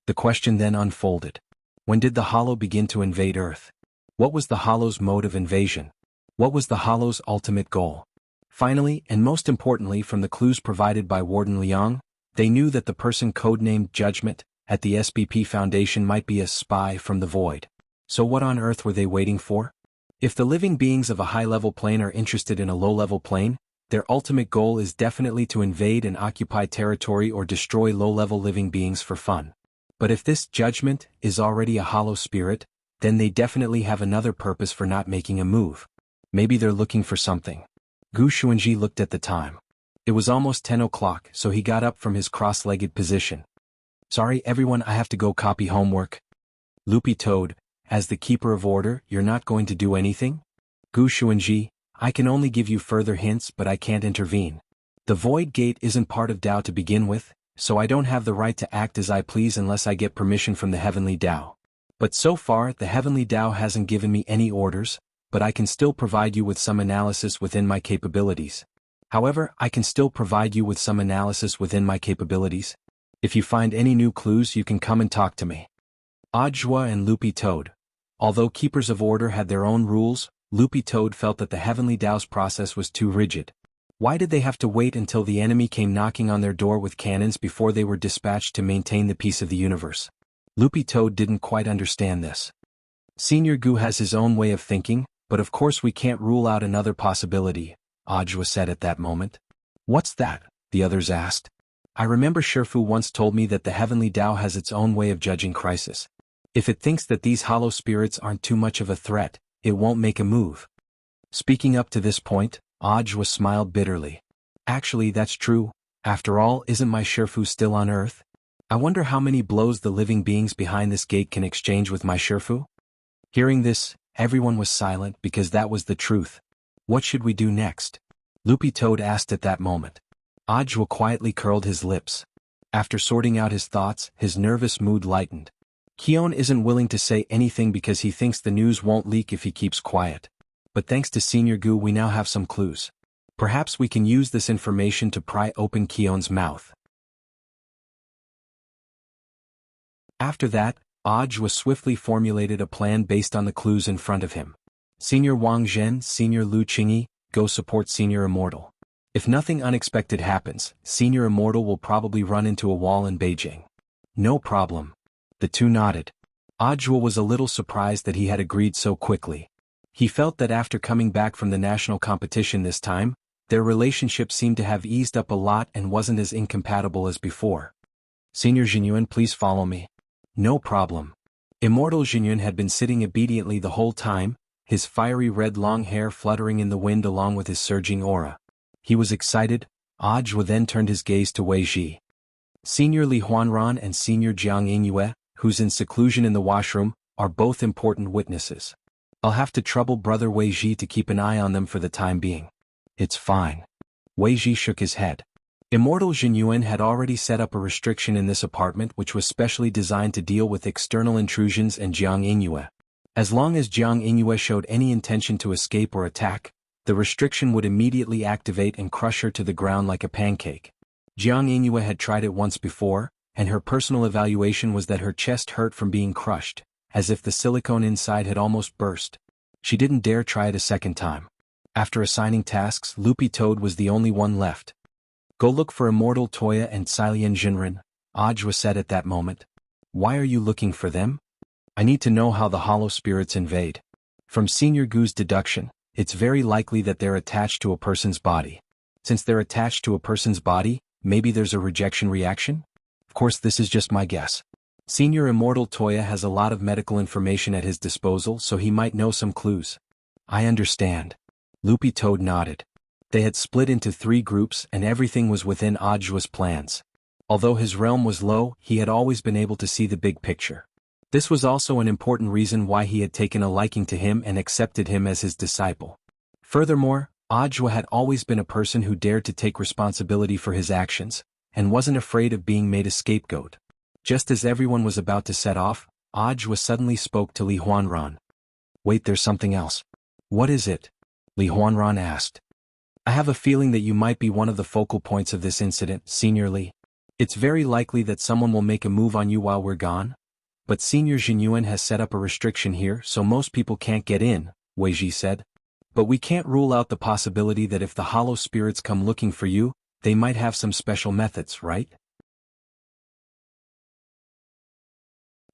The question then unfolded. When did the hollow begin to invade Earth? What was the hollow's mode of invasion? What was the hollow's ultimate goal? Finally, and most importantly from the clues provided by Warden Liang, they knew that the person codenamed Judgment at the SBP Foundation might be a spy from the Void. So what on earth were they waiting for? If the living beings of a high-level plane are interested in a low-level plane, their ultimate goal is definitely to invade and occupy territory or destroy low-level living beings for fun. But if this Judgment is already a hollow spirit, then they definitely have another purpose for not making a move. Maybe they're looking for something. Gu Xuanji looked at the time. It was almost 10 o'clock, so he got up from his cross-legged position. Sorry everyone, I have to go copy homework. Loopy Toad, as the keeper of order, you're not going to do anything? Gu Xuanji, I can only give you further hints but I can't intervene. The Void Gate isn't part of Dao to begin with, so I don't have the right to act as I please unless I get permission from the Heavenly Dao. But so far, the Heavenly Dao hasn't given me any orders, but I can still provide you with some analysis within my capabilities. However, I can still provide you with some analysis within my capabilities. If you find any new clues, you can come and talk to me. Ajwa and Loopy Toad, Although keepers of order had their own rules, Loopy Toad felt that the Heavenly Tao's process was too rigid. Why did they have to wait until the enemy came knocking on their door with cannons before they were dispatched to maintain the peace of the universe? Loopy Toad didn't quite understand this. Senior Gu has his own way of thinking, but of course we can't rule out another possibility, Audiobook said at that moment. What's that? The others asked. I remember Shifu once told me that the Heavenly Tao has its own way of judging crisis. If it thinks that these hollow spirits aren't too much of a threat, it won't make a move. Speaking up to this point, Audiobook smiled bitterly. Actually, that's true. After all, isn't my Shifu still on Earth? I wonder how many blows the living beings behind this gate can exchange with my Shifu? Hearing this, everyone was silent because that was the truth. What should we do next? Loopy Toad asked at that moment. Audiobook quietly curled his lips. After sorting out his thoughts, his nervous mood lightened. Kion isn't willing to say anything because he thinks the news won't leak if he keeps quiet. But thanks to Senior Gu we now have some clues. Perhaps we can use this information to pry open Kion's mouth. After that, Audiobook swiftly formulated a plan based on the clues in front of him. Senior Wang Zhen, Senior Lu Qingyi, go support Senior Immortal. If nothing unexpected happens, Senior Immortal will probably run into a wall in Beijing. No problem. The two nodded. Audiobook was a little surprised that he had agreed so quickly. He felt that after coming back from the national competition this time, their relationship seemed to have eased up a lot and wasn't as incompatible as before. Senior Jinyuan, please follow me. No problem. Immortal Jinyuan had been sitting obediently the whole time, his fiery red long hair fluttering in the wind along with his surging aura. He was excited. Audiobook then turned his gaze to Wei Ji. Senior Li Huanran and Senior Jiang Yingyue, who's in seclusion in the washroom, are both important witnesses. I'll have to trouble Brother Wei Ji to keep an eye on them for the time being. It's fine. Wei Ji shook his head. Immortal Jinyuan had already set up a restriction in this apartment which was specially designed to deal with external intrusions and Jiang Yingyue. As long as Jiang Yingyue showed any intention to escape or attack, the restriction would immediately activate and crush her to the ground like a pancake. Jiang Yingyue had tried it once before, and her personal evaluation was that her chest hurt from being crushed, as if the silicone inside had almost burst. She didn't dare try it a second time. After assigning tasks, Loopy Toad was the only one left. Go look for Immortal Toya and Cilian Jinren, Audiobook said at that moment. Why are you looking for them? I need to know how the hollow spirits invade. From Senior Gu's deduction, it's very likely that they're attached to a person's body. Since they're attached to a person's body, maybe there's a rejection reaction? Of course, this is just my guess. Senior Immortal Toya has a lot of medical information at his disposal, so he might know some clues. I understand. Loopy Toad nodded. They had split into 3 groups and everything was within Audiobook's plans. Although his realm was low, he had always been able to see the big picture. This was also an important reason why he had taken a liking to him and accepted him as his disciple. Furthermore, Audiobook had always been a person who dared to take responsibility for his actions, and wasn't afraid of being made a scapegoat. Just as everyone was about to set off, Audiobook suddenly spoke to Li Huanran. Wait, there's something else. What is it? Li Huanran asked. I have a feeling that you might be one of the focal points of this incident, Senior Li. It's very likely that someone will make a move on you while we're gone. But Senior Jinyuan has set up a restriction here so most people can't get in, Wei Ji said. But we can't rule out the possibility that if the hollow spirits come looking for you, they might have some special methods, right?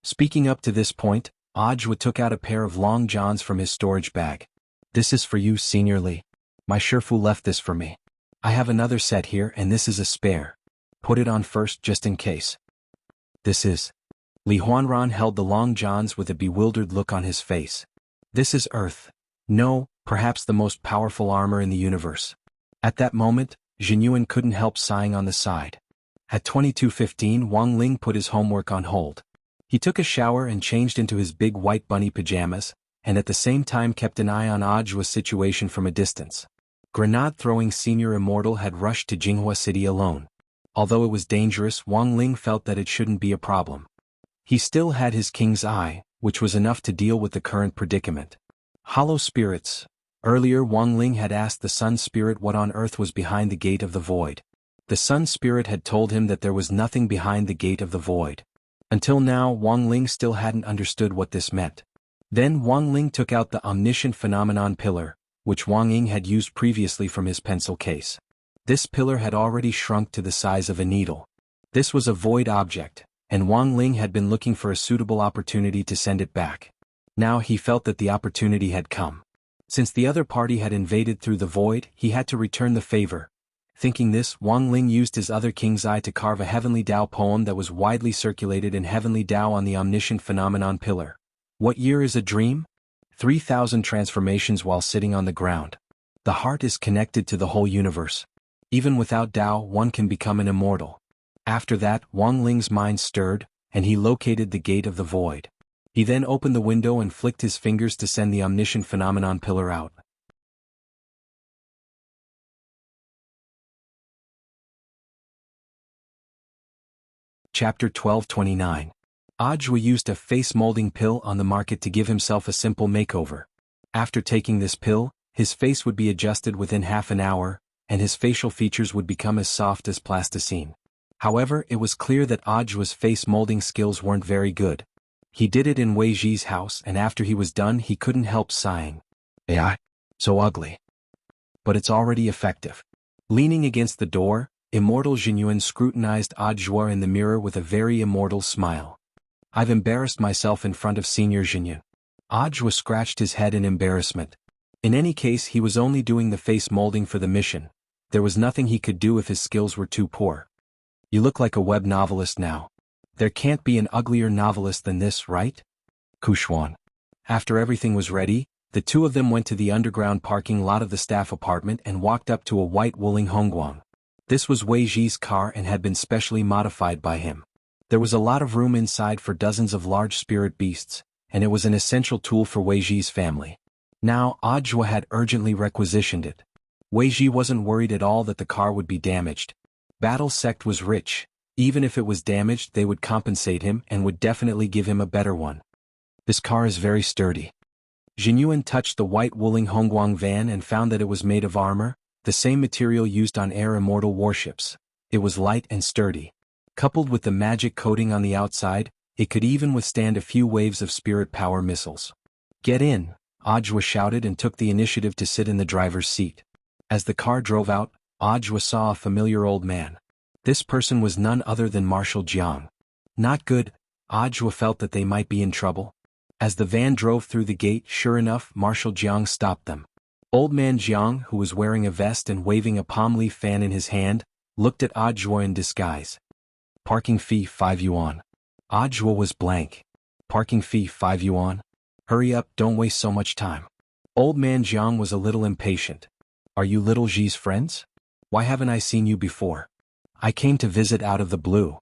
Speaking up to this point, Audiobook took out a pair of long johns from his storage bag. This is for you, Senior Li. My Shifu left this for me. I have another set here and this is a spare. Put it on first just in case. This is... Li Huanran held the long johns with a bewildered look on his face. This is Earth. No, perhaps the most powerful armor in the universe. At that moment, Jinyuan couldn't help sighing on the side. At 22:15, Wang Ling put his homework on hold. He took a shower and changed into his big white bunny pajamas, and at the same time kept an eye on Audiobook's situation from a distance. Grenade-throwing Senior Immortal had rushed to Jinghua City alone. Although it was dangerous, Wang Ling felt that it shouldn't be a problem. He still had his king's eye, which was enough to deal with the current predicament. Hollow spirits. Earlier Wang Ling had asked the Sun Spirit what on earth was behind the Gate of the Void. The Sun Spirit had told him that there was nothing behind the Gate of the Void. Until now, Wang Ling still hadn't understood what this meant. Then Wang Ling took out the omniscient phenomenon pillar, which Wang Ying had used previously from his pencil case. This pillar had already shrunk to the size of a needle. This was a void object, and Wang Ling had been looking for a suitable opportunity to send it back. Now he felt that the opportunity had come. Since the other party had invaded through the void, he had to return the favor. Thinking this, Wang Ling used his other king's eye to carve a Heavenly Tao poem that was widely circulated in Heavenly Tao on the omniscient phenomenon pillar. What year is a dream? 3,000 transformations while sitting on the ground. The heart is connected to the whole universe. Even without Tao, one can become an immortal. After that, Wang Ling's mind stirred, and he located the gate of the void. He then opened the window and flicked his fingers to send the omniscient phenomenon pillar out. Chapter 1229. Audiobook used a face-molding pill on the market to give himself a simple makeover. After taking this pill, his face would be adjusted within half an hour, and his facial features would become as soft as plasticine. However, it was clear that Audiobook's face-molding skills weren't very good. He did it in Wei Ji's house, and after he was done he couldn't help sighing. AI. So ugly. But it's already effective. Leaning against the door, Immortal Jinyuan scrutinized Audiobook in the mirror with a very immortal smile. I've embarrassed myself in front of Senior Jinyuan. Audiobook scratched his head in embarrassment. In any case, he was only doing the face molding for the mission. There was nothing he could do if his skills were too poor. You look like a web novelist now. There can't be an uglier novelist than this, right? Kushwan. After everything was ready, the two of them went to the underground parking lot of the staff apartment and walked up to a white Wuling Hongguang. This was Wei Ji's car and had been specially modified by him. There was a lot of room inside for dozens of large spirit beasts, and it was an essential tool for Wei Ji's family. Now, Audiobook had urgently requisitioned it. Wei Ji wasn't worried at all that the car would be damaged. Battle Sect was rich. Even if it was damaged, they would compensate him and would definitely give him a better one. This car is very sturdy. Jinyuan touched the white Wuling Hongguang van and found that it was made of armor, the same material used on air immortal warships. It was light and sturdy. Coupled with the magic coating on the outside, it could even withstand a few waves of spirit power missiles. Get in, Audiobook shouted and took the initiative to sit in the driver's seat. As the car drove out, Audiobook saw a familiar old man. This person was none other than Marshal Jiang. Not good, Audiobook felt that they might be in trouble. As the van drove through the gate, sure enough, Marshal Jiang stopped them. Old man Jiang, who was wearing a vest and waving a palm leaf fan in his hand, looked at Audiobook in disguise. Parking fee 5 yuan. Audiobook was blank. Parking fee 5 yuan? Hurry up, don't waste so much time. Old man Jiang was a little impatient. Are you little Ji's friends? Why haven't I seen you before? I came to visit out of the blue.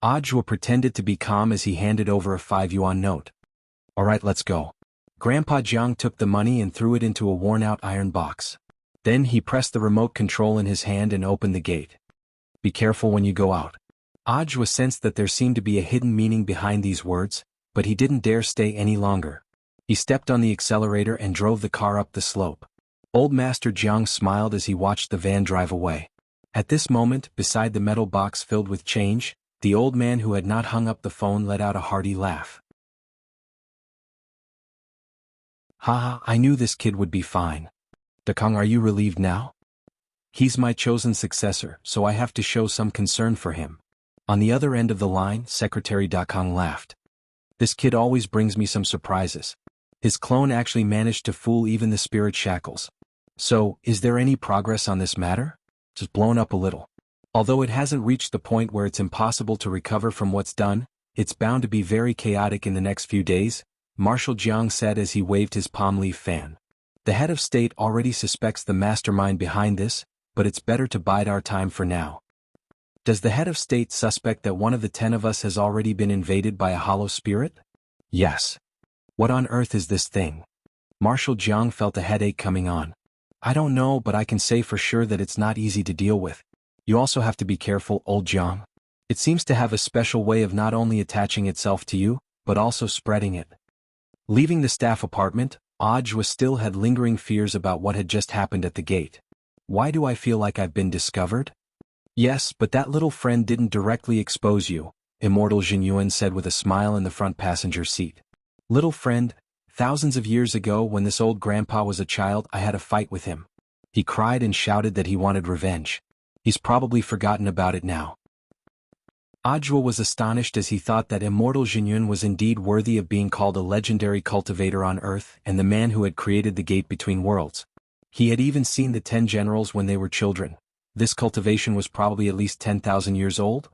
Audiobook pretended to be calm as he handed over a 5 yuan note. Alright, let's go. Grandpa Jiang took the money and threw it into a worn-out iron box. Then he pressed the remote control in his hand and opened the gate. Be careful when you go out. Audiobook sensed that there seemed to be a hidden meaning behind these words, but he didn't dare stay any longer. He stepped on the accelerator and drove the car up the slope. Old Master Jiang smiled as he watched the van drive away. At this moment, beside the metal box filled with change, the old man who had not hung up the phone let out a hearty laugh. Haha, I knew this kid would be fine. Dakong, are you relieved now? He's my chosen successor, so I have to show some concern for him. On the other end of the line, Secretary Dakong laughed. This kid always brings me some surprises. His clone actually managed to fool even the spirit shackles. So, is there any progress on this matter? Just blown up a little. Although it hasn't reached the point where it's impossible to recover from what's done, it's bound to be very chaotic in the next few days, Marshal Jiang said as he waved his palm leaf fan. The head of state already suspects the mastermind behind this, but it's better to bide our time for now. Does the head of state suspect that one of the 10 of us has already been invaded by a hollow spirit? Yes. What on earth is this thing? Marshal Jiang felt a headache coming on. I don't know, but I can say for sure that it's not easy to deal with. You also have to be careful, old Jiang. It seems to have a special way of not only attaching itself to you, but also spreading it. Leaving the staff apartment, Audiobook still had lingering fears about what had just happened at the gate. Why do I feel like I've been discovered? Yes, but that little friend didn't directly expose you, Immortal Jinyuan said with a smile in the front passenger seat. Little friend, Thousands of years ago when this old grandpa was a child I had a fight with him. He cried and shouted that he wanted revenge. He's probably forgotten about it now. Audiobook was astonished as he thought that Immortal Jianghu was indeed worthy of being called a legendary cultivator on Earth and the man who had created the gate between worlds. He had even seen the 10 generals when they were children. This cultivation was probably at least 10,000 years old?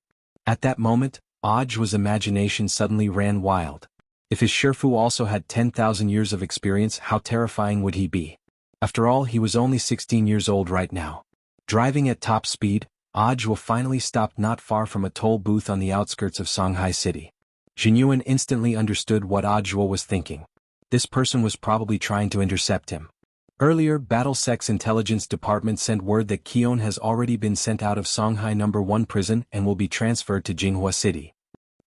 At that moment, Audiobook's imagination suddenly ran wild. If his Shifu also had 10,000 years of experience, how terrifying would he be? After all, he was only 16 years old right now. Driving at top speed, Audiobook finally stopped not far from a toll booth on the outskirts of Shanghai City. Jianghu instantly understood what Audiobook was thinking. This person was probably trying to intercept him. Earlier, BattleSec's intelligence department sent word that Qion has already been sent out of Shanghai No. 1 prison and will be transferred to Jianghu City.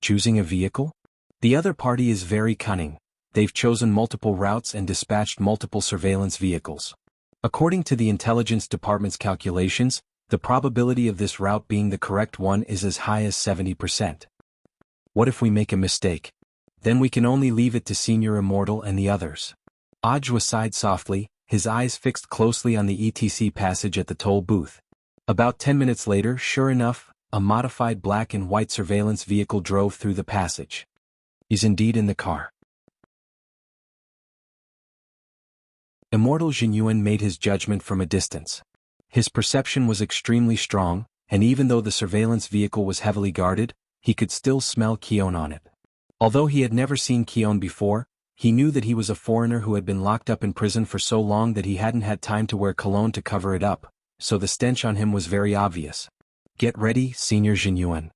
Choosing a vehicle? The other party is very cunning. They've chosen multiple routes and dispatched multiple surveillance vehicles. According to the intelligence department's calculations, the probability of this route being the correct one is as high as 70%. What if we make a mistake? Then we can only leave it to Senior Immortal and the others. Audiobook sighed softly, his eyes fixed closely on the ETC passage at the toll booth. About 10 minutes later, sure enough, a modified black and white surveillance vehicle drove through the passage. He's indeed in the car. Immortal Jianghu made his judgment from a distance. His perception was extremely strong, and even though the surveillance vehicle was heavily guarded, he could still smell Qion on it. Although he had never seen Qion before, he knew that he was a foreigner who had been locked up in prison for so long that he hadn't had time to wear cologne to cover it up, so the stench on him was very obvious. Get ready, Senior Jianghu.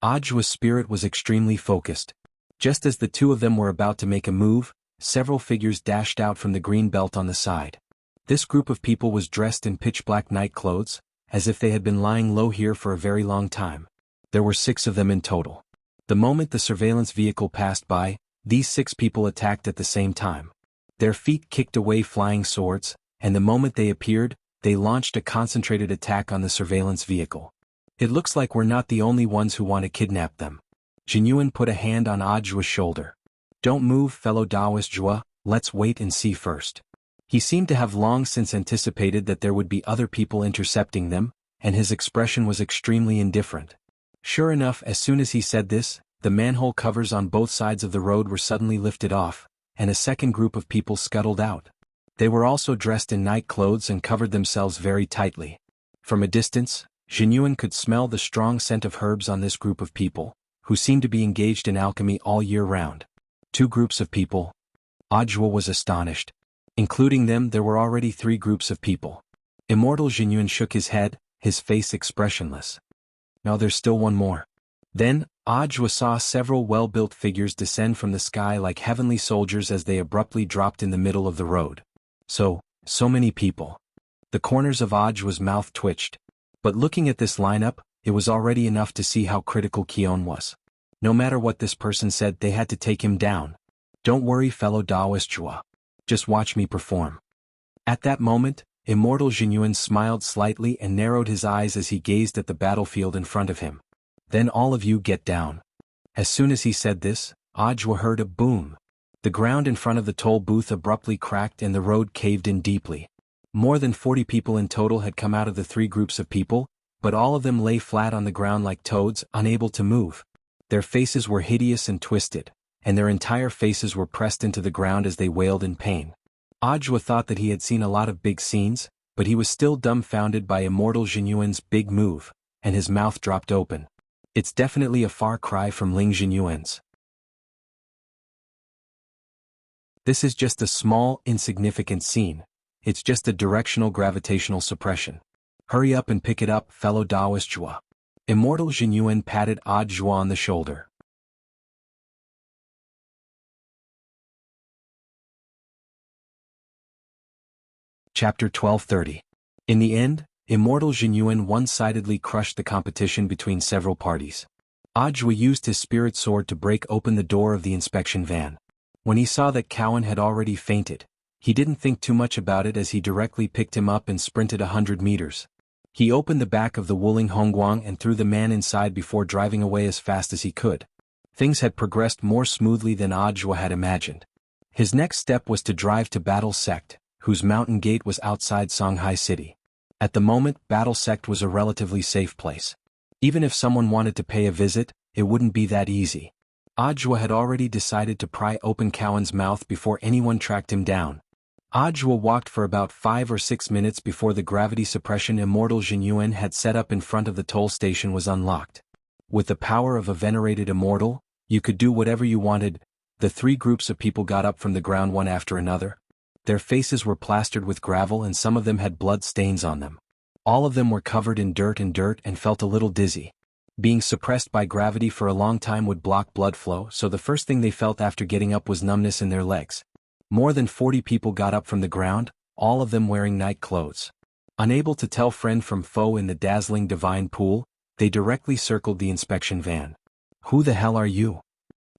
Audiobook's spirit was extremely focused. Just as the two of them were about to make a move, several figures dashed out from the green belt on the side. This group of people was dressed in pitch-black night clothes, as if they had been lying low here for a very long time. There were 6 of them in total. The moment the surveillance vehicle passed by, these 6 people attacked at the same time. Their feet kicked away flying swords, and the moment they appeared, they launched a concentrated attack on the surveillance vehicle. It looks like we're not the only ones who want to kidnap them. Jianghu put a hand on Audiobook's shoulder. Don't move, fellow Taoist Zhua, let's wait and see first. He seemed to have long since anticipated that there would be other people intercepting them, and his expression was extremely indifferent. Sure enough, as soon as he said this, the manhole covers on both sides of the road were suddenly lifted off, and a second group of people scuttled out. They were also dressed in night clothes and covered themselves very tightly. From a distance, Jianghu could smell the strong scent of herbs on this group of people, who seemed to be engaged in alchemy all year round. 2 groups of people. Audiobook was astonished. Including them, there were already 3 groups of people. Immortal Jianghu shook his head, his face expressionless. Now there's still one more. Then, Audiobook saw several well-built figures descend from the sky like heavenly soldiers as they abruptly dropped in the middle of the road. So many people. The corners of Audiobook's mouth twitched. But looking at this lineup, it was already enough to see how critical Qion was. No matter what this person said, they had to take him down. Don't worry, fellow Taoist Zhua. Just watch me perform. At that moment, Immortal Jianghu smiled slightly and narrowed his eyes as he gazed at the battlefield in front of him. Then all of you get down. As soon as he said this, Audiobook heard a boom. The ground in front of the toll booth abruptly cracked and the road caved in deeply. More than 40 people in total had come out of the 3 groups of people, but all of them lay flat on the ground like toads, unable to move. Their faces were hideous and twisted, and their entire faces were pressed into the ground as they wailed in pain. Audiobook thought that he had seen a lot of big scenes, but he was still dumbfounded by Immortal Jianghu's big move, and his mouth dropped open. It's definitely a far cry from Ling Jianghu's. This is just a small, insignificant scene. It's just a directional gravitational suppression. Hurry up and pick it up, fellow Taoist Zhua. Immortal Jianghu patted Audiobook on the shoulder. Chapter 1230. In the end, Immortal Jianghu one-sidedly crushed the competition between several parties. Audiobook used his spirit sword to break open the door of the inspection van. When he saw that Cowan had already fainted, he didn't think too much about it as he directly picked him up and sprinted 100 meters. He opened the back of the Wuling Hongguang and threw the man inside before driving away as fast as he could. Things had progressed more smoothly than Audiobook had imagined. His next step was to drive to Battle Sect, whose mountain gate was outside Songhai City. At the moment, Battle Sect was a relatively safe place. Even if someone wanted to pay a visit, it wouldn't be that easy. Audiobook had already decided to pry open Cowan's mouth before anyone tracked him down. Audiobook walked for about 5 or 6 minutes before the gravity suppression Immortal Jianghu had set up in front of the toll station was unlocked. With the power of a venerated Immortal, you could do whatever you wanted. The 3 groups of people got up from the ground one after another. Their faces were plastered with gravel and some of them had blood stains on them. All of them were covered in dirt and felt a little dizzy. Being suppressed by gravity for a long time would block blood flow, so the first thing they felt after getting up was numbness in their legs. More than 40 people got up from the ground, all of them wearing night clothes. Unable to tell friend from foe in the dazzling divine pool, they directly circled the inspection van. "Who the hell are you?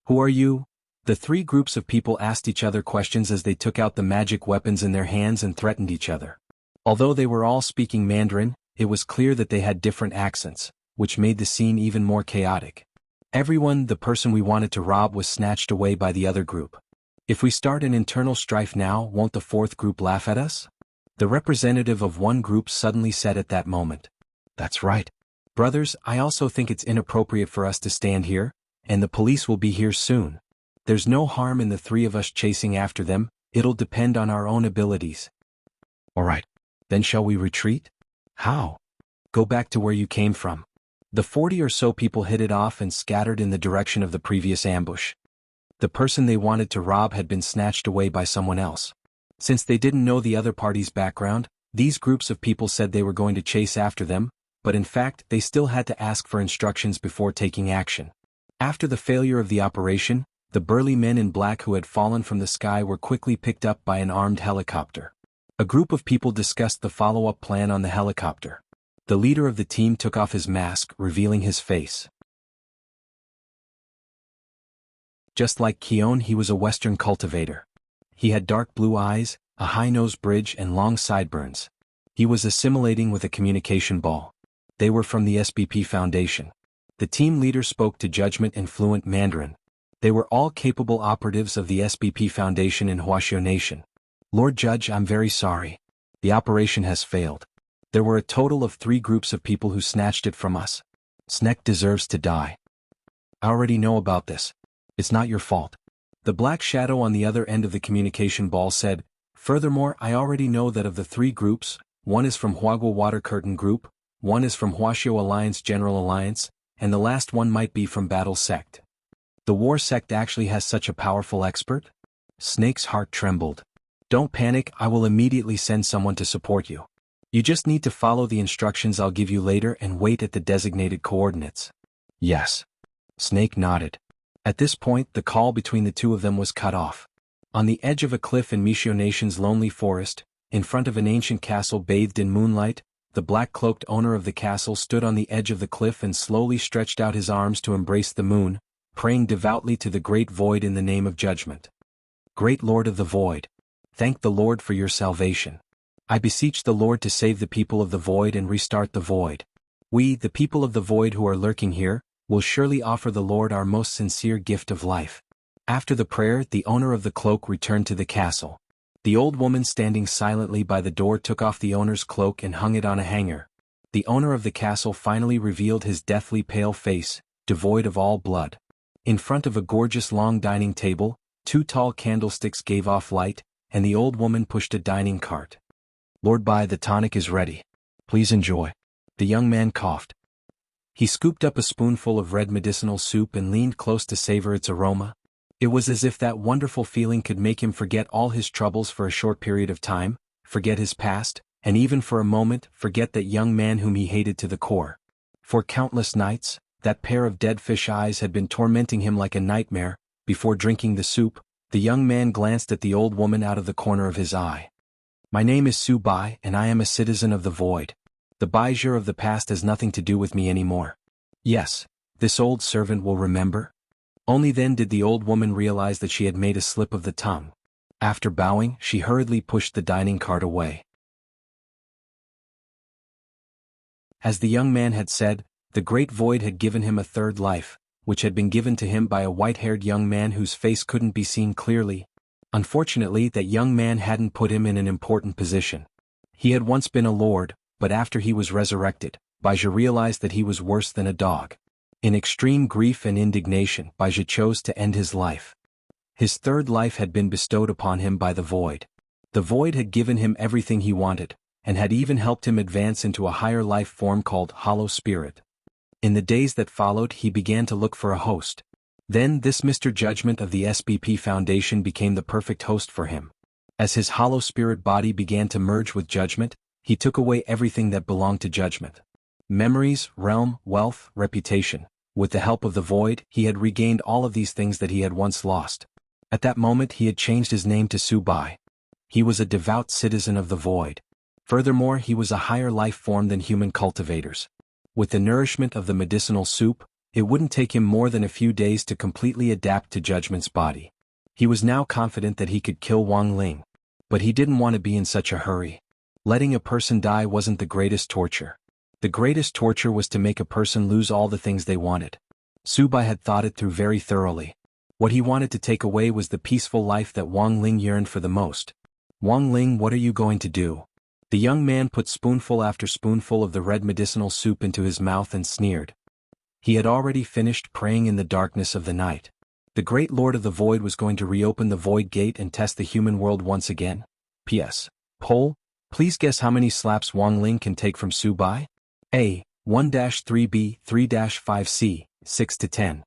Who are you?" The 3 groups of people asked each other questions as they took out the magic weapons in their hands and threatened each other. Although they were all speaking Mandarin, it was clear that they had different accents, which made the scene even more chaotic. Everyone, the person we wanted to rob, was snatched away by the other group. "If we start an internal strife now, won't the 4th group laugh at us?" The representative of one group suddenly said at that moment. "That's right. Brothers, I also think it's inappropriate for us to stand here, and the police will be here soon. There's no harm in the 3 of us chasing after them, it'll depend on our own abilities." "All right. Then shall we retreat?" "How?" "Go back to where you came from." The 40 or so people hit it off and scattered in the direction of the previous ambush. The person they wanted to rob had been snatched away by someone else. Since they didn't know the other party's background, these groups of people said they were going to chase after them, but in fact they still had to ask for instructions before taking action. After the failure of the operation, the burly men in black who had fallen from the sky were quickly picked up by an armed helicopter. A group of people discussed the follow-up plan on the helicopter. The leader of the team took off his mask, revealing his face. Just like Keon, he was a Western cultivator. He had dark blue eyes, a high nose bridge and long sideburns. He was assimilating with a communication ball. They were from the SBP Foundation. The team leader spoke to judgment in fluent Mandarin. They were all capable operatives of the SBP Foundation in Wuxia Nation. "Lord Judge, I'm very sorry. The operation has failed. There were a total of 3 groups of people who snatched it from us. Snek deserves to die. I already know about this. It's not your fault." The black shadow on the other end of the communication ball said, "Furthermore, I already know that of the 3 groups, one is from Huagua Water Curtain Group, one is from Huaxiao Alliance General Alliance, and the last one might be from Battle Sect. The War Sect actually has such a powerful expert?" Snake's heart trembled. "Don't panic, I will immediately send someone to support you. You just need to follow the instructions I'll give you later and wait at the designated coordinates." "Yes." Snake nodded. At this point, the call between the 2 of them was cut off. On the edge of a cliff in Wuxia Nation's lonely forest, in front of an ancient castle bathed in moonlight, the black-cloaked owner of the castle stood on the edge of the cliff and slowly stretched out his arms to embrace the moon, praying devoutly to the great void in the name of judgment. "Great Lord of the Void, thank the Lord for your salvation. I beseech the Lord to save the people of the void and restart the void. We, the people of the void who are lurking here, will surely offer the Lord our most sincere gift of life." After the prayer, the owner of the cloak returned to the castle. The old woman standing silently by the door took off the owner's cloak and hung it on a hanger. The owner of the castle finally revealed his deathly pale face, devoid of all blood. In front of a gorgeous long dining table, 2 tall candlesticks gave off light, and the old woman pushed a dining cart. "Lord Bai, the tonic is ready. Please enjoy." The young man coughed. He scooped up a spoonful of red medicinal soup and leaned close to savor its aroma. It was as if that wonderful feeling could make him forget all his troubles for a short period of time, forget his past, and even for a moment forget that young man whom he hated to the core. For countless nights, that pair of dead fish eyes had been tormenting him like a nightmare. Before drinking the soup, the young man glanced at the old woman out of the corner of his eye. "My name is Su Bai and I am a citizen of the void. The Baizhur of the past has nothing to do with me anymore. Yes, this old servant will remember." Only then did the old woman realize that she had made a slip of the tongue. After bowing, she hurriedly pushed the dining cart away. As the young man had said, the great void had given him a third life, which had been given to him by a white-haired young man whose face couldn't be seen clearly. Unfortunately, that young man hadn't put him in an important position. He had once been a lord, but after he was resurrected, Baizhi realized that he was worse than a dog. In extreme grief and indignation, Baizhi chose to end his life. His third life had been bestowed upon him by the Void. The Void had given him everything he wanted, and had even helped him advance into a higher life form called Hollow Spirit. In the days that followed, he began to look for a host. Then this Mr. Judgment of the SBP Foundation became the perfect host for him. As his Hollow Spirit body began to merge with Judgment, he took away everything that belonged to Judgment. Memories, realm, wealth, reputation. With the help of the Void, he had regained all of these things that he had once lost. At that moment he had changed his name to Subai. He was a devout citizen of the Void. Furthermore, he was a higher life form than human cultivators. With the nourishment of the medicinal soup, it wouldn't take him more than a few days to completely adapt to Judgment's body. He was now confident that he could kill Wang Ling. But he didn't want to be in such a hurry. Letting a person die wasn't the greatest torture. The greatest torture was to make a person lose all the things they wanted. Subai had thought it through very thoroughly. What he wanted to take away was the peaceful life that Wang Ling yearned for the most. Wang Ling, what are you going to do? The young man put spoonful after spoonful of the red medicinal soup into his mouth and sneered. He had already finished praying in the darkness of the night. The great Lord of the Void was going to reopen the Void Gate and test the human world once again. P.S. Poll, please guess how many slaps Wang Ling can take from Subai? A. 1-3B, 3-5C, 6-10.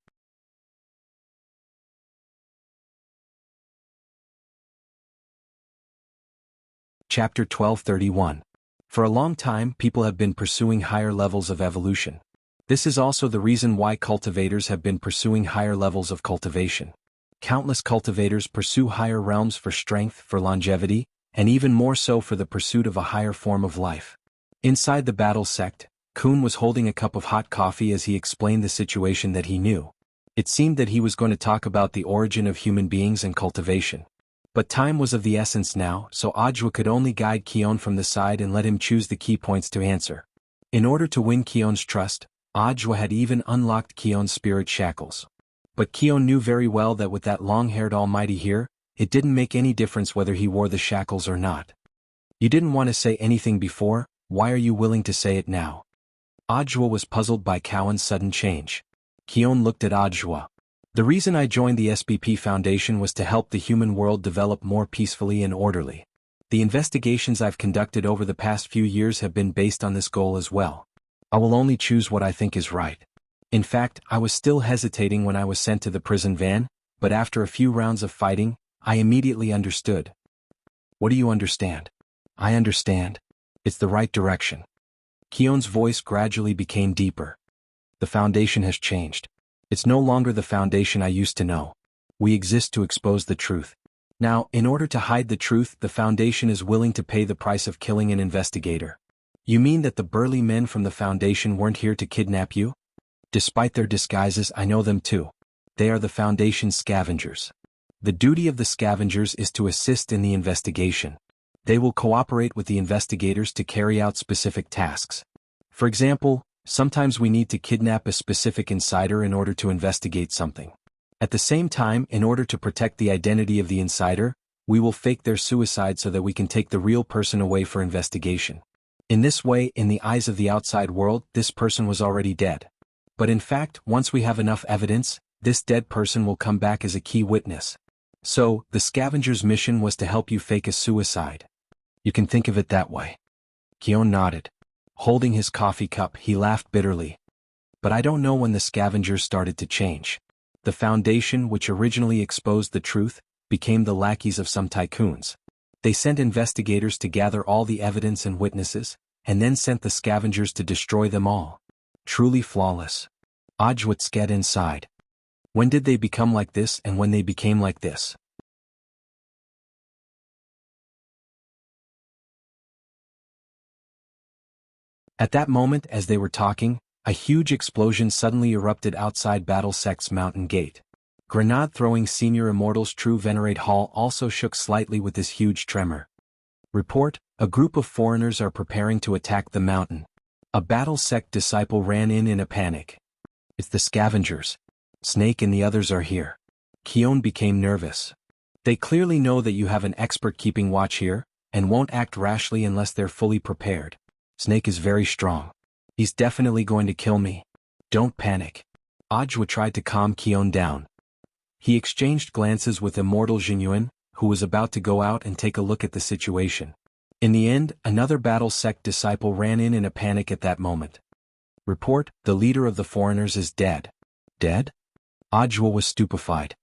Chapter 1231. For a long time, people have been pursuing higher levels of evolution. This is also the reason why cultivators have been pursuing higher levels of cultivation. Countless cultivators pursue higher realms for strength, for longevity, and even more so for the pursuit of a higher form of life. Inside the battle sect, Kun was holding a cup of hot coffee as he explained the situation that he knew. It seemed that he was going to talk about the origin of human beings and cultivation. But time was of the essence now, so Ajwa could only guide Kion from the side and let him choose the key points to answer. In order to win Kion's trust, Ajwa had even unlocked Kion's spirit shackles. But Kion knew very well that with that long-haired almighty here, it didn't make any difference whether he wore the shackles or not. You didn't want to say anything before, why are you willing to say it now? Ajwa was puzzled by Cowan's sudden change. Kion looked at Ajwa. The reason I joined the SBP Foundation was to help the human world develop more peacefully and orderly. The investigations I've conducted over the past few years have been based on this goal as well. I will only choose what I think is right. In fact, I was still hesitating when I was sent to the prison van, but after a few rounds of fighting, I immediately understood. What do you understand? I understand. It's the right direction. Kion's voice gradually became deeper. The Foundation has changed. It's no longer the Foundation I used to know. We exist to expose the truth. Now, in order to hide the truth, the Foundation is willing to pay the price of killing an investigator. You mean that the burly men from the Foundation weren't here to kidnap you? Despite their disguises, I know them too. They are the Foundation's scavengers. The duty of the scavengers is to assist in the investigation. They will cooperate with the investigators to carry out specific tasks. For example, sometimes we need to kidnap a specific insider in order to investigate something. At the same time, in order to protect the identity of the insider, we will fake their suicide so that we can take the real person away for investigation. In this way, in the eyes of the outside world, this person was already dead. But in fact, once we have enough evidence, this dead person will come back as a key witness. So, the scavenger's mission was to help you fake a suicide. You can think of it that way. Kion nodded. Holding his coffee cup, he laughed bitterly. But I don't know when the scavengers started to change. The Foundation, which originally exposed the truth, became the lackeys of some tycoons. They sent investigators to gather all the evidence and witnesses, and then sent the scavengers to destroy them all. Truly flawless. Ajwat sked inside. When did they become like this and when they became like this? At that moment, as they were talking, a huge explosion suddenly erupted outside Battle Sect's mountain gate. Grenade-throwing Senior Immortal's True Venerate Hall also shook slightly with this huge tremor. Report, a group of foreigners are preparing to attack the mountain. A Battle Sect disciple ran in a panic. It's the scavengers. Snake and the others are here. Kion became nervous. They clearly know that you have an expert keeping watch here, and won't act rashly unless they're fully prepared. Snake is very strong. He's definitely going to kill me. Don't panic. Ajwa tried to calm Kion down. He exchanged glances with Immortal Jinyuan, who was about to go out and take a look at the situation. In the end, another battle sect disciple ran in a panic at that moment. Report, the leader of the foreigners is dead. Dead? Ajwa was stupefied.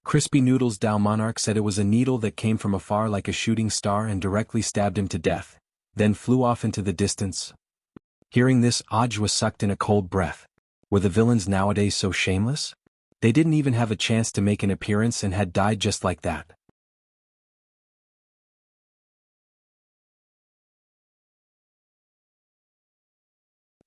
Crispy Noodles Dao Monarch said it was a needle that came from afar like a shooting star and directly stabbed him to death, then flew off into the distance. Hearing this, Ajwa sucked in a cold breath. Were the villains nowadays so shameless? They didn't even have a chance to make an appearance and had died just like that.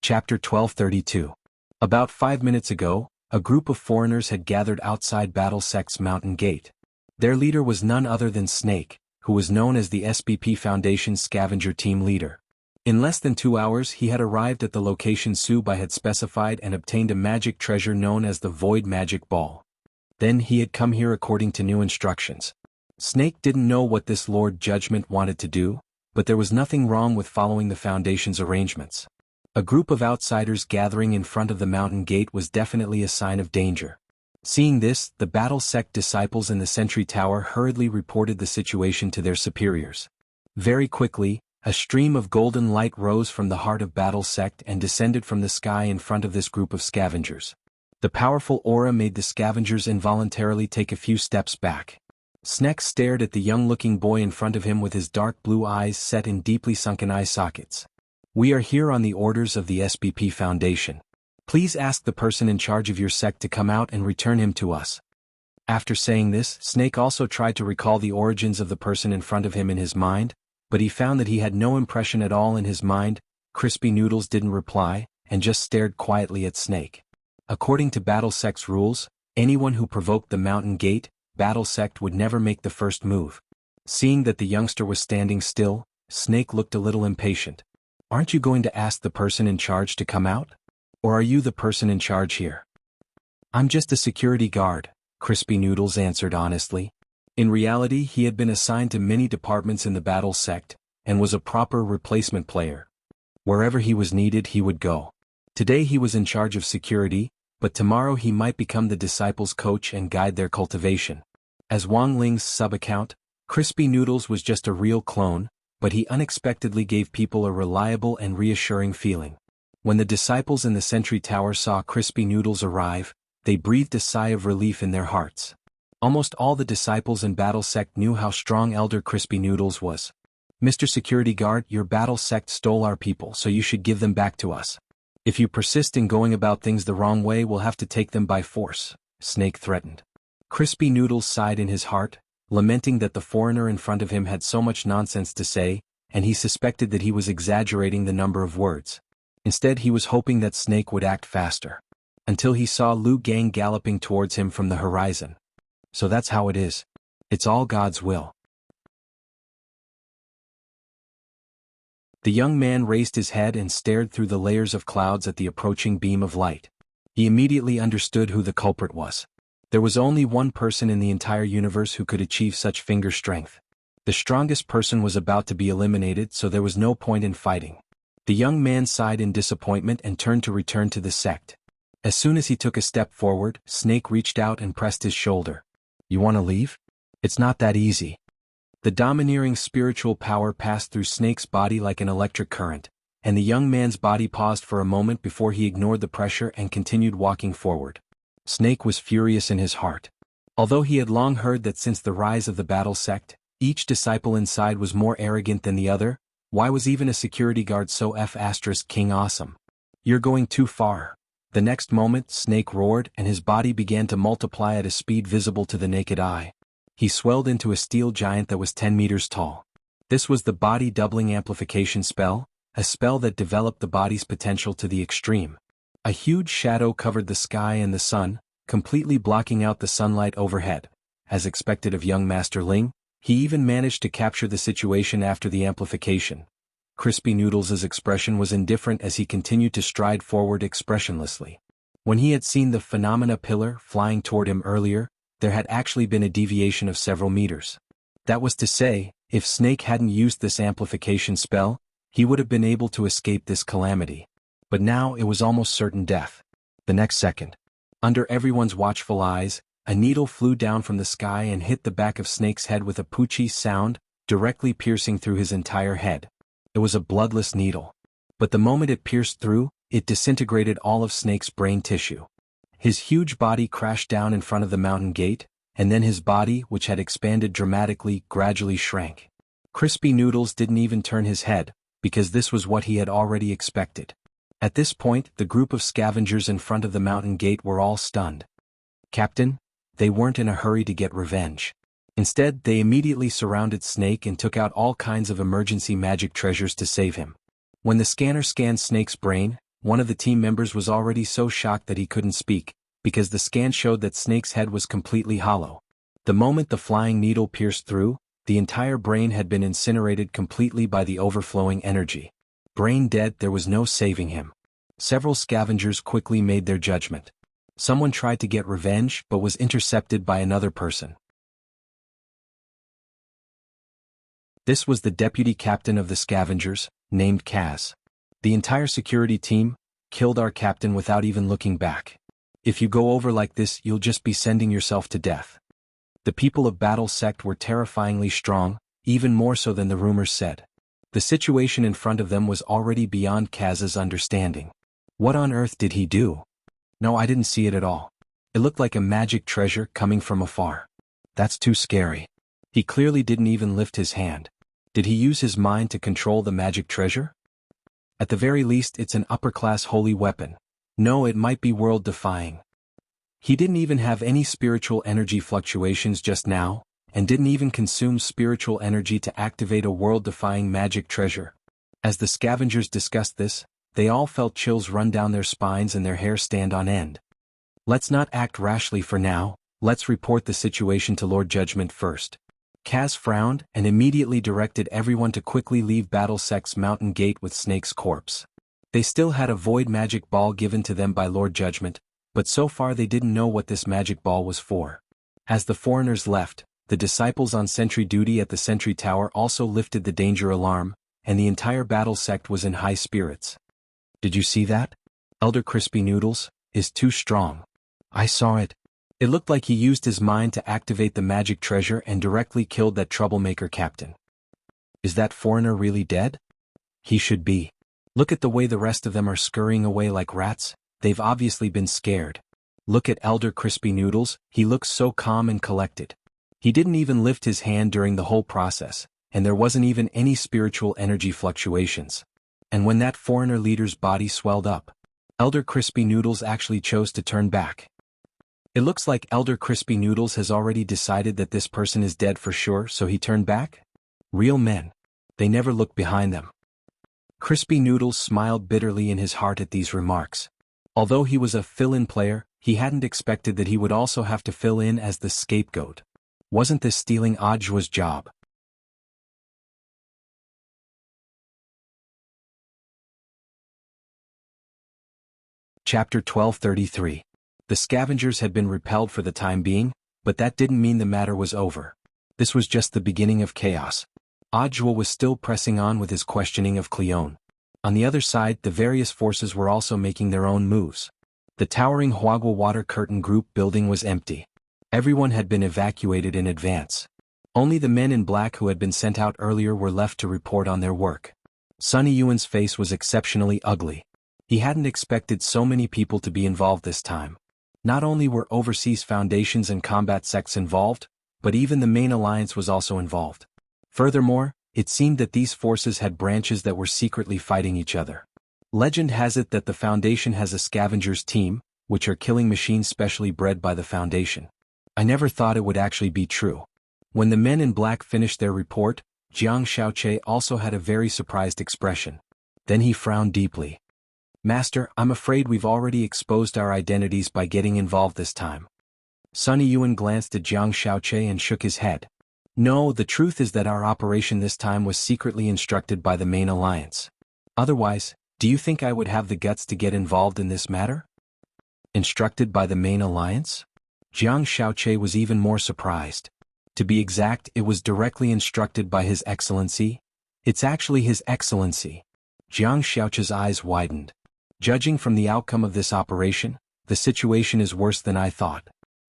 Chapter 1232. About 5 minutes ago, a group of foreigners had gathered outside Battle Sect's mountain gate. Their leader was none other than Snake, who was known as the SBP Foundation's scavenger team leader. In less than 2 hours he had arrived at the location Subai had specified and obtained a magic treasure known as the Void Magic Ball. Then he had come here according to new instructions. Snake didn't know what this Lord Judgment wanted to do, but there was nothing wrong with following the Foundation's arrangements. A group of outsiders gathering in front of the mountain gate was definitely a sign of danger. Seeing this, the Battle Sect disciples in the Sentry Tower hurriedly reported the situation to their superiors. Very quickly, a stream of golden light rose from the heart of Battle Sect and descended from the sky in front of this group of scavengers. The powerful aura made the scavengers involuntarily take a few steps back. Snake stared at the young-looking boy in front of him with his dark blue eyes set in deeply sunken eye sockets. We are here on the orders of the SBP Foundation. Please ask the person in charge of your sect to come out and return him to us. After saying this, Snake also tried to recall the origins of the person in front of him in his mind, but he found that he had no impression at all in his mind. Crispy Noodles didn't reply, and just stared quietly at Snake. According to Battle Sect's rules, anyone who provoked the mountain gate, Battle Sect would never make the first move. Seeing that the youngster was standing still, Snake looked a little impatient. Aren't you going to ask the person in charge to come out? Or are you the person in charge here? I'm just a security guard, Crispy Noodles answered honestly. In reality, he had been assigned to many departments in the Battle Sect, and was a proper replacement player. Wherever he was needed he would go. Today he was in charge of security, but tomorrow he might become the disciples' coach and guide their cultivation. As Wang Ling's sub-account, Crispy Noodles was just a real clone, but he unexpectedly gave people a reliable and reassuring feeling. When the disciples in the Sentry Tower saw Crispy Noodles arrive, they breathed a sigh of relief in their hearts. Almost all the disciples in Battle Sect knew how strong Elder Crispy Noodles was. Mr. Security Guard, your Battle Sect stole our people, so you should give them back to us. If you persist in going about things the wrong way, we'll have to take them by force, Snake threatened. Crispy Noodles sighed in his heart, lamenting that the foreigner in front of him had so much nonsense to say, and he suspected that he was exaggerating the number of words. Instead he was hoping that Snake would act faster. Until he saw Lu Gang galloping towards him from the horizon. So that's how it is. It's all God's will. The young man raised his head and stared through the layers of clouds at the approaching beam of light. He immediately understood who the culprit was. There was only one person in the entire universe who could achieve such finger strength. The strongest person was about to be eliminated, so there was no point in fighting. The young man sighed in disappointment and turned to return to the sect. As soon as he took a step forward, Snake reached out and pressed his shoulder. You want to leave? It's not that easy. The domineering spiritual power passed through Snake's body like an electric current, and the young man's body paused for a moment before he ignored the pressure and continued walking forward. Snake was furious in his heart. Although he had long heard that since the rise of the Battle Sect, each disciple inside was more arrogant than the other, why was even a security guard so King awesome? You're going too far. The next moment, Snake roared and his body began to multiply at a speed visible to the naked eye. He swelled into a steel giant that was 10 meters tall. This was the body doubling amplification spell, a spell that developed the body's potential to the extreme. A huge shadow covered the sky and the sun, completely blocking out the sunlight overhead. As expected of young Master Ling, he even managed to capture the situation after the amplification. Crispy Noodles' expression was indifferent as he continued to stride forward expressionlessly. When he had seen the phenomena pillar flying toward him earlier, there had actually been a deviation of several meters. That was to say, if Snake hadn't used this amplification spell, he would have been able to escape this calamity. But now it was almost certain death. The next second, under everyone's watchful eyes, a needle flew down from the sky and hit the back of Snake's head with a poochie sound, directly piercing through his entire head. It was a bloodless needle. But the moment it pierced through, it disintegrated all of Snake's brain tissue. His huge body crashed down in front of the mountain gate, and then his body, which had expanded dramatically, gradually shrank. Crispy Noodles didn't even turn his head, because this was what he had already expected. At this point, the group of scavengers in front of the mountain gate were all stunned. Captain? They weren't in a hurry to get revenge. Instead, they immediately surrounded Snake and took out all kinds of emergency magic treasures to save him. When the scanner scanned Snake's brain, one of the team members was already so shocked that he couldn't speak, because the scan showed that Snake's head was completely hollow. The moment the flying needle pierced through, the entire brain had been incinerated completely by the overflowing energy. Brain dead, there was no saving him. Several scavengers quickly made their judgment. Someone tried to get revenge but was intercepted by another person. This was the deputy captain of the scavengers, named Kaz. The entire security team killed our captain without even looking back. If you go over like this, you'll just be sending yourself to death. The people of Battle Sect were terrifyingly strong, even more so than the rumors said. The situation in front of them was already beyond Kaz's understanding. What on earth did he do? No, I didn't see it at all. It looked like a magic treasure coming from afar. That's too scary. He clearly didn't even lift his hand. Did he use his mind to control the magic treasure? At the very least, it's an upper-class holy weapon. No, it might be world-defying. He didn't even have any spiritual energy fluctuations just now, and didn't even consume spiritual energy to activate a world-defying magic treasure. As the scavengers discussed this, they all felt chills run down their spines and their hair stand on end. Let's not act rashly for now, let's report the situation to Lord Judgment first. Kaz frowned and immediately directed everyone to quickly leave Battle Sect's mountain gate with Snake's corpse. They still had a void magic ball given to them by Lord Judgment, but so far they didn't know what this magic ball was for. As the foreigners left, the disciples on sentry duty at the sentry tower also lifted the danger alarm, and the entire Battle Sect was in high spirits. Did you see that? Elder Crispy Noodles is too strong. I saw it. It looked like he used his mind to activate the magic treasure and directly killed that troublemaker captain. Is that foreigner really dead? He should be. Look at the way the rest of them are scurrying away like rats, they've obviously been scared. Look at Elder Crispy Noodles, he looks so calm and collected. He didn't even lift his hand during the whole process, and there wasn't even any spiritual energy fluctuations. And when that foreigner leader's body swelled up, Elder Crispy Noodles actually chose to turn back. It looks like Elder Crispy Noodles has already decided that this person is dead for sure, so he turned back? Real men. They never look behind them. Crispy Noodles smiled bitterly in his heart at these remarks. Although he was a fill-in player, he hadn't expected that he would also have to fill in as the scapegoat. Wasn't this stealing Audiobook's job? Chapter 1233. The scavengers had been repelled for the time being, but that didn't mean the matter was over. This was just the beginning of chaos. Audiobook was still pressing on with his questioning of Cleone. On the other side, the various forces were also making their own moves. The towering Huagua water curtain group building was empty. Everyone had been evacuated in advance. Only the men in black who had been sent out earlier were left to report on their work. Sunny Yuan's face was exceptionally ugly. He hadn't expected so many people to be involved this time. Not only were overseas foundations and combat sects involved, but even the main alliance was also involved. Furthermore, it seemed that these forces had branches that were secretly fighting each other. Legend has it that the Foundation has a scavengers team, which are killing machines specially bred by the Foundation. I never thought it would actually be true. When the men in black finished their report, Jiang Shaoche also had a very surprised expression. Then he frowned deeply. Master, I'm afraid we've already exposed our identities by getting involved this time. Sunny Yuan glanced at Jiang Shaoche and shook his head. No, the truth is that our operation this time was secretly instructed by the main alliance. Otherwise, do you think I would have the guts to get involved in this matter? Instructed by the main alliance? Jiang Shaoqi was even more surprised. To be exact, it was directly instructed by His Excellency. It's actually His Excellency. Jiang Shaoqi's eyes widened. Judging from the outcome of this operation, the situation is worse than I thought.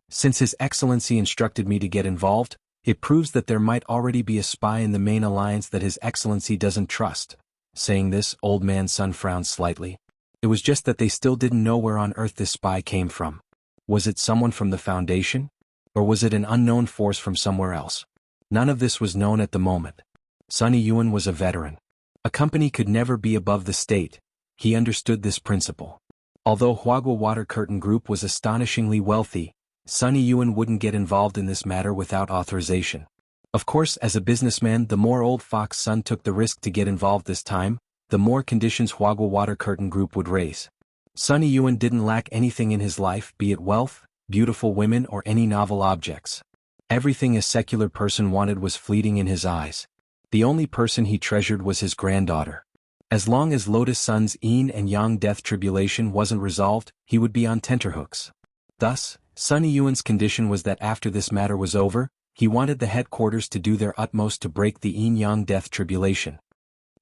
Since His Excellency instructed me to get involved, it proves that there might already be a spy in the main alliance that His Excellency doesn't trust. Saying this, Old Man Sun frowned slightly. It was just that they still didn't know where on earth this spy came from. Was it someone from the Foundation? Or was it an unknown force from somewhere else? None of this was known at the moment. Sun Yiyuan was a veteran. A company could never be above the state. He understood this principle. Although Huagua Water Curtain Group was astonishingly wealthy, Sun Yiyuan wouldn't get involved in this matter without authorization. Of course, as a businessman, the more Old Fox Sun took the risk to get involved this time, the more conditions Huagua Water Curtain Group would raise. Sun Yiyuan didn't lack anything in his life, be it wealth, beautiful women, or any novel objects. Everything a secular person wanted was fleeting in his eyes. The only person he treasured was his granddaughter. As long as Lotus Sun's yin and yang death tribulation wasn't resolved, he would be on tenterhooks. Thus, Sun Yiyuan's condition was that after this matter was over, he wanted the headquarters to do their utmost to break the yin-yang death tribulation.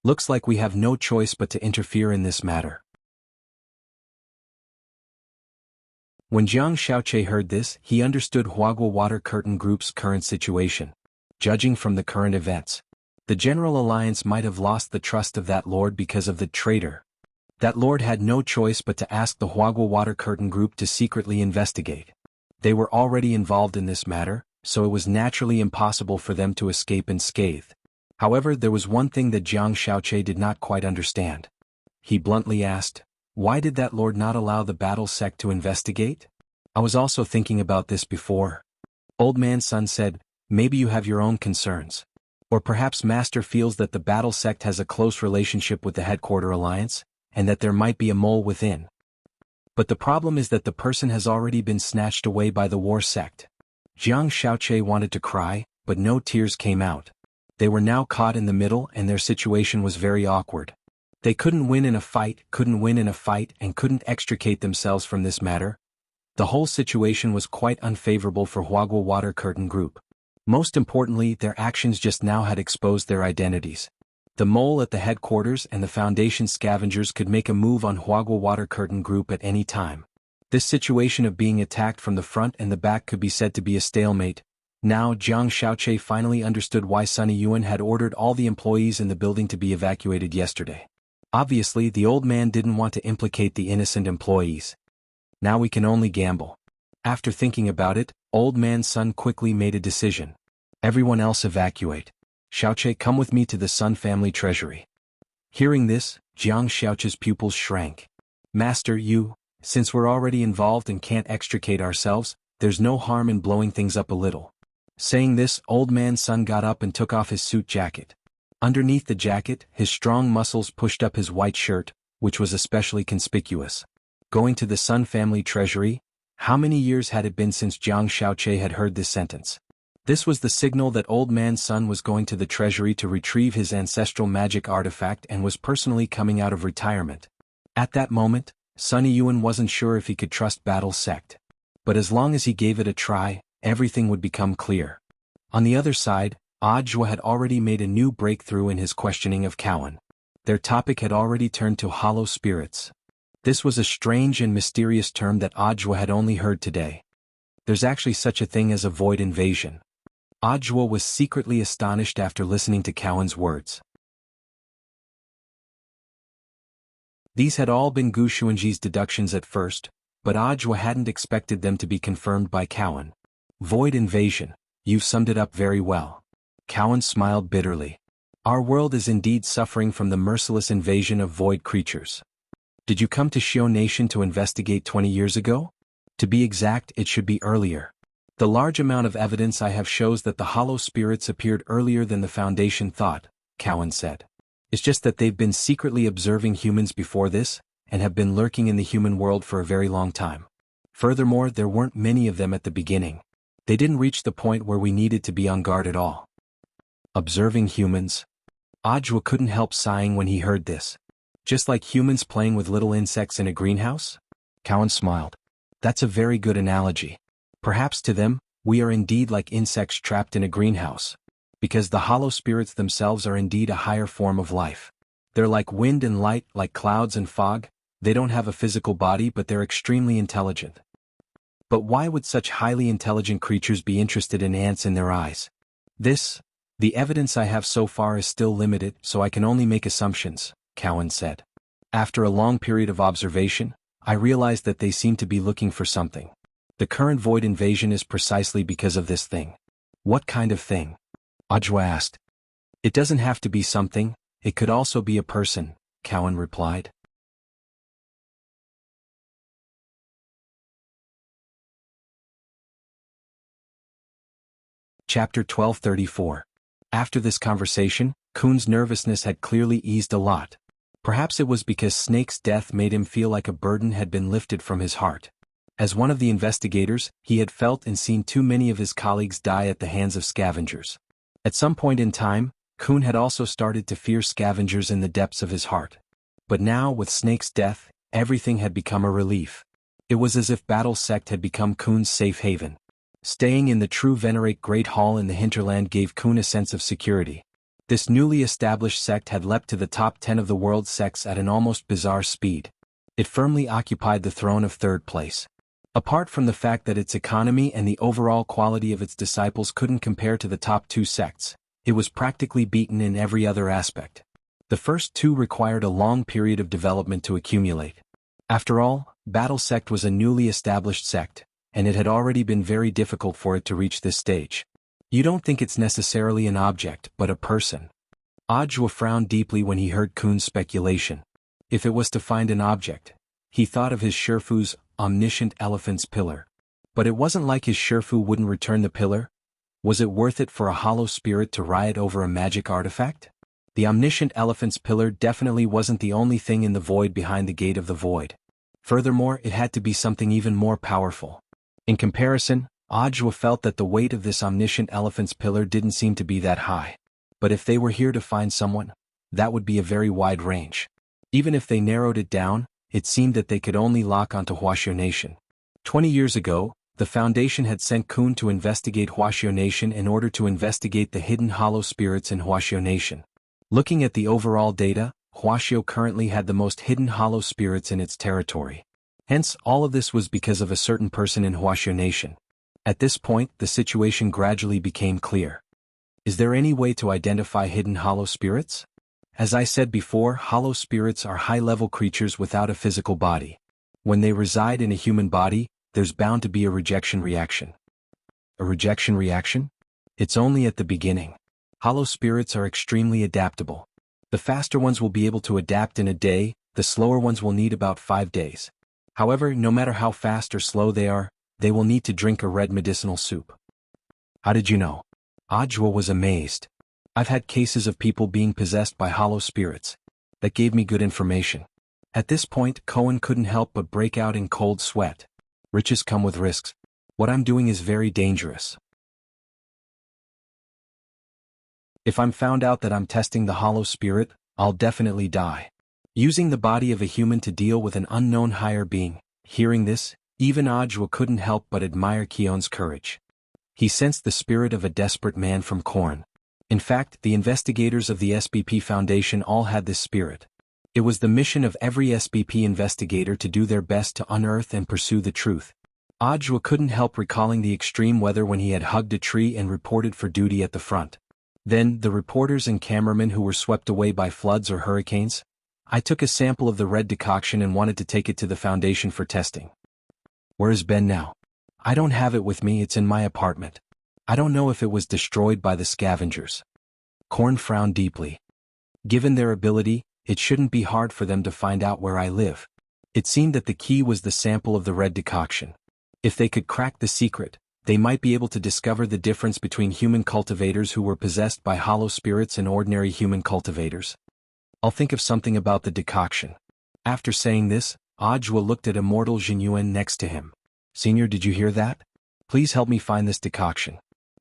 Looks like we have no choice but to interfere in this matter. When Jiang Shaoqi heard this, he understood Huagua Water Curtain Group's current situation. Judging from the current events, the General Alliance might have lost the trust of that lord because of the traitor. That lord had no choice but to ask the Huagua Water Curtain Group to secretly investigate. They were already involved in this matter, so it was naturally impossible for them to escape unscathed. However, there was one thing that Jiang Shaoqi did not quite understand. He bluntly asked, "Why did that lord not allow the battle sect to investigate?" "I was also thinking about this before." Old Man Sun said, "Maybe you have your own concerns. Or perhaps Master feels that the battle sect has a close relationship with the headquarter alliance, and that there might be a mole within. But the problem is that the person has already been snatched away by the war sect." Jiang Shaoqi wanted to cry, but no tears came out. They were now caught in the middle and their situation was very awkward. They couldn't win in a fight, and couldn't extricate themselves from this matter. The whole situation was quite unfavorable for Huagua Water Curtain Group. Most importantly, their actions just now had exposed their identities. The mole at the headquarters and the Foundation scavengers could make a move on Huagua Water Curtain Group at any time. This situation of being attacked from the front and the back could be said to be a stalemate. Now Jiang Shaoqi finally understood why Sun Yiyuan had ordered all the employees in the building to be evacuated yesterday. Obviously, the old man didn't want to implicate the innocent employees. Now we can only gamble. After thinking about it, Old Man Sun quickly made a decision. "Everyone else evacuate. Shaoqi, come with me to the Sun family treasury." Hearing this, Jiang Shaoqi's pupils shrank. "Master, since we're already involved and can't extricate ourselves, there's no harm in blowing things up a little." Saying this, Old Man Sun got up and took off his suit jacket. Underneath the jacket, his strong muscles pushed up his white shirt, which was especially conspicuous. Going to the Sun family treasury? How many years had it been since Jiang Shaoqi had heard this sentence? This was the signal that Old Man Sun was going to the treasury to retrieve his ancestral magic artifact and was personally coming out of retirement. At that moment, Sun Yiyuan wasn't sure if he could trust Battle Sect. But as long as he gave it a try, everything would become clear. On the other side, Audiobook had already made a new breakthrough in his questioning of Cowan. Their topic had already turned to hollow spirits. This was a strange and mysterious term that Audiobook had only heard today. There's actually such a thing as a void invasion. Audiobook was secretly astonished after listening to Cowan's words. These had all been Gu Xuanji's deductions at first, but Audiobook hadn't expected them to be confirmed by Cowan. Void invasion. You've summed it up very well. Cowan smiled bitterly. Our world is indeed suffering from the merciless invasion of void creatures. Did you come to Xiao Nation to investigate 20 years ago? To be exact, it should be earlier. The large amount of evidence I have shows that the hollow spirits appeared earlier than the Foundation thought, Cowan said. It's just that they've been secretly observing humans before this, and have been lurking in the human world for a very long time. Furthermore, there weren't many of them at the beginning. They didn't reach the point where we needed to be on guard at all. Observing humans? Audiobook couldn't help sighing when he heard this. Just like humans playing with little insects in a greenhouse? Cowan smiled. That's a very good analogy. Perhaps to them, we are indeed like insects trapped in a greenhouse. Because the hollow spirits themselves are indeed a higher form of life. They're like wind and light, like clouds and fog. They don't have a physical body, but they're extremely intelligent. But why would such highly intelligent creatures be interested in ants in their eyes? The evidence I have so far is still limited, so I can only make assumptions, Cowan said. After a long period of observation, I realized that they seem to be looking for something. The current void invasion is precisely because of this thing. What kind of thing? Ajwa asked. It doesn't have to be something, it could also be a person, Cowan replied. Chapter 1234. After this conversation, Kuhn's nervousness had clearly eased a lot. Perhaps it was because Snake's death made him feel like a burden had been lifted from his heart. As one of the investigators, he had felt and seen too many of his colleagues die at the hands of scavengers. At some point in time, Kuhn had also started to fear scavengers in the depths of his heart. But now, with Snake's death, everything had become a relief. It was as if Battle Sect had become Kuhn's safe haven. Staying in the true Venerate Great Hall in the hinterland gave Kuhn a sense of security. This newly established sect had leapt to the top 10 of the world's sects at an almost bizarre speed. It firmly occupied the throne of third place. Apart from the fact that its economy and the overall quality of its disciples couldn't compare to the top 2 sects, it was practically beaten in every other aspect. The first 2 required a long period of development to accumulate. After all, Battle Sect was a newly established sect, and it had already been very difficult for it to reach this stage. You don't think it's necessarily an object, but a person. Ajwa frowned deeply when he heard Kuhn's speculation. If it was to find an object, he thought of his Shifu's omniscient elephant's pillar. But it wasn't like his Shifu wouldn't return the pillar. Was it worth it for a hollow spirit to riot over a magic artifact? The omniscient elephant's pillar definitely wasn't the only thing in the void behind the gate of the void. Furthermore, it had to be something even more powerful. In comparison, Ajwa felt that the weight of this omniscient elephant's pillar didn't seem to be that high. But if they were here to find someone, that would be a very wide range. Even if they narrowed it down, it seemed that they could only lock onto Wuxia Nation. 20 years ago, the Foundation had sent Kuhn to investigate Wuxia Nation in order to investigate the hidden hollow spirits in Wuxia Nation. Looking at the overall data, Wuxia currently had the most hidden hollow spirits in its territory. Hence, all of this was because of a certain person in Wuxia Nation. At this point, the situation gradually became clear. Is there any way to identify hidden hollow spirits? As I said before, hollow spirits are high-level creatures without a physical body. When they reside in a human body, there's bound to be a rejection reaction. A rejection reaction? It's only at the beginning. Hollow spirits are extremely adaptable. The faster ones will be able to adapt in a day, the slower ones will need about 5 days. However, no matter how fast or slow they are, they will need to drink a red medicinal soup. How did you know? Ajwa was amazed. I've had cases of people being possessed by hollow spirits. That gave me good information. At this point, Cohen couldn't help but break out in cold sweat. Riches come with risks. What I'm doing is very dangerous. If I'm found out that I'm testing the hollow spirit, I'll definitely die. Using the body of a human to deal with an unknown higher being. Hearing this, even Ajwa couldn't help but admire Keon's courage. He sensed the spirit of a desperate man from Korn. In fact, the investigators of the SBP Foundation all had this spirit. It was the mission of every SBP investigator to do their best to unearth and pursue the truth. Ajwa couldn't help recalling the extreme weather when he had hugged a tree and reported for duty at the front. Then, the reporters and cameramen who were swept away by floods or hurricanes. I took a sample of the red decoction and wanted to take it to the Foundation for testing. Where is Ben now? I don't have it with me, it's in my apartment. I don't know if it was destroyed by the scavengers. Korn frowned deeply. Given their ability, it shouldn't be hard for them to find out where I live. It seemed that the key was the sample of the red decoction. If they could crack the secret, they might be able to discover the difference between human cultivators who were possessed by hollow spirits and ordinary human cultivators. I'll think of something about the decoction. After saying this, Ajwa looked at Immortal Jinyuan next to him. Senior, did you hear that? Please help me find this decoction.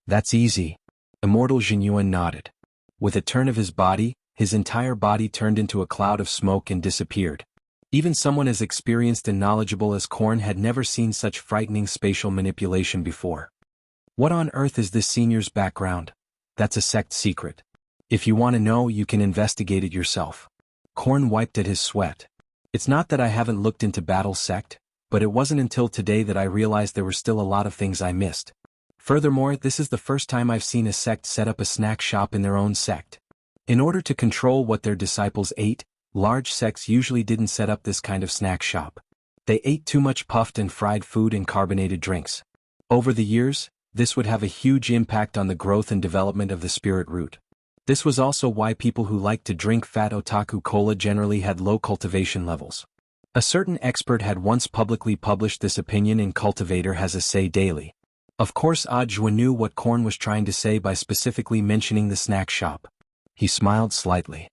That's easy. Immortal Jinyuan nodded. With a turn of his body, his entire body turned into a cloud of smoke and disappeared. Even someone as experienced and knowledgeable as Korn had never seen such frightening spatial manipulation before. What on earth is this senior's background? That's a sect secret. If you want to know, you can investigate it yourself. Korn wiped at his sweat. It's not that I haven't looked into Battle Sect, but it wasn't until today that I realized there were still a lot of things I missed. Furthermore, this is the first time I've seen a sect set up a snack shop in their own sect. In order to control what their disciples ate, large sects usually didn't set up this kind of snack shop. They ate too much puffed and fried food and carbonated drinks. Over the years, this would have a huge impact on the growth and development of the spirit root. This was also why people who liked to drink fat otaku cola generally had low cultivation levels. A certain expert had once publicly published this opinion in Cultivator Has a Say Daily. Of course, Ajwa knew what Korn was trying to say by specifically mentioning the snack shop. He smiled slightly.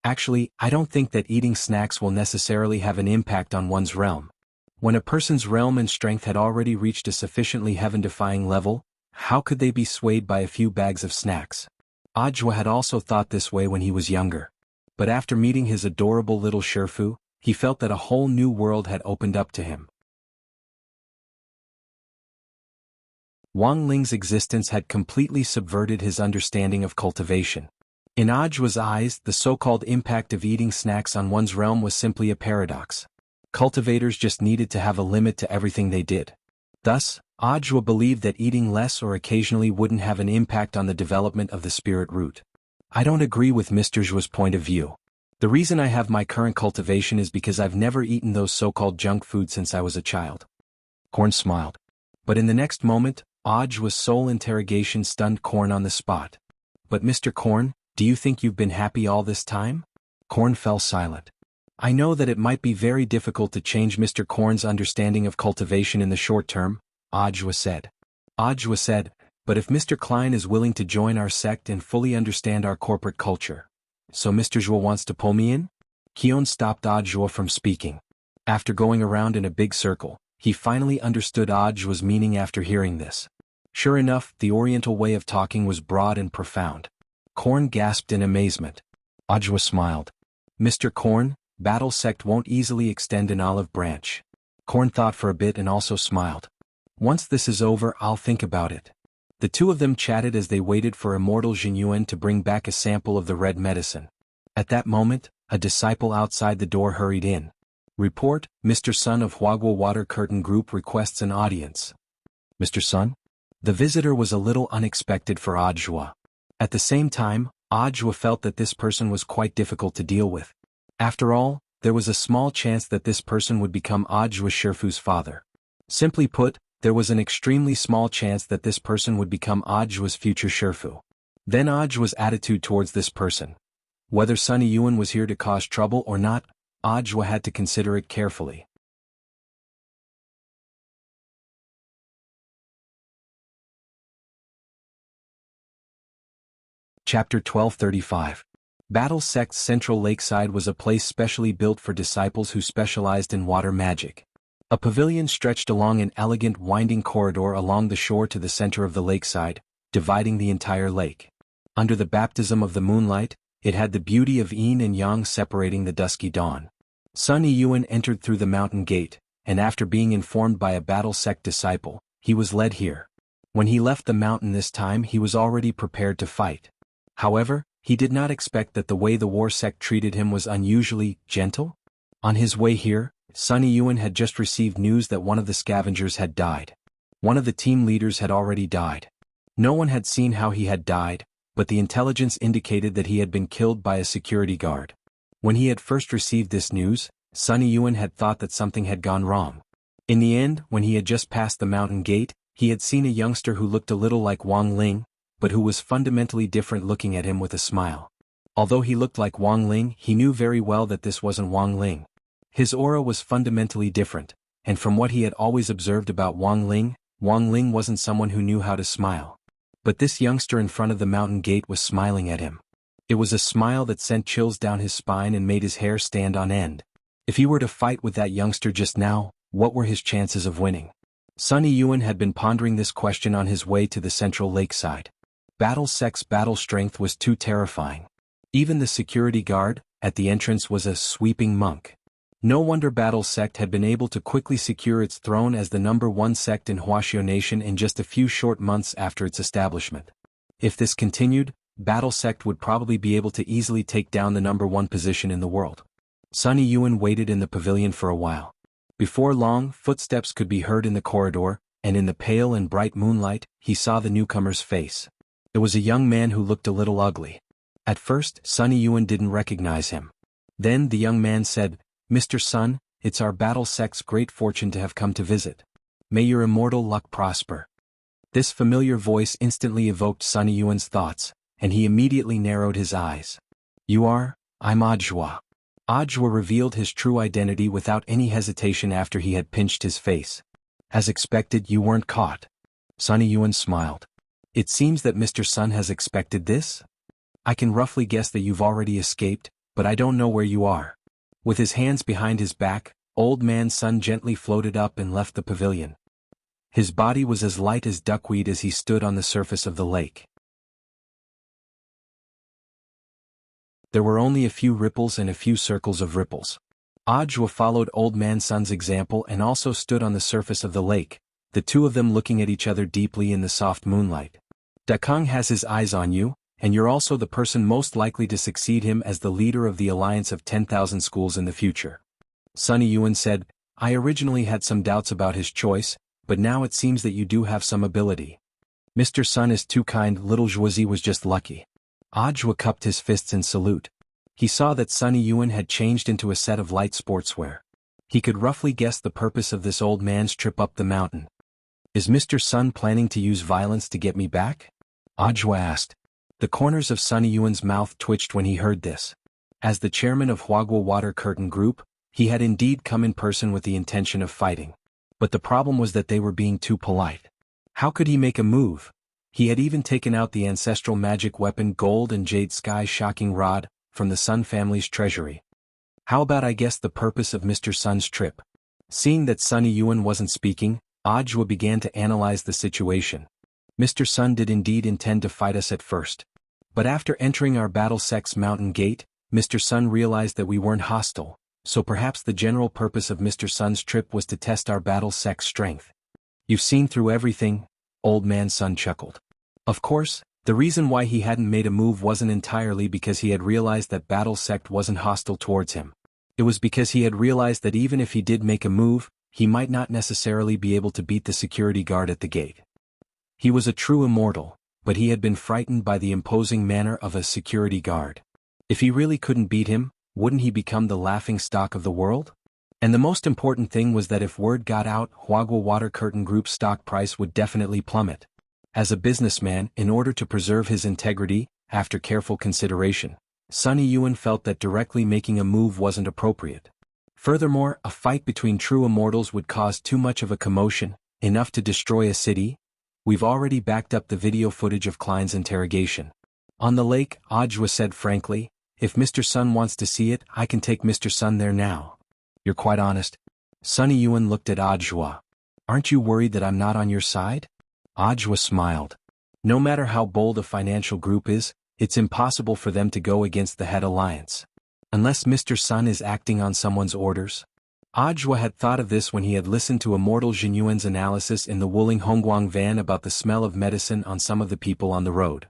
Actually, I don't think that eating snacks will necessarily have an impact on one's realm. When a person's realm and strength had already reached a sufficiently heaven-defying level, how could they be swayed by a few bags of snacks? Ajwa had also thought this way when he was younger. But after meeting his adorable little Sherfu, he felt that a whole new world had opened up to him. Wang Ling's existence had completely subverted his understanding of cultivation. In Ajwa's eyes, the so-called impact of eating snacks on one's realm was simply a paradox. Cultivators just needed to have a limit to everything they did. Thus, Ajwa believed that eating less or occasionally wouldn't have an impact on the development of the spirit root. I don't agree with Mr. Zhuo's point of view. The reason I have my current cultivation is because I've never eaten those so-called junk foods since I was a child. Korn smiled. But in the next moment, Ajwa's soul interrogation stunned Korn on the spot. But Mr. Korn, do you think you've been happy all this time? Korn fell silent. I know that it might be very difficult to change Mr. Korn's understanding of cultivation in the short term, Ajwa said. Ajwa said, but if Mr. Klein is willing to join our sect and fully understand our corporate culture. So Mr. Zhuo wants to pull me in? Kion stopped Ajwa from speaking. After going around in a big circle, he finally understood Ajwa's meaning after hearing this. Sure enough, the Oriental way of talking was broad and profound. Korn gasped in amazement. Ajwa smiled. Mr. Korn, Battle Sect won't easily extend an olive branch. Korn thought for a bit and also smiled. Once this is over, I'll think about it. The two of them chatted as they waited for Immortal Jinyuan to bring back a sample of the red medicine. At that moment, a disciple outside the door hurried in. Report, Mr. Sun of Huagua Water Curtain Group requests an audience. Mr. Sun? The visitor was a little unexpected for Ajwa. At the same time, Ajwa felt that this person was quite difficult to deal with. After all, there was a small chance that this person would become Ajwa Sherfu's father. Simply put, there was an extremely small chance that this person would become Ajwa's future Sherfu. Then Ajwa's attitude towards this person. Whether Sunny Yuan was here to cause trouble or not, Ajwa had to consider it carefully. Chapter 1235. Battle Sect's central lakeside was a place specially built for disciples who specialized in water magic. A pavilion stretched along an elegant winding corridor along the shore to the center of the lakeside, dividing the entire lake. Under the baptism of the moonlight, it had the beauty of yin and yang separating the dusky dawn. Sunny Yuan entered through the mountain gate, and after being informed by a Battle Sect disciple, he was led here. When he left the mountain this time, he was already prepared to fight. However, he did not expect that the way the war sect treated him was unusually gentle. On his way here, Sunny Yuan had just received news that one of the scavengers had died. One of the team leaders had already died. No one had seen how he had died, but the intelligence indicated that he had been killed by a security guard. When he had first received this news, Sunny Yuan had thought that something had gone wrong. In the end, when he had just passed the mountain gate, he had seen a youngster who looked a little like Wang Ling, but who was fundamentally different, looking at him with a smile. Although he looked like Wang Ling, he knew very well that this wasn't Wang Ling. His aura was fundamentally different, and from what he had always observed about Wang Ling wasn't someone who knew how to smile. But this youngster in front of the mountain gate was smiling at him. It was a smile that sent chills down his spine and made his hair stand on end. If he were to fight with that youngster just now, what were his chances of winning? Sunny Yuan had been pondering this question on his way to the central lakeside. Battle Sect's battle strength was too terrifying. Even the security guard, at the entrance, was a sweeping monk. No wonder Battle Sect had been able to quickly secure its throne as the #1 sect in Wuxia Nation in just a few short months after its establishment. If this continued, Battle Sect would probably be able to easily take down the #1 position in the world. Sunny Yuan waited in the pavilion for a while. Before long, footsteps could be heard in the corridor, and in the pale and bright moonlight, he saw the newcomer's face. It was a young man who looked a little ugly. At first, Sunny Yuan didn't recognize him. Then the young man said, "Mr. Sun, it's our Battle Sect's great fortune to have come to visit. May your immortal luck prosper." This familiar voice instantly evoked Sunny Yuan's thoughts, and he immediately narrowed his eyes. I'm Audiobook." Audiobook revealed his true identity without any hesitation after he had pinched his face. "As expected, you weren't caught." Sunny Yuan smiled. "It seems that Mr. Sun has expected this? I can roughly guess that you've already escaped, but I don't know where you are." With his hands behind his back, Old Man Sun gently floated up and left the pavilion. His body was as light as duckweed as he stood on the surface of the lake. There were only a few ripples and a few circles of ripples. Audiobook followed Old Man Sun's example and also stood on the surface of the lake, the two of them looking at each other deeply in the soft moonlight. "Dakong has his eyes on you, and you're also the person most likely to succeed him as the leader of the Alliance of 10,000 Schools in the future." Sunny Yuan said, "I originally had some doubts about his choice, but now it seems that you do have some ability." "Mr. Sun is too kind, little Zhuozi was just lucky." Audiobook cupped his fists in salute. He saw that Sunny Yuan had changed into a set of light sportswear. He could roughly guess the purpose of this old man's trip up the mountain. "Is Mr. Sun planning to use violence to get me back?" Audiobook asked. The corners of Sunny Yuan's mouth twitched when he heard this. As the chairman of Huagua Water Curtain Group, he had indeed come in person with the intention of fighting. But the problem was that they were being too polite. How could he make a move? He had even taken out the ancestral magic weapon Gold and Jade Sky Shocking Rod from the Sun family's treasury. "How about I guess the purpose of Mr. Sun's trip?" Seeing that Sunny Yuan wasn't speaking, Audiobook began to analyze the situation. "Mr. Sun did indeed intend to fight us at first. But after entering our Battle Sect's mountain gate, Mr. Sun realized that we weren't hostile, so perhaps the general purpose of Mr. Sun's trip was to test our Battle Sect's strength." "You've seen through everything?" Old Man Sun chuckled. Of course, the reason why he hadn't made a move wasn't entirely because he had realized that Battle Sect wasn't hostile towards him. It was because he had realized that even if he did make a move, he might not necessarily be able to beat the security guard at the gate. He was a true immortal, but he had been frightened by the imposing manner of a security guard. If he really couldn't beat him, wouldn't he become the laughingstock of the world? And the most important thing was that if word got out, Huagua Water Curtain Group's stock price would definitely plummet. As a businessman, in order to preserve his integrity, after careful consideration, Sunny Yuan felt that directly making a move wasn't appropriate. Furthermore, a fight between true immortals would cause too much of a commotion, enough to destroy a city. "We've already backed up the video footage of Klein's interrogation. On the lake," Audiobook said frankly, "if Mr. Sun wants to see it, I can take Mr. Sun there now." "You're quite honest?" Sunny Yuan looked at Audiobook. "Aren't you worried that I'm not on your side?" Audiobook smiled. "No matter how bold a financial group is, it's impossible for them to go against the head alliance. Unless Mr. Sun is acting on someone's orders." Audiobook had thought of this when he had listened to Immortal Jinyuan's analysis in the Wuling Hongguang van about the smell of medicine on some of the people on the road.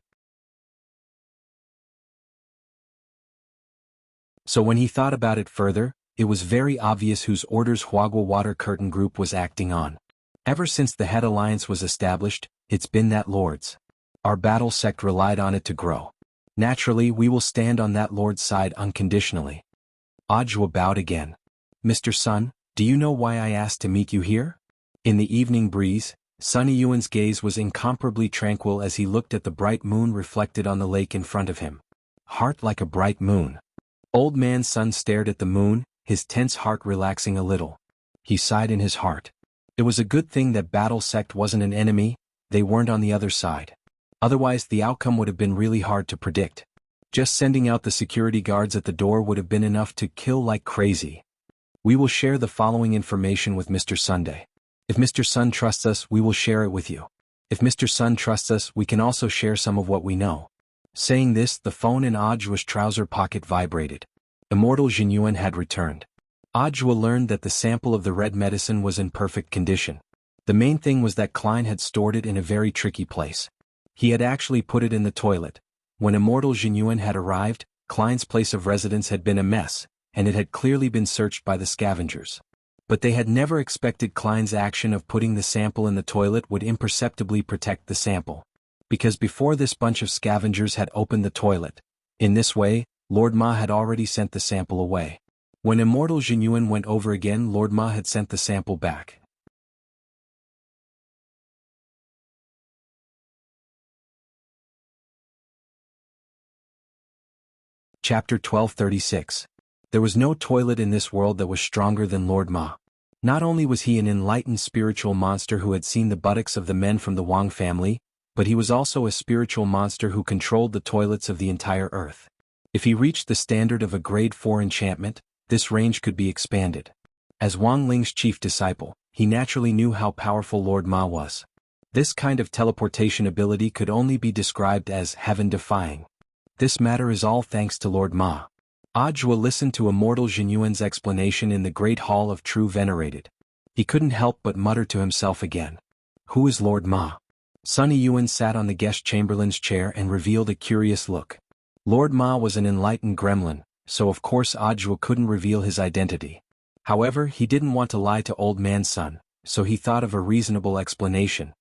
So when he thought about it further, it was very obvious whose orders Huagua Water Curtain Group was acting on. Ever since the head alliance was established, it's been that Lord's. Our Battle Sect relied on it to grow. Naturally, we will stand on that Lord's side unconditionally. Audiobook bowed again. "Mr. Sun, do you know why I asked to meet you here?" In the evening breeze, Sunny Yuan's gaze was incomparably tranquil as he looked at the bright moon reflected on the lake in front of him. "Heart like a bright moon." Old Man Sun stared at the moon, his tense heart relaxing a little. He sighed in his heart. It was a good thing that Battle Sect wasn't an enemy, they weren't on the other side. Otherwise the outcome would have been really hard to predict. Just sending out the security guards at the door would have been enough to kill like crazy. "We will share the following information with Mr. Sunday. If Mr. Sun trusts us, we will share it with you. If Mr. Sun trusts us, we can also share some of what we know." Saying this, the phone in Audiobook's trouser pocket vibrated. Immortal Jinyuan had returned. Audiobook learned that the sample of the red medicine was in perfect condition. The main thing was that Klein had stored it in a very tricky place. He had actually put it in the toilet. When Immortal Jianghu had arrived, Klein's place of residence had been a mess, and it had clearly been searched by the scavengers. But they had never expected Klein's action of putting the sample in the toilet would imperceptibly protect the sample. Because before this bunch of scavengers had opened the toilet. In this way, Lord Ma had already sent the sample away. When Immortal Jianghu went over again, Lord Ma had sent the sample back. Chapter 1236. There was no toilet in this world that was stronger than Lord Ma. Not only was he an enlightened spiritual monster who had seen the buttocks of the men from the Wang family, but he was also a spiritual monster who controlled the toilets of the entire earth. If he reached the standard of a grade 4 enchantment, this range could be expanded. As Wang Ling's chief disciple, he naturally knew how powerful Lord Ma was. This kind of teleportation ability could only be described as heaven-defying. This matter is all thanks to Lord Ma. Audiobook listened to Immortal Jianghu's explanation in the Great Hall of True Venerated. He couldn't help but mutter to himself again. Who is Lord Ma? Sun Yuan sat on the guest chamberlain's chair and revealed a curious look. Lord Ma was an enlightened gremlin, so of course Audiobook couldn't reveal his identity. However, he didn't want to lie to Old Man Sun, so he thought of a reasonable explanation.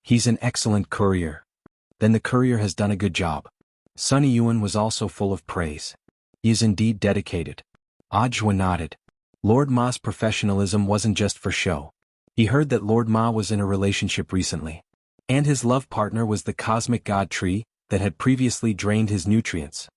He's an excellent courier. Then the courier has done a good job. Sun Yuan was also full of praise. He is indeed dedicated. Audiobook nodded. Lord Ma's professionalism wasn't just for show. He heard that Lord Ma was in a relationship recently. And his love partner was the cosmic god tree that had previously drained his nutrients.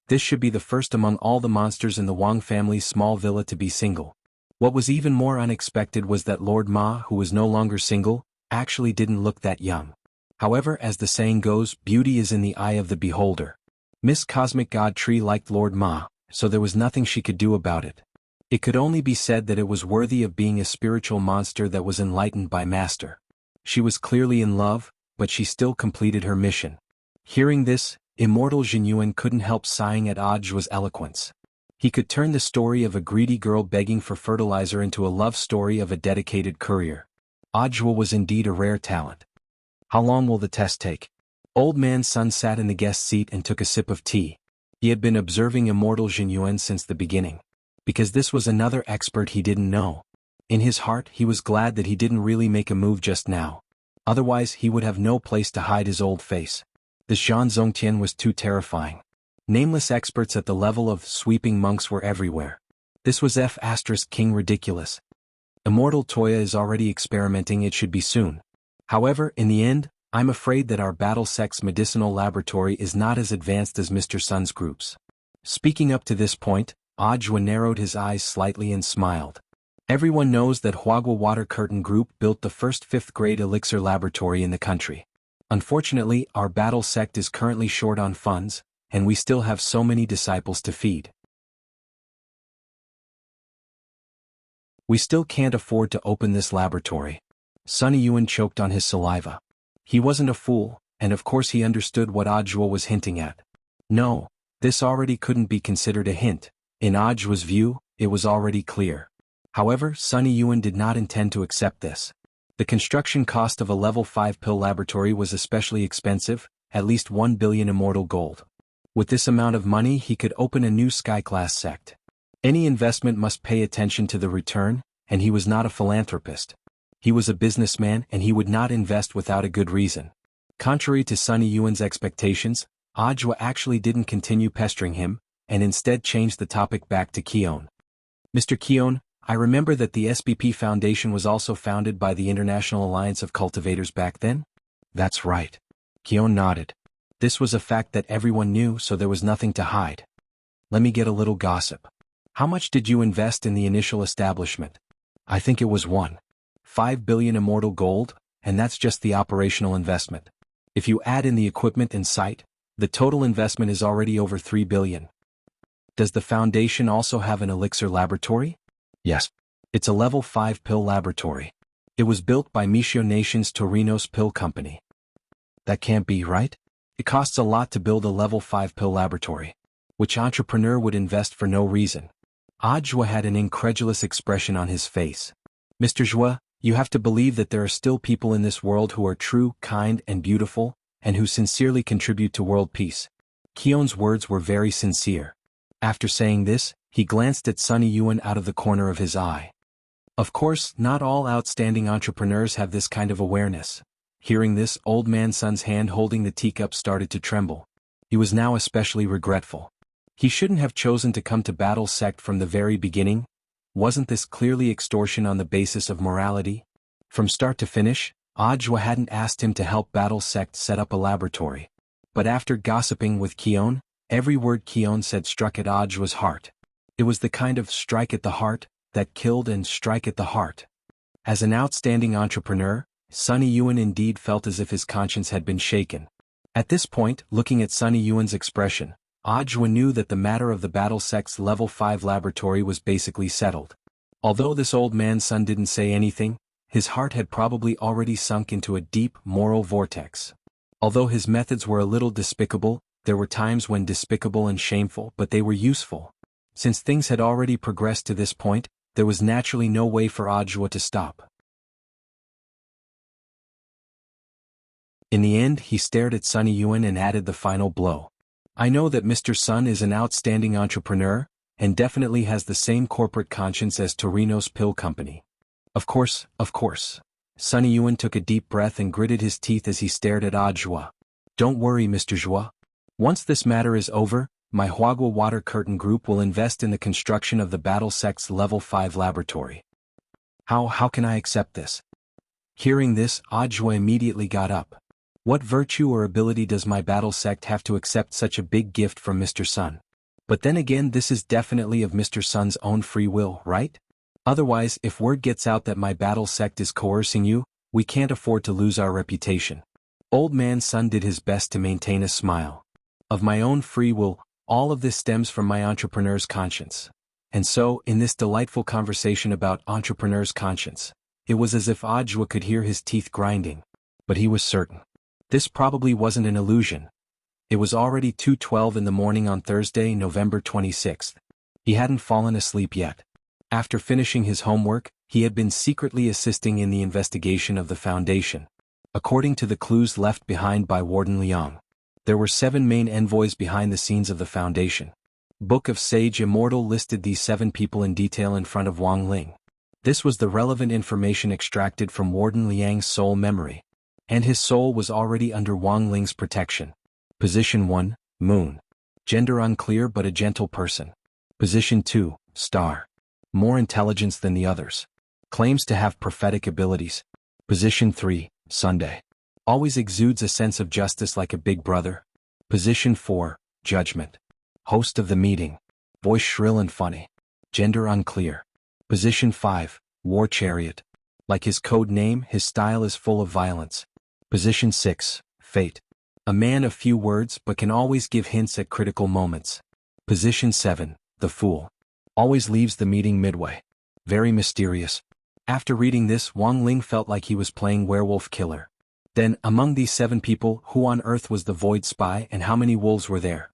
This should be the first among all the monsters in the Wang family's small villa to be single. What was even more unexpected was that Lord Ma, who was no longer single, actually didn't look that young. However, as the saying goes, beauty is in the eye of the beholder. Miss Cosmic God Tree liked Lord Ma, so there was nothing she could do about it. It could only be said that it was worthy of being a spiritual monster that was enlightened by Master. She was clearly in love, but she still completed her mission. Hearing this, Immortal Jianghu couldn't help sighing at Audiobook's eloquence. He could turn the story of a greedy girl begging for fertilizer into a love story of a dedicated courier. Audiobook was indeed a rare talent. How long will the test take? Old Man Sun sat in the guest seat and took a sip of tea. He had been observing Immortal Jianghu since the beginning. Because this was another expert he didn't know. In his heart, he was glad that he didn't really make a move just now. Otherwise, he would have no place to hide his old face. This Zhan Zongtian was too terrifying. Nameless experts at the level of sweeping monks were everywhere. This was King ridiculous. Immortal Toya is already experimenting, it should be soon. However, in the end, I'm afraid that our battle sex medicinal laboratory is not as advanced as Mr. Sun's groups. Speaking up to this point, Audiobook narrowed his eyes slightly and smiled. Everyone knows that Huagua Water Curtain Group built the first 5th grade elixir laboratory in the country. Unfortunately, our battle sect is currently short on funds, and we still have so many disciples to feed. We still can't afford to open this laboratory. Sun Yuan choked on his saliva. He wasn't a fool, and of course he understood what Audiobook was hinting at. No, this already couldn't be considered a hint. In Audiobook's view, it was already clear. However, Sun Yuan did not intend to accept this. The construction cost of a level 5 pill laboratory was especially expensive, at least 1 billion immortal gold. With this amount of money he could open a new sky-class sect. Any investment must pay attention to the return, and he was not a philanthropist. He was a businessman and he would not invest without a good reason. Contrary to Sun Yuan's expectations, Audiobook actually didn't continue pestering him, and instead changed the topic back to Keon. Mr. Keon, I remember that the SBP Foundation was also founded by the International Alliance of Cultivators back then? That's right. Keon nodded. This was a fact that everyone knew, so there was nothing to hide. Let me get a little gossip. How much did you invest in the initial establishment? I think it was 1.5 billion immortal gold, and that's just the operational investment. If you add in the equipment and site, the total investment is already over 3 billion. Does the Foundation also have an elixir laboratory? Yes. It's a level 5 pill laboratory. It was built by Michio Nation's Torino's Pill Company. That can't be right? It costs a lot to build a level 5 pill laboratory. Which entrepreneur would invest for no reason? Jua had an incredulous expression on his face. Mr. Jua, you have to believe that there are still people in this world who are true, kind, and beautiful, and who sincerely contribute to world peace. Qion's words were very sincere. After saying this, he glanced at Sunny Yuan out of the corner of his eye. Of course, not all outstanding entrepreneurs have this kind of awareness. Hearing this, Old Man Sun's hand holding the teacup started to tremble. He was now especially regretful. He shouldn't have chosen to come to Battle Sect from the very beginning. Wasn't this clearly extortion on the basis of morality? From start to finish, Jua hadn't asked him to help Battle Sect set up a laboratory. But after gossiping with Qion, every word Qion said struck at Jua's heart. It was the kind of strike at the heart that killed and strike at the heart. As an outstanding entrepreneur, Sunny Yuan indeed felt as if his conscience had been shaken. At this point, looking at Sunny Yuan's expression, Jua knew that the matter of the Battle Sect's Level 5 laboratory was basically settled. Although this Old Man Sun didn't say anything, his heart had probably already sunk into a deep, moral vortex. Although his methods were a little despicable, there were times when despicable and shameful, but they were useful. Since things had already progressed to this point, there was naturally no way for Jua to stop. In the end, he stared at Sunny Yuan and added the final blow. I know that Mr. Sun is an outstanding entrepreneur, and definitely has the same corporate conscience as Torino's Pill Company. Of course. Sunny Yuan took a deep breath and gritted his teeth as he stared at Jua. Don't worry, Mr. Jua. Once this matter is over, my Huagua Water Curtain Group will invest in the construction of the Battle Sect's Level 5 laboratory. How can I accept this? Hearing this, Jua immediately got up. What virtue or ability does my Battle Sect have to accept such a big gift from Mr. Sun? But then again, this is definitely of Mr. Sun's own free will, right? Otherwise, if word gets out that my Battle Sect is coercing you, we can't afford to lose our reputation. Old Man Sun did his best to maintain a smile. Of my own free will, all of this stems from my entrepreneur's conscience. And so, in this delightful conversation about entrepreneur's conscience, it was as if Jua could hear his teeth grinding. But he was certain. This probably wasn't an illusion. It was already 2:12 in the morning on Thursday, November 26th. He hadn't fallen asleep yet. After finishing his homework, he had been secretly assisting in the investigation of the Foundation. According to the clues left behind by Warden Liang, there were 7 main envoys behind the scenes of the Foundation. Book of Sage Immortal listed these 7 people in detail in front of Wang Ling. This was the relevant information extracted from Warden Liang's soul memory. And his soul was already under Wang Ling's protection. Position 1, Moon. Gender unclear but a gentle person. Position 2, Star. More intelligence than the others. Claims to have prophetic abilities. Position 3, Sunday. Always exudes a sense of justice like a big brother. Position 4, Judgment. Host of the meeting. Voice shrill and funny. Gender unclear. Position 5, War Chariot. Like his code name, his style is full of violence. Position 6, Fate. A man of few words but can always give hints at critical moments. Position 7, The Fool. Always leaves the meeting midway. Very mysterious. After reading this, Wang Ling felt like he was playing werewolf killer. Then, among these 7 people, who on earth was the Void Spy and how many wolves were there?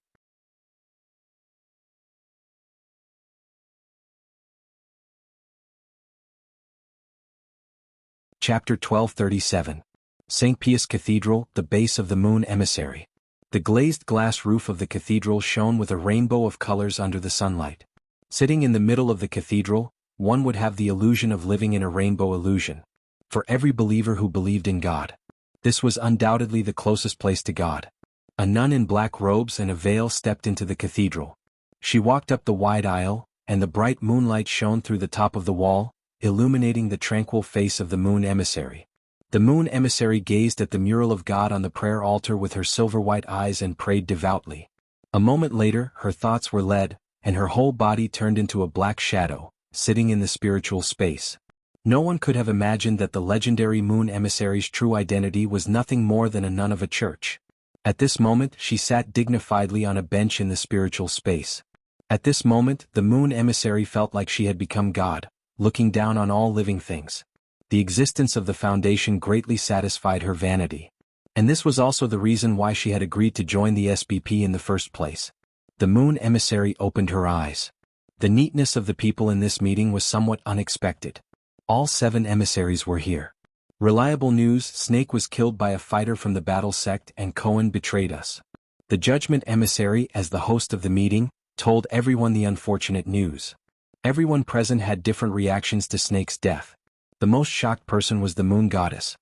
Chapter 1237. St. Pius Cathedral, the base of the Moon Emissary. The glazed glass roof of the cathedral shone with a rainbow of colors under the sunlight. Sitting in the middle of the cathedral, one would have the illusion of living in a rainbow illusion. For every believer who believed in God, this was undoubtedly the closest place to God. A nun in black robes and a veil stepped into the cathedral. She walked up the wide aisle, and the bright moonlight shone through the top of the wall, illuminating the tranquil face of the Moon Emissary. The Moon Emissary gazed at the mural of God on the prayer altar with her silver-white eyes and prayed devoutly. A moment later, her thoughts were led, and her whole body turned into a black shadow, sitting in the spiritual space. No one could have imagined that the legendary Moon Emissary's true identity was nothing more than a nun of a church. At this moment, she sat dignifiedly on a bench in the spiritual space. At this moment, the Moon Emissary felt like she had become God, looking down on all living things. The existence of the Foundation greatly satisfied her vanity. And this was also the reason why she had agreed to join the SBP in the first place. The Moon Emissary opened her eyes. The neatness of the people in this meeting was somewhat unexpected. All 7 emissaries were here. Reliable news: Snake was killed by a fighter from the battle sect and Cohen betrayed us. The judgment emissary, as the host of the meeting, told everyone the unfortunate news. Everyone present had different reactions to Snake's death. The most shocked person was the moon goddess.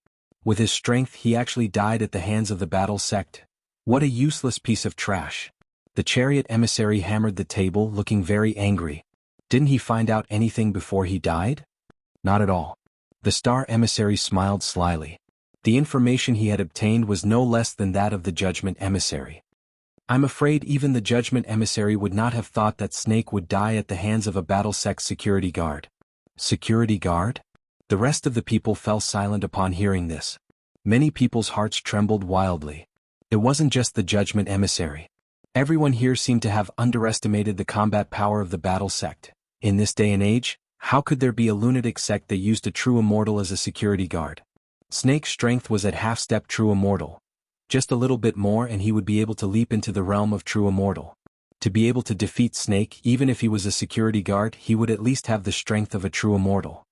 With his strength he actually died at the hands of the battle sect. What a useless piece of trash. The chariot emissary hammered the table, looking very angry. Didn't he find out anything before he died? Not at all. The star emissary smiled slyly. The information he had obtained was no less than that of the judgment emissary. I'm afraid even the judgment emissary would not have thought that Snake would die at the hands of a battle sect security guard. Security guard? The rest of the people fell silent upon hearing this. Many people's hearts trembled wildly. It wasn't just the judgment emissary. Everyone here seemed to have underestimated the combat power of the battle sect. In this day and age, how could there be a lunatic sect that used a true immortal as a security guard? Snake's strength was at half-step true immortal. Just a little bit more and he would be able to leap into the realm of true immortal. To be able to defeat Snake, even if he was a security guard, he would at least have the strength of a true immortal.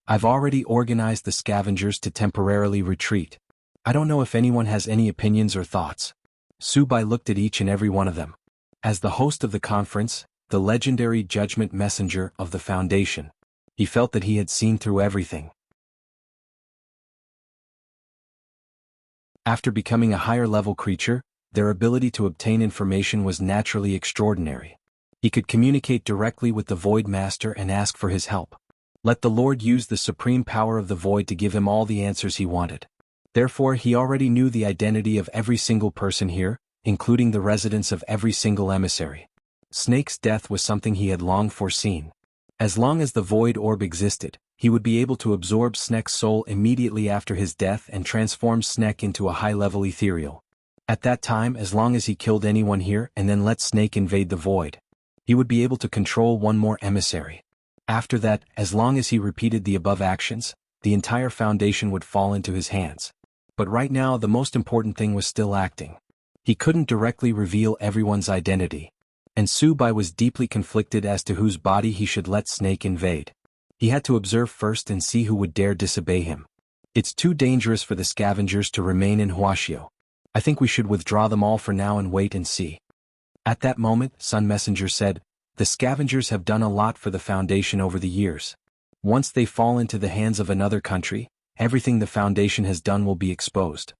I've already organized the scavengers to temporarily retreat. I don't know if anyone has any opinions or thoughts. Subai looked at each and every one of them. As the host of the conference, the legendary judgment messenger of the Foundation, he felt that he had seen through everything. After becoming a higher-level creature, their ability to obtain information was naturally extraordinary. He could communicate directly with the Void Master and ask for his help. Let the Lord use the supreme power of the Void to give him all the answers he wanted. Therefore he already knew the identity of every single person here, including the residence of every single emissary. Snake's death was something he had long foreseen. As long as the Void Orb existed, he would be able to absorb Snake's soul immediately after his death and transform Snake into a high-level ethereal. At that time, as long as he killed anyone here and then let Snake invade the Void, he would be able to control one more emissary. After that, as long as he repeated the above actions, the entire Foundation would fall into his hands. But right now the most important thing was still acting. He couldn't directly reveal everyone's identity. And Subai was deeply conflicted as to whose body he should let Snake invade. He had to observe first and see who would dare disobey him. It's too dangerous for the scavengers to remain in Wuxia. I think we should withdraw them all for now and wait and see. At that moment, Sun Messenger said, the scavengers have done a lot for the Foundation over the years. Once they fall into the hands of another country, everything the Foundation has done will be exposed.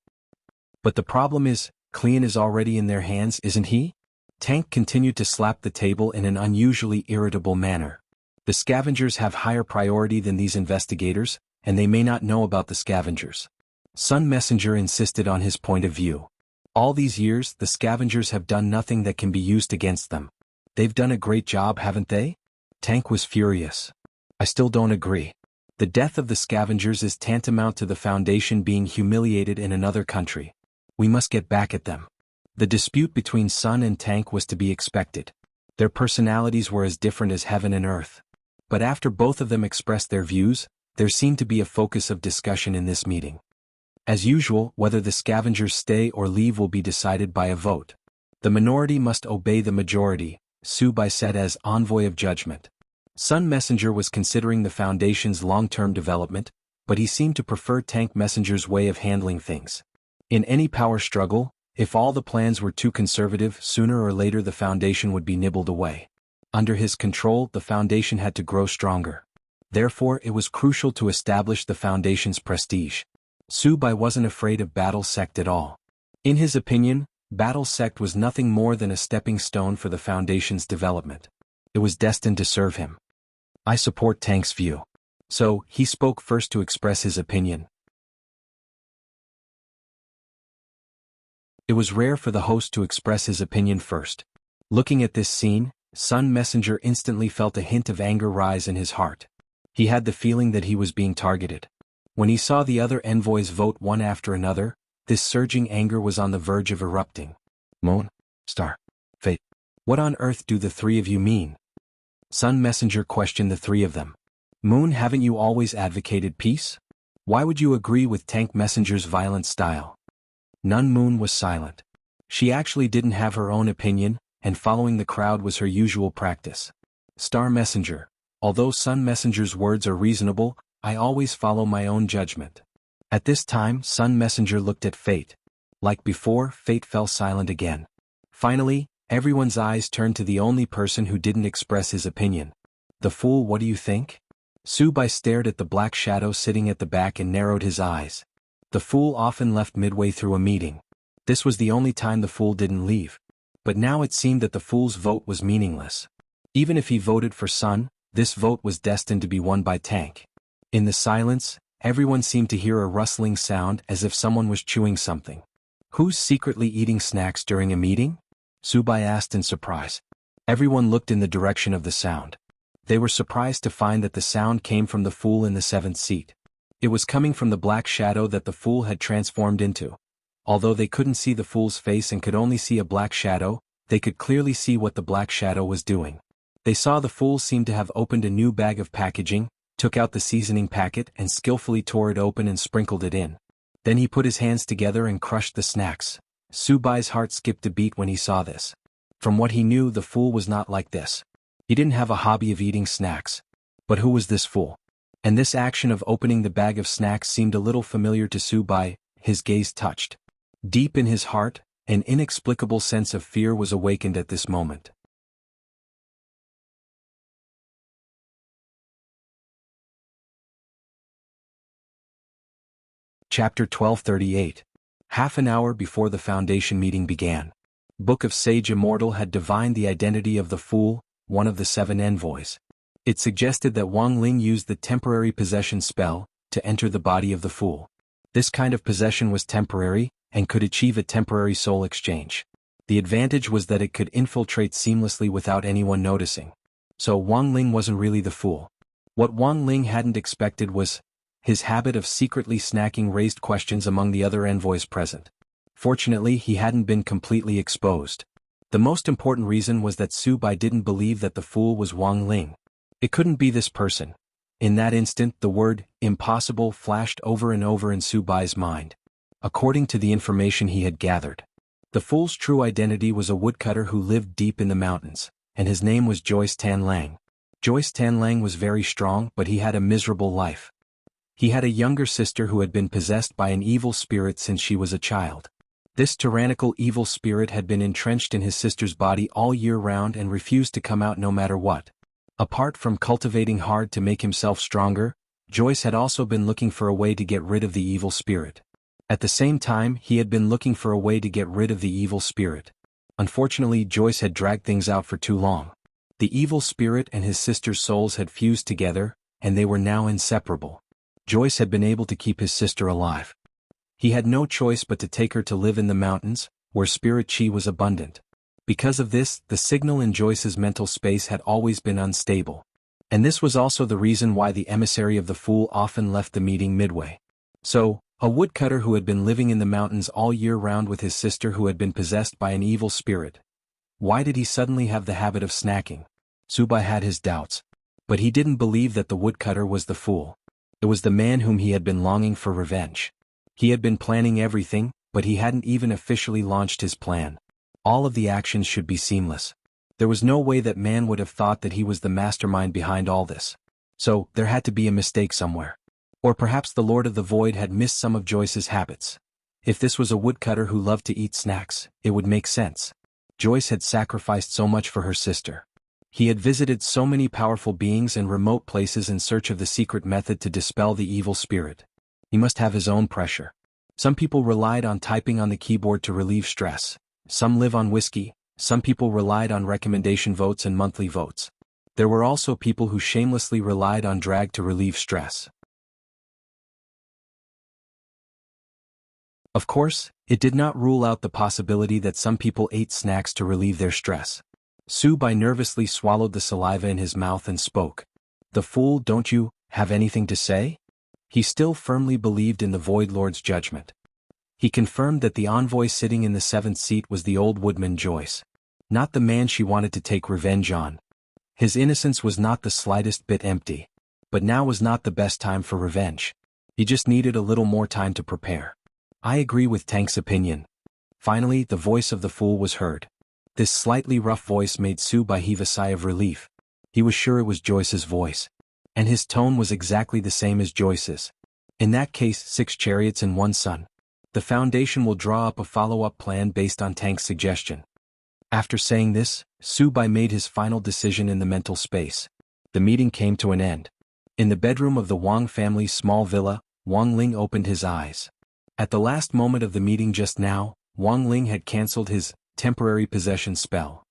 But the problem is, Clean is already in their hands, isn't he? Tank continued to slap the table in an unusually irritable manner. The scavengers have higher priority than these investigators, and they may not know about the scavengers. Sun Messenger insisted on his point of view. All these years, the scavengers have done nothing that can be used against them. They've done a great job, haven't they? Tank was furious. I still don't agree. The death of the scavengers is tantamount to the Foundation being humiliated in another country. We must get back at them. The dispute between Sun and Tank was to be expected. Their personalities were as different as heaven and earth. But after both of them expressed their views, there seemed to be a focus of discussion in this meeting. As usual, whether the scavengers stay or leave will be decided by a vote. The minority must obey the majority, Subai said as envoy of judgment. Sun Messenger was considering the Foundation's long-term development, but he seemed to prefer Tank Messenger's way of handling things. In any power struggle, if all the plans were too conservative, sooner or later the Foundation would be nibbled away. Under his control, the Foundation had to grow stronger. Therefore, it was crucial to establish the Foundation's prestige. Subai wasn't afraid of Battle Sect at all. In his opinion, Battle Sect was nothing more than a stepping stone for the Foundation's development. It was destined to serve him. I support Tank's view. So, he spoke first to express his opinion. It was rare for the host to express his opinion first. Looking at this scene, Sun Messenger instantly felt a hint of anger rise in his heart. He had the feeling that he was being targeted. When he saw the other envoys vote one after another, this surging anger was on the verge of erupting. Moon, Star, Fate. What on earth do the three of you mean? Sun Messenger questioned the three of them. Moon, haven't you always advocated peace? Why would you agree with Tank Messenger's violent style? Nun Moon was silent. She actually didn't have her own opinion, and following the crowd was her usual practice. Star Messenger. Although Sun Messenger's words are reasonable, I always follow my own judgment. At this time, Sun Messenger looked at Fate. Like before, Fate fell silent again. Finally, everyone's eyes turned to the only person who didn't express his opinion. The fool, what do you think? Subai stared at the black shadow sitting at the back and narrowed his eyes. The fool often left midway through a meeting. This was the only time the fool didn't leave. But now it seemed that the fool's vote was meaningless. Even if he voted for Sun, this vote was destined to be won by Tank. In the silence, everyone seemed to hear a rustling sound as if someone was chewing something. Who's secretly eating snacks during a meeting? Subai asked in surprise. Everyone looked in the direction of the sound. They were surprised to find that the sound came from the fool in the 7th seat. It was coming from the black shadow that the fool had transformed into. Although they couldn't see the fool's face and could only see a black shadow, they could clearly see what the black shadow was doing. They saw the fool seem to have opened a new bag of packaging, took out the seasoning packet and skillfully tore it open and sprinkled it in. Then he put his hands together and crushed the snacks. Subai's heart skipped a beat when he saw this. From what he knew, the fool was not like this. He didn't have a hobby of eating snacks. But who was this fool? And this action of opening the bag of snacks seemed a little familiar to Subai. His gaze touched. Deep in his heart, an inexplicable sense of fear was awakened at this moment. Chapter 1238. Half an hour before the Foundation meeting began. Book of Sage Immortal had divined the identity of the fool, one of the 7 envoys. It suggested that Wang Ling used the temporary possession spell to enter the body of the fool. This kind of possession was temporary and could achieve a temporary soul exchange. The advantage was that it could infiltrate seamlessly without anyone noticing. So Wang Ling wasn't really the fool. What Wang Ling hadn't expected was his habit of secretly snacking raised questions among the other envoys present. Fortunately, he hadn't been completely exposed. The most important reason was that Subai didn't believe that the fool was Wang Ling. It couldn't be this person. In that instant, the word impossible flashed over and over in Subai's mind. According to the information he had gathered, the fool's true identity was a woodcutter who lived deep in the mountains, and his name was Joyce Tanlang. Joyce Tanlang was very strong, but he had a miserable life. He had a younger sister who had been possessed by an evil spirit since she was a child. This tyrannical evil spirit had been entrenched in his sister's body all year round and refused to come out no matter what. Apart from cultivating hard to make himself stronger, Joyce had also been looking for a way to get rid of the evil spirit. At the same time, he had been looking for a way to get rid of the evil spirit. Unfortunately, Joyce had dragged things out for too long. The evil spirit and his sister's souls had fused together, and they were now inseparable. Joyce had been able to keep his sister alive. He had no choice but to take her to live in the mountains, where spirit chi was abundant. Because of this, the signal in Joyce's mental space had always been unstable. And this was also the reason why the emissary of the fool often left the meeting midway. So, a woodcutter who had been living in the mountains all year round with his sister who had been possessed by an evil spirit. Why did he suddenly have the habit of snacking? Subai had his doubts. But he didn't believe that the woodcutter was the fool. It was the man whom he had been longing for revenge. He had been planning everything, but he hadn't even officially launched his plan. All of the actions should be seamless. There was no way that man would have thought that he was the mastermind behind all this. So, there had to be a mistake somewhere. Or perhaps the Lord of the Void had missed some of Joyce's habits. If this was a woodcutter who loved to eat snacks, it would make sense. Joyce had sacrificed so much for her sister. He had visited so many powerful beings in remote places in search of the secret method to dispel the evil spirit. He must have his own pressure. Some people relied on typing on the keyboard to relieve stress. Some live on whiskey. Some people relied on recommendation votes and monthly votes. There were also people who shamelessly relied on drag to relieve stress. Of course, it did not rule out the possibility that some people ate snacks to relieve their stress. Subai nervously swallowed the saliva in his mouth and spoke. "The fool, don't you have anything to say?" He still firmly believed in the Void Lord's judgment. He confirmed that the envoy sitting in the 7th seat was the old woodman Joyce. Not the man she wanted to take revenge on. His innocence was not the slightest bit empty. But now was not the best time for revenge. He just needed a little more time to prepare. "I agree with Tank's opinion." Finally, the voice of the fool was heard. This slightly rough voice made Subai heave a sigh of relief. He was sure it was Joyce's voice. And his tone was exactly the same as Joyce's. In that case, 6 chariots and 1 sun. The Foundation will draw up a follow-up plan based on Tank's suggestion. After saying this, Su Bai made his final decision in the mental space. The meeting came to an end. In the bedroom of the Wang family's small villa, Wang Ling opened his eyes. At the last moment of the meeting just now, Wang Ling had cancelled his temporary possession spell.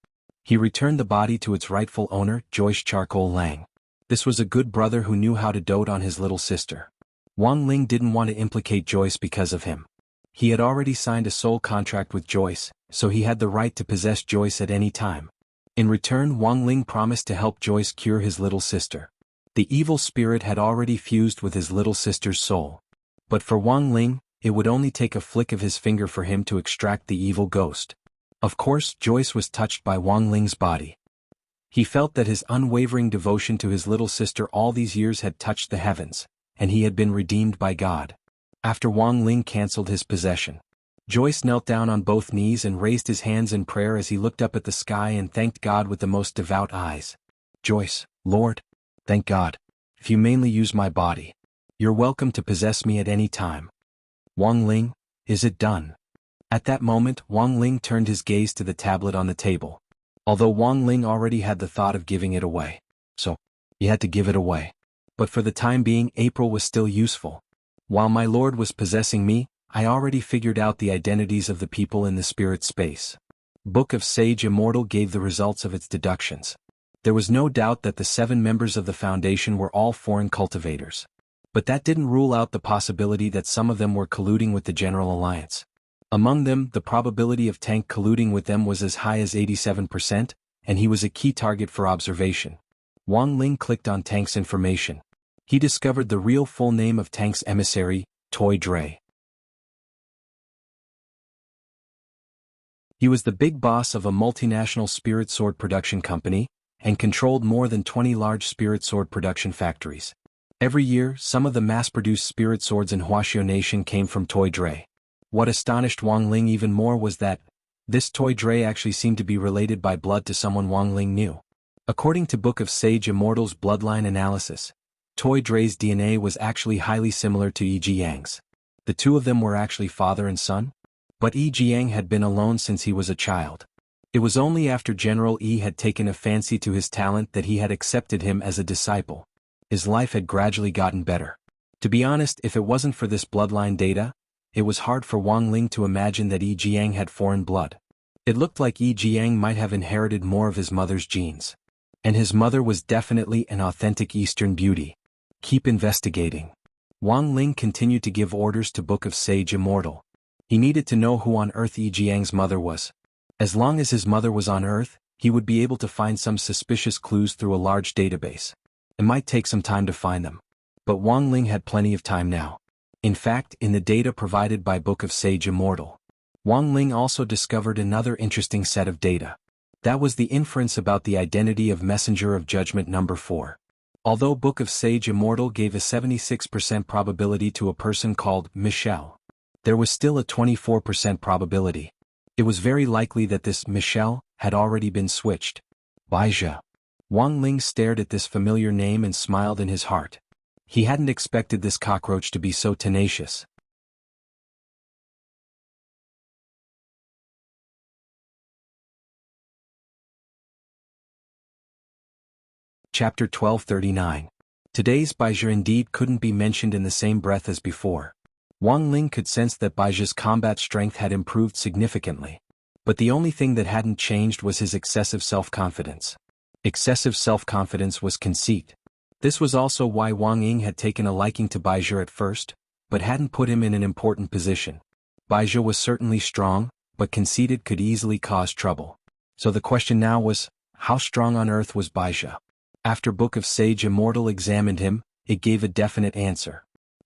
He returned the body to its rightful owner, Joyce Charcoal Lang. This was a good brother who knew how to dote on his little sister. Wang Ling didn't want to implicate Joyce because of him. He had already signed a soul contract with Joyce, so he had the right to possess Joyce at any time. In return, Wang Ling promised to help Joyce cure his little sister. The evil spirit had already fused with his little sister's soul. But for Wang Ling, it would only take a flick of his finger for him to extract the evil ghost. Of course, Joyce was touched by Wang Ling's body. He felt that his unwavering devotion to his little sister all these years had touched the heavens, and he had been redeemed by God. After Wang Ling cancelled his possession, Joyce knelt down on both knees and raised his hands in prayer as he looked up at the sky and thanked God with the most devout eyes. Joyce, Lord, thank God. If you mainly use my body, you're welcome to possess me at any time. Wang Ling, is it done? At that moment, Wang Ling turned his gaze to the tablet on the table. Although Wang Ling already had the thought of giving it away. So, he had to give it away. But for the time being, April was still useful. While my lord was possessing me, I already figured out the identities of the people in the spirit space. Book of Sage Immortal gave the results of its deductions. There was no doubt that the 7 members of the Foundation were all foreign cultivators. But that didn't rule out the possibility that some of them were colluding with the General Alliance. Among them, the probability of Tank colluding with them was as high as 87%, and he was a key target for observation. Wang Ling clicked on Tank's information. He discovered the real full name of Tank's emissary, Toy Dre. He was the big boss of a multinational spirit sword production company, and controlled more than 20 large spirit sword production factories. Every year, some of the mass-produced spirit swords in Huaxiao Nation came from Toy Dre. What astonished Wang Ling even more was that this Toy Dre actually seemed to be related by blood to someone Wang Ling knew. According to Book of Sage Immortal's bloodline analysis, Toy Dre's DNA was actually highly similar to Yi Jiang's. The two of them were actually father and son? But Yi Jiang had been alone since he was a child. It was only after General Yi had taken a fancy to his talent that he had accepted him as a disciple. His life had gradually gotten better. To be honest, if it wasn't for this bloodline data, it was hard for Wang Ling to imagine that Yi Jiang had foreign blood. It looked like Yi Jiang might have inherited more of his mother's genes. And his mother was definitely an authentic Eastern beauty. Keep investigating. Wang Ling continued to give orders to Book of Sage Immortal. He needed to know who on earth Yi Jiang's mother was. As long as his mother was on Earth, he would be able to find some suspicious clues through a large database. It might take some time to find them. But Wang Ling had plenty of time now. In fact, in the data provided by Book of Sage Immortal, Wang Ling also discovered another interesting set of data. That was the inference about the identity of Messenger of Judgment number 4. Although Book of Sage Immortal gave a 76% probability to a person called Michelle, there was still a 24% probability. It was very likely that this Michelle had already been switched. Baizha. Wang Ling stared at this familiar name and smiled in his heart. He hadn't expected this cockroach to be so tenacious. Chapter 1239. Today's Baizha indeed couldn't be mentioned in the same breath as before. Wang Ling could sense that Baizha's combat strength had improved significantly. But the only thing that hadn't changed was his excessive self-confidence. Excessive self-confidence was conceit. This was also why Wang Ying had taken a liking to Baizha at first, but hadn't put him in an important position. Baizha was certainly strong, but conceited could easily cause trouble. So the question now was, how strong on earth was Baizha? After Book of Sage Immortal examined him, it gave a definite answer.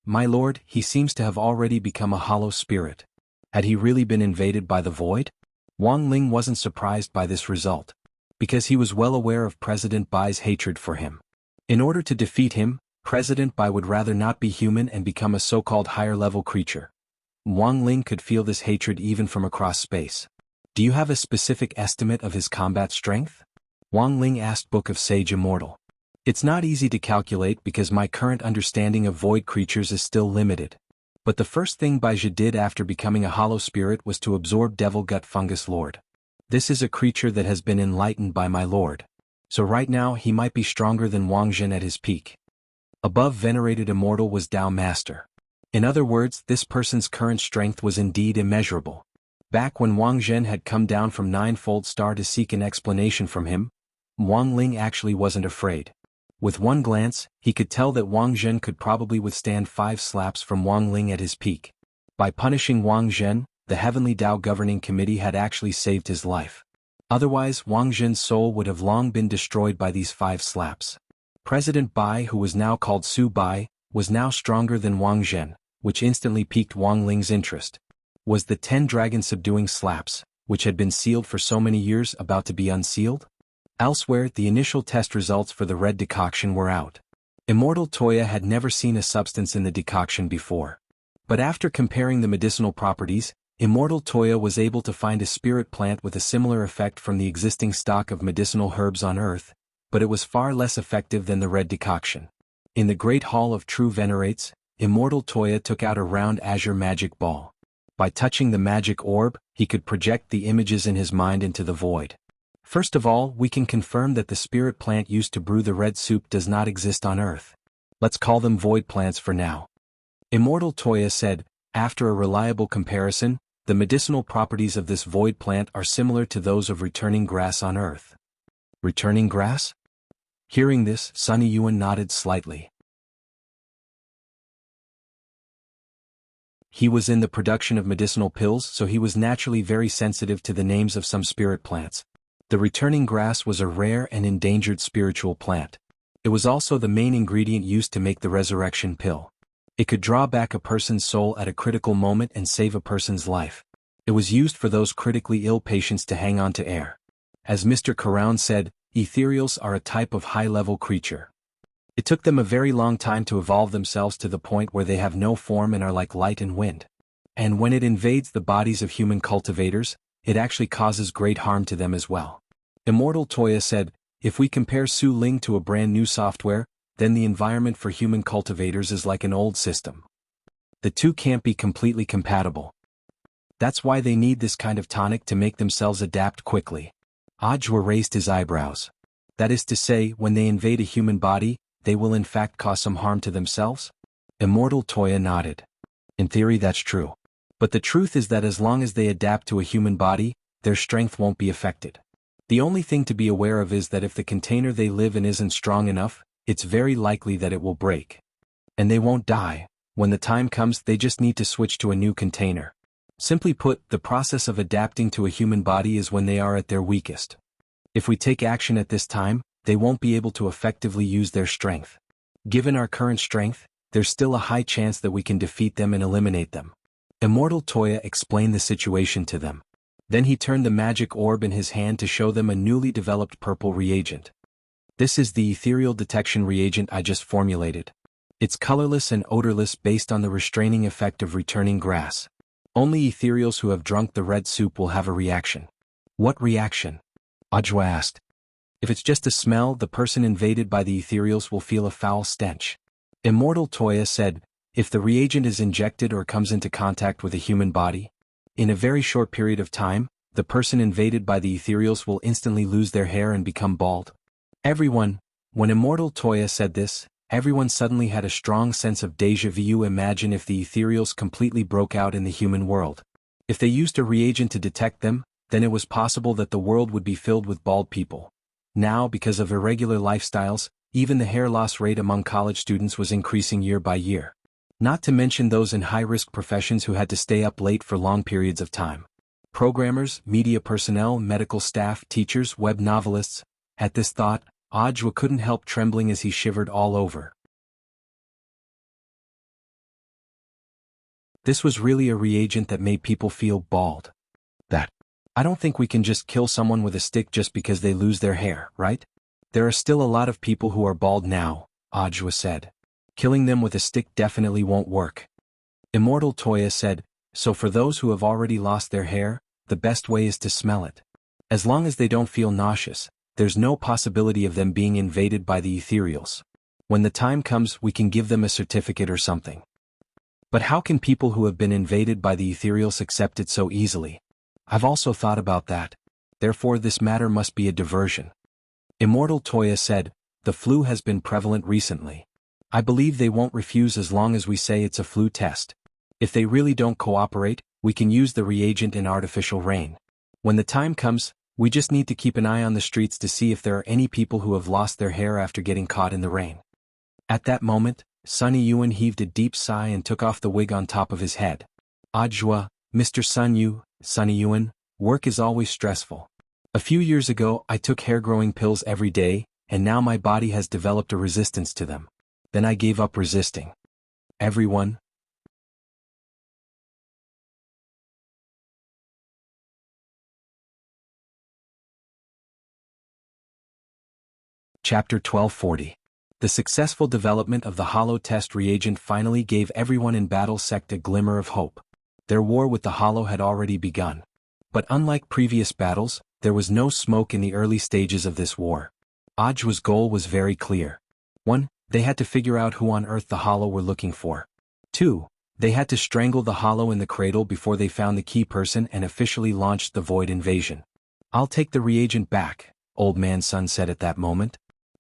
My lord, he seems to have already become a hollow spirit. Had he really been invaded by the void? Wang Ling wasn't surprised by this result, because he was well aware of President Bai's hatred for him. In order to defeat him, President Bai would rather not be human and become a so-called higher-level creature. Wang Ling could feel this hatred even from across space. Do you have a specific estimate of his combat strength? Wang Ling asked Book of Sage Immortal. It's not easy to calculate because my current understanding of void creatures is still limited. But the first thing Baizhi did after becoming a hollow spirit was to absorb Devil Gut Fungus Lord. This is a creature that has been enlightened by my lord. So right now he might be stronger than Wang Zhen at his peak. Above venerated Immortal was Dao Master. In other words, this person's current strength was indeed immeasurable. Back when Wang Zhen had come down from Ninefold Star to seek an explanation from him, Wang Ling actually wasn't afraid. With one glance, he could tell that Wang Zhen could probably withstand 5 slaps from Wang Ling at his peak. By punishing Wang Zhen, the Heavenly Dao Governing Committee had actually saved his life. Otherwise, Wang Zhen's soul would have long been destroyed by these 5 slaps. President Bai, who was now called Su Bai, was now stronger than Wang Zhen, which instantly piqued Wang Ling's interest. Was the 10 dragon subduing slaps, which had been sealed for so many years, about to be unsealed? Elsewhere, the initial test results for the red decoction were out. Immortal Toya had never seen a substance in the decoction before. But after comparing the medicinal properties, Immortal Toya was able to find a spirit plant with a similar effect from the existing stock of medicinal herbs on Earth, but it was far less effective than the red decoction. In the Great Hall of True Venerates, Immortal Toya took out a round azure magic ball. By touching the magic orb, he could project the images in his mind into the void. First of all, we can confirm that the spirit plant used to brew the red soup does not exist on Earth. Let's call them void plants for now. Immortal Toya said, after a reliable comparison, the medicinal properties of this void plant are similar to those of returning grass on Earth. Returning grass? Hearing this, Sunny Yuan nodded slightly. He was in the production of medicinal pills, so he was naturally very sensitive to the names of some spirit plants. The returning grass was a rare and endangered spiritual plant. It was also the main ingredient used to make the resurrection pill. It could draw back a person's soul at a critical moment and save a person's life. It was used for those critically ill patients to hang on to air. As Mr. Carown said, ethereals are a type of high-level creature. It took them a very long time to evolve themselves to the point where they have no form and are like light and wind. And when it invades the bodies of human cultivators, it actually causes great harm to them as well. Immortal Toya said, if we compare Su Ling to a brand new software, then the environment for human cultivators is like an old system. The two can't be completely compatible. That's why they need this kind of tonic to make themselves adapt quickly. Ajwa raised his eyebrows. That is to say, when they invade a human body, they will in fact cause some harm to themselves? Immortal Toya nodded. In theory that's true. But the truth is that as long as they adapt to a human body, their strength won't be affected. The only thing to be aware of is that if the container they live in isn't strong enough, it's very likely that it will break. And they won't die. When the time comes, they just need to switch to a new container. Simply put, the process of adapting to a human body is when they are at their weakest. If we take action at this time, they won't be able to effectively use their strength. Given our current strength, there's still a high chance that we can defeat them and eliminate them. Immortal Toya explained the situation to them. Then he turned the magic orb in his hand to show them a newly developed purple reagent. This is the ethereal detection reagent I just formulated. It's colorless and odorless based on the restraining effect of returning grass. Only ethereals who have drunk the red soup will have a reaction. What reaction? Ajwa asked. If it's just a smell, the person invaded by the ethereals will feel a foul stench. Immortal Toya said, if the reagent is injected or comes into contact with a human body, in a very short period of time, the person invaded by the ethereals will instantly lose their hair and become bald. When Immortal Toya said this, everyone suddenly had a strong sense of déjà vu. Imagine if the ethereals completely broke out in the human world. If they used a reagent to detect them, then it was possible that the world would be filled with bald people. Now, because of irregular lifestyles, even the hair loss rate among college students was increasing year by year. Not to mention those in high-risk professions who had to stay up late for long periods of time. Programmers, media personnel, medical staff, teachers, web novelists. At this thought, Ajwa couldn't help trembling as he shivered all over. This was really a reagent that made people feel bald. I don't think we can just kill someone with a stick just because they lose their hair, right? There are still a lot of people who are bald now, Ajwa said. Killing them with a stick definitely won't work. Immortal Toya said, so for those who have already lost their hair, the best way is to smell it. As long as they don't feel nauseous, there's no possibility of them being invaded by the ethereals. When the time comes, we can give them a certificate or something. But how can people who have been invaded by the ethereals accept it so easily? I've also thought about that. Therefore this matter must be a diversion. Immortal Toya said, the flu has been prevalent recently. I believe they won't refuse as long as we say it's a flu test. If they really don't cooperate, we can use the reagent in artificial rain. When the time comes, we just need to keep an eye on the streets to see if there are any people who have lost their hair after getting caught in the rain. At that moment, Sunny Yuan heaved a deep sigh and took off the wig on top of his head. Ajua, Mr. Sunny Yuan, work is always stressful. A few years ago I took hair-growing pills every day, and now my body has developed a resistance to them. Then I gave up resisting. Everyone. Chapter 1240. The successful development of the hollow test reagent finally gave everyone in Battle Sect a glimmer of hope. Their war with the hollow had already begun. But unlike previous battles, there was no smoke in the early stages of this war. Ajua's goal was very clear. 1. They had to figure out who on earth the hollow were looking for. 2. They had to strangle the hollow in the cradle before they found the key person and officially launched the void invasion. I'll take the reagent back, Old Man Sun said at that moment.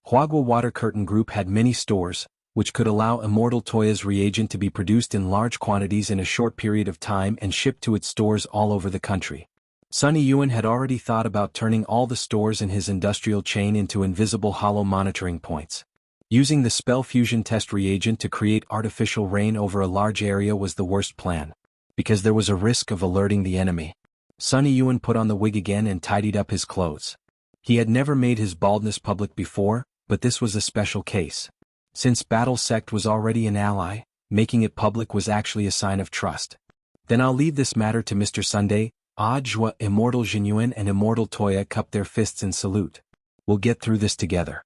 Huagua Water Curtain Group had many stores, which could allow Immortal Toya's reagent to be produced in large quantities in a short period of time and shipped to its stores all over the country. Sunny Yuan had already thought about turning all the stores in his industrial chain into invisible hollow monitoring points. Using the spell fusion test reagent to create artificial rain over a large area was the worst plan, because there was a risk of alerting the enemy. Sunny Yuan put on the wig again and tidied up his clothes. He had never made his baldness public before, but this was a special case. Since Battle Sect was already an ally, making it public was actually a sign of trust. Then I'll leave this matter to Mr. Sunday. Ajua, Immortal Jinyuan and Immortal Toya cupped their fists in salute. We'll get through this together.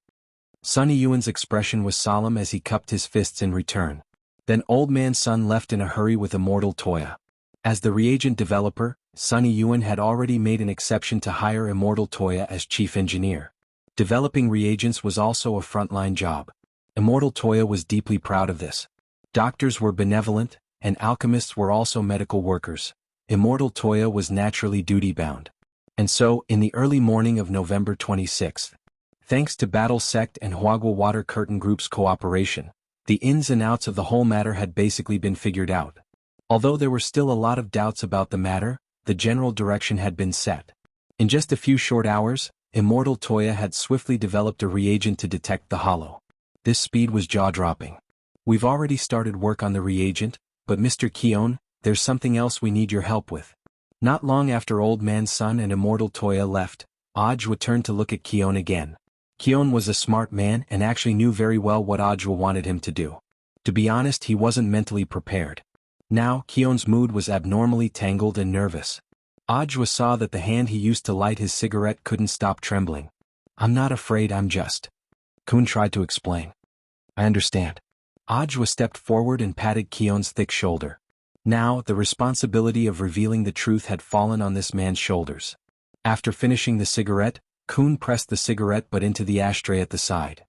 Sunny Yuan's expression was solemn as he cupped his fists in return. Then Old Man Sun left in a hurry with Immortal Toya. As the reagent developer, Sunny Yuan had already made an exception to hire Immortal Toya as chief engineer. Developing reagents was also a frontline job. Immortal Toya was deeply proud of this. Doctors were benevolent, and alchemists were also medical workers. Immortal Toya was naturally duty-bound. And so, in the early morning of November 26th, thanks to Battle Sect and Huagua Water Curtain Group's cooperation, the ins and outs of the whole matter had basically been figured out. Although there were still a lot of doubts about the matter, the general direction had been set. In just a few short hours, Immortal Toya had swiftly developed a reagent to detect the hollow. This speed was jaw-dropping. We've already started work on the reagent, but Mr. Kion, there's something else we need your help with. Not long after Old Man Sun and Immortal Toya left, Ajua turned to look at Kion again. Kion was a smart man and actually knew very well what Ajua wanted him to do. To be honest, he wasn't mentally prepared. Now, Kion's mood was abnormally tangled and nervous. Ajua saw that the hand he used to light his cigarette couldn't stop trembling. I'm not afraid, I'm just. Kun tried to explain. I understand. Ajua stepped forward and patted Kion's thick shoulder. Now, the responsibility of revealing the truth had fallen on this man's shoulders. After finishing the cigarette, Kun pressed the cigarette butt into the ashtray at the side.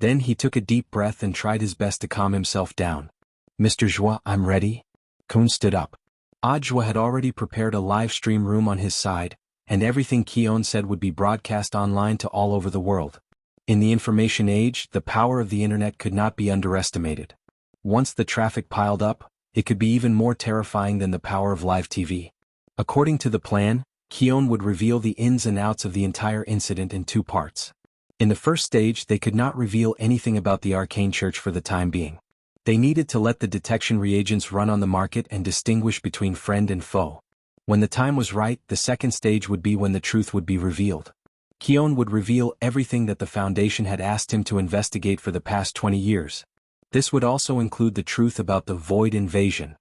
Then he took a deep breath and tried his best to calm himself down. Mr. Zhua, I'm ready. Kun stood up. Ajua had already prepared a live stream room on his side, and everything Kion said would be broadcast online to all over the world. In the information age, the power of the internet could not be underestimated. Once the traffic piled up, it could be even more terrifying than the power of live TV. According to the plan, Kion would reveal the ins and outs of the entire incident in 2 parts. In the first stage, they could not reveal anything about the Arcane Church for the time being. They needed to let the detection reagents run on the market and distinguish between friend and foe. When the time was right, the second stage would be when the truth would be revealed. Kion would reveal everything that the Foundation had asked him to investigate for the past 20 years. This would also include the truth about the Void Invasion.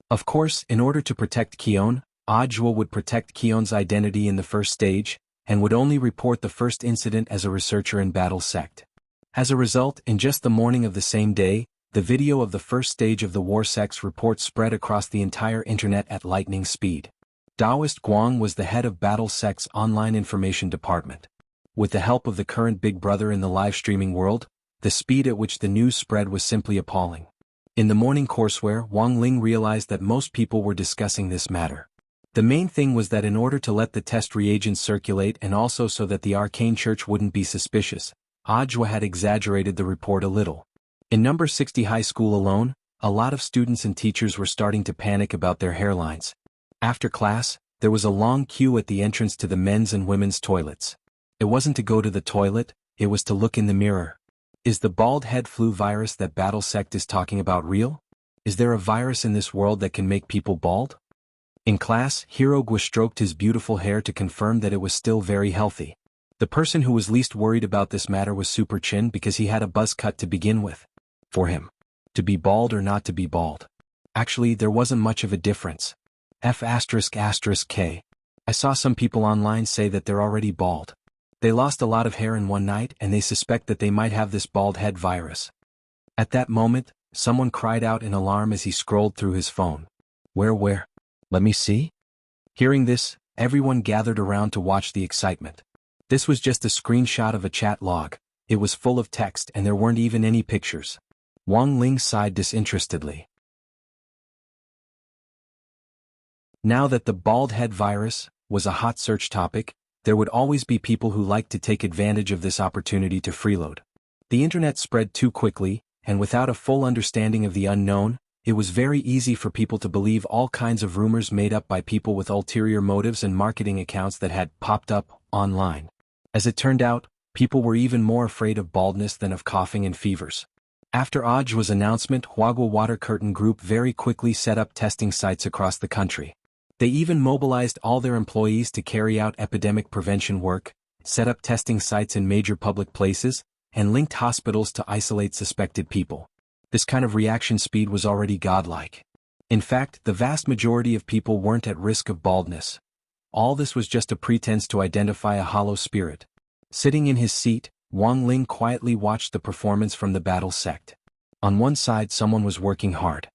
Of course, in order to protect Kion, Ajua would protect Kion's identity in the first stage, and would only report the first incident as a researcher in Battle Sect. As a result, in just the morning of the same day, the video of the first stage of the War Sect's report spread across the entire internet at lightning speed. Taoist Guang was the head of Battle Sect's online information department. With the help of the current Big Brother in the live streaming world, the speed at which the news spread was simply appalling. In the morning courseware, Wang Ling realized that most people were discussing this matter. The main thing was that in order to let the test reagents circulate and also so that the arcane church wouldn't be suspicious, Audiobook had exaggerated the report a little. In number 60 high school alone, a lot of students and teachers were starting to panic about their hairlines. After class, there was a long queue at the entrance to the men's and women's toilets. It wasn't to go to the toilet, it was to look in the mirror. Is the bald head flu virus that Battle Sect is talking about real? Is there a virus in this world that can make people bald? In class, Hirogwa stroked his beautiful hair to confirm that it was still very healthy. The person who was least worried about this matter was Super Chin because he had a buzz cut to begin with. For him, to be bald or not to be bald. Actually, there wasn't much of a difference. F***K. I saw some people online say that they're already bald. They lost a lot of hair in one night and they suspect that they might have this bald head virus. At that moment, someone cried out in alarm as he scrolled through his phone. Where? Let me see? Hearing this, everyone gathered around to watch the excitement. This was just a screenshot of a chat log. It was full of text and there weren't even any pictures. Wang Ling sighed disinterestedly. Now that the bald head virus was a hot search topic, there would always be people who liked to take advantage of this opportunity to freeload. The internet spread too quickly, and without a full understanding of the unknown, it was very easy for people to believe all kinds of rumors made up by people with ulterior motives and marketing accounts that had popped up online. As it turned out, people were even more afraid of baldness than of coughing and fevers. After Audiobook's announcement, Huagua Water Curtain Group very quickly set up testing sites across the country. They even mobilized all their employees to carry out epidemic prevention work, set up testing sites in major public places, and linked hospitals to isolate suspected people. This kind of reaction speed was already godlike. In fact, the vast majority of people weren't at risk of baldness. All this was just a pretense to identify a hollow spirit. Sitting in his seat, Wang Ling quietly watched the performance from the Battle Sect. On one side, someone was working hard.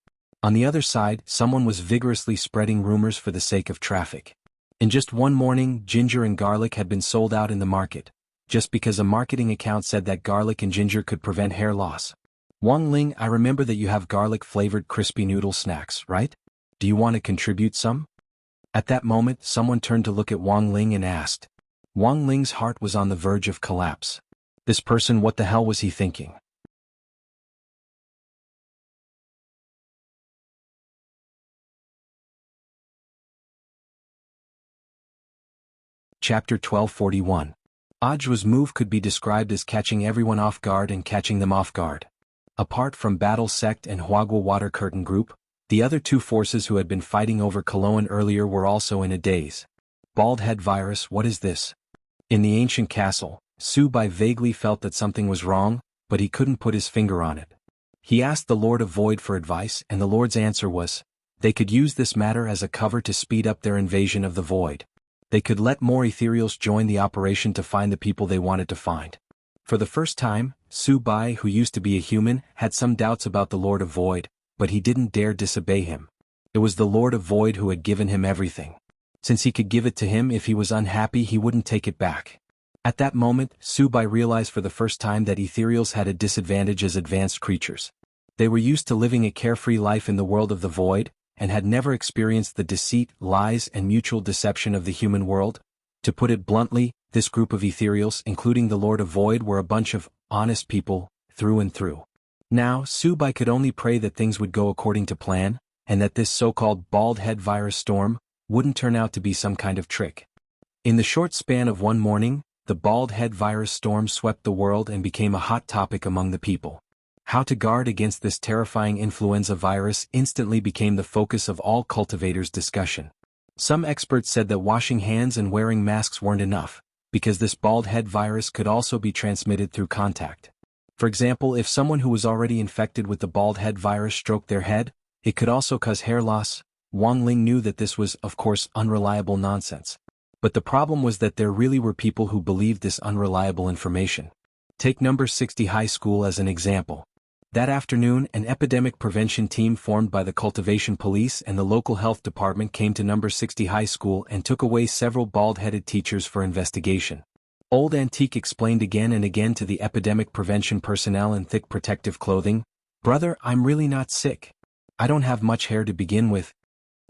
On the other side, someone was vigorously spreading rumors for the sake of traffic. In just one morning, ginger and garlic had been sold out in the market, just because a marketing account said that garlic and ginger could prevent hair loss. Wang Ling, I remember that you have garlic-flavored crispy noodle snacks, right? Do you want to contribute some? At that moment, someone turned to look at Wang Ling and asked. Wang Ling's heart was on the verge of collapse. This person, what the hell was he thinking? Chapter 1241. Audiobook's move could be described as catching everyone off guard and catching them off guard. Apart from Battle Sect and Huagua Water Curtain Group, the other two forces who had been fighting over Cologne earlier were also in a daze. Bald head virus, what is this? In the ancient castle, Su Bai vaguely felt that something was wrong, but he couldn't put his finger on it. He asked the Lord of Void for advice and the Lord's answer was, they could use this matter as a cover to speed up their invasion of the Void. They could let more ethereals join the operation to find the people they wanted to find. For the first time, Su Bai, who used to be a human, had some doubts about the Lord of Void, but he didn't dare disobey him. It was the Lord of Void who had given him everything. Since he could give it to him if he was unhappy, he wouldn't take it back. At that moment, Su Bai realized for the first time that ethereals had a disadvantage as advanced creatures. They were used to living a carefree life in the world of the Void, and had never experienced the deceit, lies, and mutual deception of the human world. To put it bluntly, this group of ethereals, including the Lord of Void, were a bunch of honest people, through and through. Now, Su Bai could only pray that things would go according to plan, and that this so-called bald head virus storm wouldn't turn out to be some kind of trick. In the short span of one morning, the bald head virus storm swept the world and became a hot topic among the people. How to guard against this terrifying influenza virus instantly became the focus of all cultivators' discussion. Some experts said that washing hands and wearing masks weren't enough, because this bald head virus could also be transmitted through contact. For example, if someone who was already infected with the bald head virus stroked their head, it could also cause hair loss. Wang Ling knew that this was, of course, unreliable nonsense. But the problem was that there really were people who believed this unreliable information. Take number 60 high school as an example. That afternoon, an epidemic prevention team formed by the Cultivation Police and the local health department came to number 60 high school and took away several bald-headed teachers for investigation. Old Antique explained again and again to the epidemic prevention personnel in thick protective clothing, "Brother, I'm really not sick. I don't have much hair to begin with."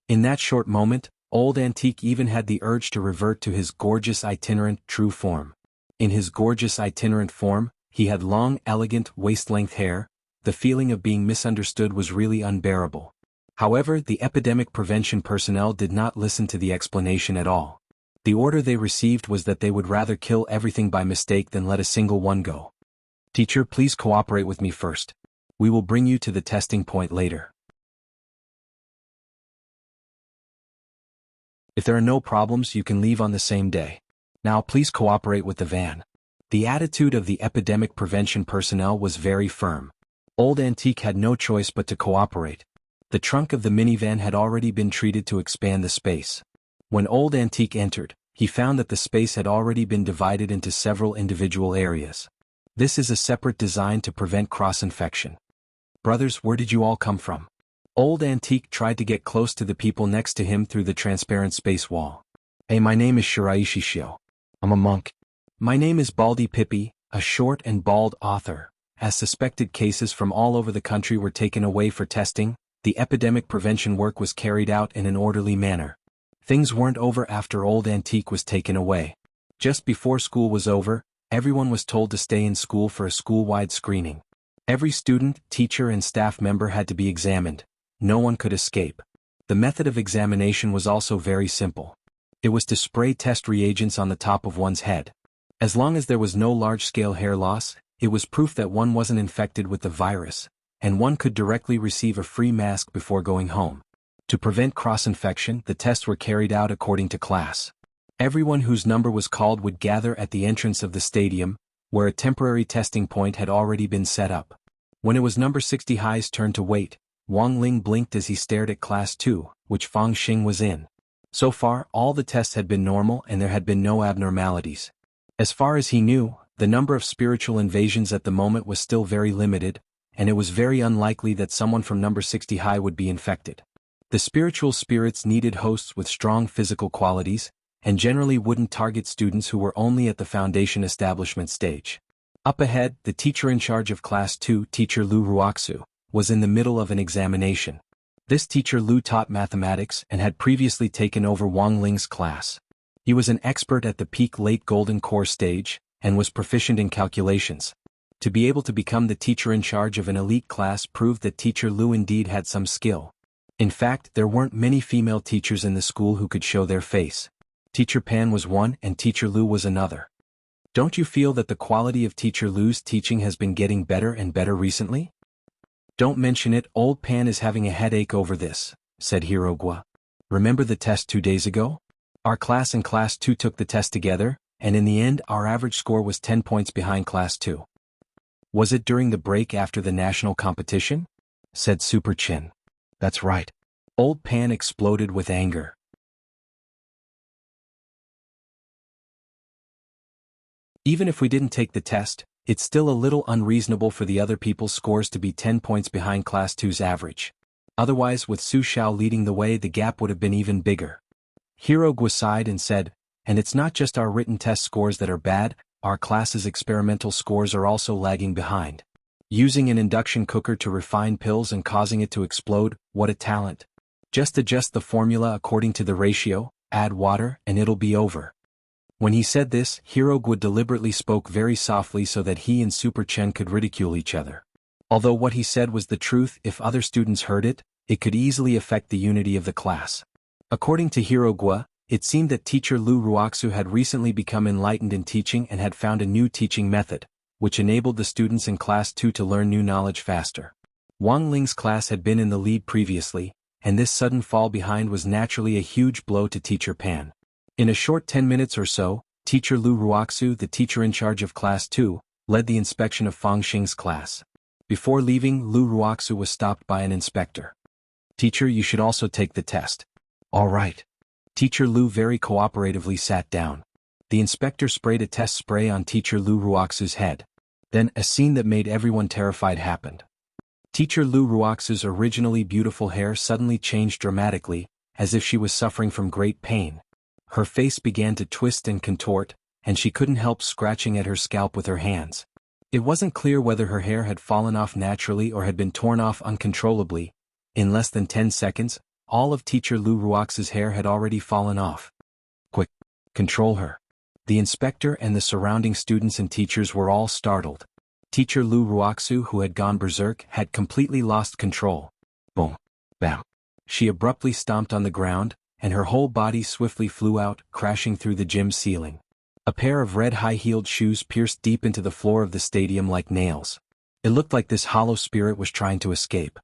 In that short moment, Old Antique even had the urge to revert to his gorgeous itinerant true form. In his gorgeous itinerant form, he had long, elegant, waist-length hair. The feeling of being misunderstood was really unbearable. However, the epidemic prevention personnel did not listen to the explanation at all. The order they received was that they would rather kill everything by mistake than let a single one go. "Teacher, please cooperate with me first. We will bring you to the testing point later. If there are no problems, you can leave on the same day. Now please cooperate with the van." The attitude of the epidemic prevention personnel was very firm. Old Antique had no choice but to cooperate. The trunk of the minivan had already been treated to expand the space. When Old Antique entered, he found that the space had already been divided into several individual areas. This is a separate design to prevent cross-infection. "Brothers, where did you all come from?" Old Antique tried to get close to the people next to him through the transparent space wall. "Hey, my name is Shiraishi Shio. I'm a monk." "My name is Baldy Pippi, a short and bald author." As suspected cases from all over the country were taken away for testing, the epidemic prevention work was carried out in an orderly manner. Things weren't over after Old Antique was taken away. Just before school was over, everyone was told to stay in school for a school-wide screening. Every student, teacher and staff member had to be examined. No one could escape. The method of examination was also very simple. It was to spray test reagents on the top of one's head. As long as there was no large-scale hair loss, it was proof that one wasn't infected with the virus, and one could directly receive a free mask before going home. To prevent cross-infection, the tests were carried out according to class. Everyone whose number was called would gather at the entrance of the stadium, where a temporary testing point had already been set up. When it was number 60 High's turn to wait, Wang Ling blinked as he stared at Class 2, which Fang Xing was in. So far, all the tests had been normal and there had been no abnormalities. As far as he knew, the number of spiritual invasions at the moment was still very limited, and it was very unlikely that someone from number 60 High would be infected. The spiritual spirits needed hosts with strong physical qualities, and generally wouldn't target students who were only at the foundation establishment stage. Up ahead, the teacher in charge of Class 2, Teacher Lu Ruoxu, was in the middle of an examination. This teacher Lu taught mathematics and had previously taken over Wang Ling's class. He was an expert at the peak late golden core stage, and was proficient in calculations. To be able to become the teacher in charge of an elite class proved that Teacher Lu indeed had some skill. In fact, there weren't many female teachers in the school who could show their face. Teacher Pan was one and Teacher Lu was another. "Don't you feel that the quality of Teacher Lu's teaching has been getting better and better recently?" "Don't mention it, old Pan is having a headache over this," said Hirogwa. "Remember the test 2 days ago? Our class and Class 2 took the test together, and in the end our average score was 10 points behind Class 2. "Was it during the break after the national competition?" said Super Chin. "That's right." Old Pan exploded with anger. "Even if we didn't take the test, it's still a little unreasonable for the other people's scores to be 10 points behind Class 2's average. Otherwise, with Su Xiao leading the way, the gap would have been even bigger." Hirogwa sighed and said, "And it's not just our written test scores that are bad, our class's experimental scores are also lagging behind. Using an induction cooker to refine pills and causing it to explode, what a talent. Just adjust the formula according to the ratio, add water, and it'll be over." When he said this, Hirogwa deliberately spoke very softly so that he and Super Chen could ridicule each other. Although what he said was the truth, if other students heard it, it could easily affect the unity of the class. According to Hirogwa, it seemed that Teacher Lu Ruoxu had recently become enlightened in teaching and had found a new teaching method, which enabled the students in Class 2 to learn new knowledge faster. Wang Ling's class had been in the lead previously, and this sudden fall behind was naturally a huge blow to Teacher Pan. In a short 10 minutes or so, Teacher Lu Ruoxu, the teacher in charge of Class 2, led the inspection of Fang Xing's class. Before leaving, Lu Ruoxu was stopped by an inspector. "Teacher, you should also take the test." "All right." Teacher Lu very cooperatively sat down. The inspector sprayed a test spray on Teacher Lu Ruoxu's head. Then, a scene that made everyone terrified happened. Teacher Lu Ruoxu's originally beautiful hair suddenly changed dramatically, as if she was suffering from great pain. Her face began to twist and contort, and she couldn't help scratching at her scalp with her hands. It wasn't clear whether her hair had fallen off naturally or had been torn off uncontrollably. In less than 10 seconds, all of Teacher Lu Ruoxu's hair had already fallen off. Quick! Control her. The inspector and the surrounding students and teachers were all startled. Teacher Lu Ruoxu, who had gone berserk, had completely lost control. Boom! Bam! She abruptly stomped on the ground, and her whole body swiftly flew out, crashing through the gym ceiling. A pair of red high-heeled shoes pierced deep into the floor of the stadium like nails. It looked like this hollow spirit was trying to escape.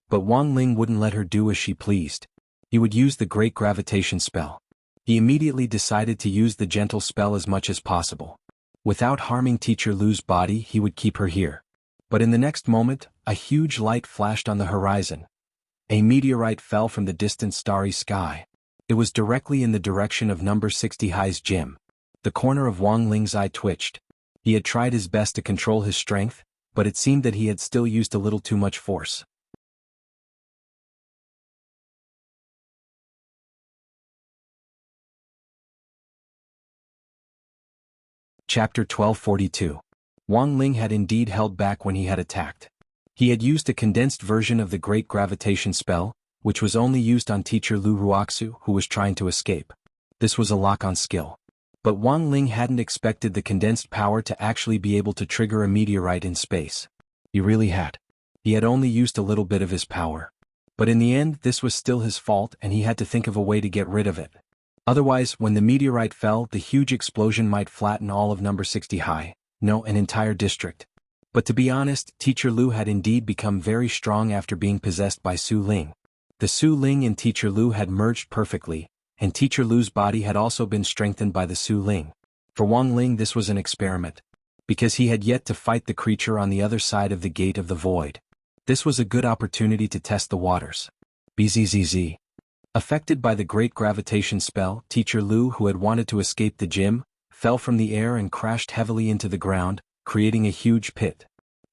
But Wang Ling wouldn't let her do as she pleased. He would use the Great Gravitation spell. He immediately decided to use the gentle spell as much as possible. Without harming Teacher Lu's body, he would keep her here. But in the next moment, a huge light flashed on the horizon. A meteorite fell from the distant starry sky. It was directly in the direction of number 60 High's gym. The corner of Wang Ling's eye twitched. He had tried his best to control his strength, but it seemed that he had still used a little too much force. Chapter 1242. Wang Ling had indeed held back when he had attacked. He had used a condensed version of the Great Gravitation spell, which was only used on Teacher Lu Ruoxu, who was trying to escape. This was a lock-on skill. But Wang Ling hadn't expected the condensed power to actually be able to trigger a meteorite in space. He really had. He had only used a little bit of his power. But in the end, this was still his fault, and he had to think of a way to get rid of it. Otherwise, when the meteorite fell, the huge explosion might flatten all of number 60 High, no, an entire district. But to be honest, Teacher Lu had indeed become very strong after being possessed by Su Ling. The Su Ling in Teacher Lu had merged perfectly, and Teacher Lu's body had also been strengthened by the Su Ling. For Wang Ling, this was an experiment, because he had yet to fight the creature on the other side of the Gate of the Void. This was a good opportunity to test the waters. Bzzz. Affected by the Great Gravitation spell, Teacher Lu, who had wanted to escape the gym, fell from the air and crashed heavily into the ground, creating a huge pit.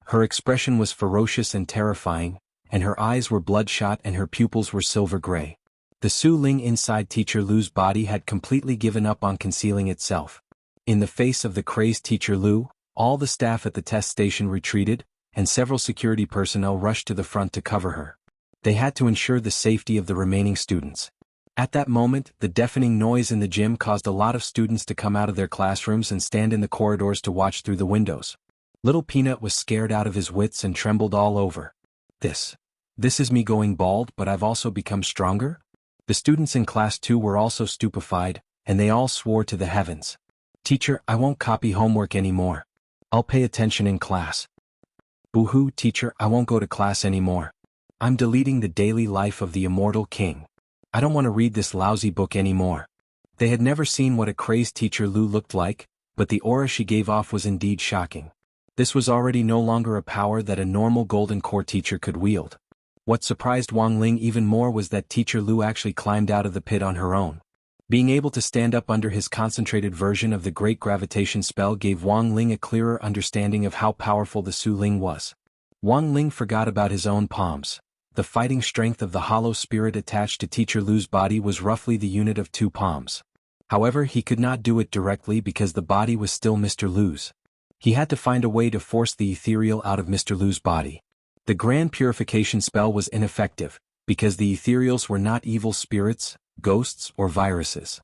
Her expression was ferocious and terrifying, and her eyes were bloodshot and her pupils were silver gray. The Su Ling inside Teacher Lu's body had completely given up on concealing itself. In the face of the crazed Teacher Lu, all the staff at the test station retreated, and several security personnel rushed to the front to cover her. They had to ensure the safety of the remaining students. At that moment, the deafening noise in the gym caused a lot of students to come out of their classrooms and stand in the corridors to watch through the windows. Little Peanut was scared out of his wits and trembled all over. This is me going bald, but I've also become stronger? The students in class 2 were also stupefied, and they all swore to the heavens. Teacher, I won't copy homework anymore. I'll pay attention in class. Boo-hoo, teacher, I won't go to class anymore. I'm deleting the daily life of the Immortal King. I don't want to read this lousy book anymore. They had never seen what a crazed Teacher Lu looked like, but the aura she gave off was indeed shocking. This was already no longer a power that a normal Golden Core teacher could wield. What surprised Wang Ling even more was that Teacher Lu actually climbed out of the pit on her own. Being able to stand up under his concentrated version of the Great Gravitation spell gave Wang Ling a clearer understanding of how powerful the Su Ling was. Wang Ling forgot about his own palms. The fighting strength of the hollow spirit attached to Teacher Lu's body was roughly the unit of 2 palms. However, he could not do it directly because the body was still Mr. Lu's. He had to find a way to force the ethereal out of Mr. Lu's body. The Grand Purification spell was ineffective, because the ethereals were not evil spirits, ghosts, or viruses.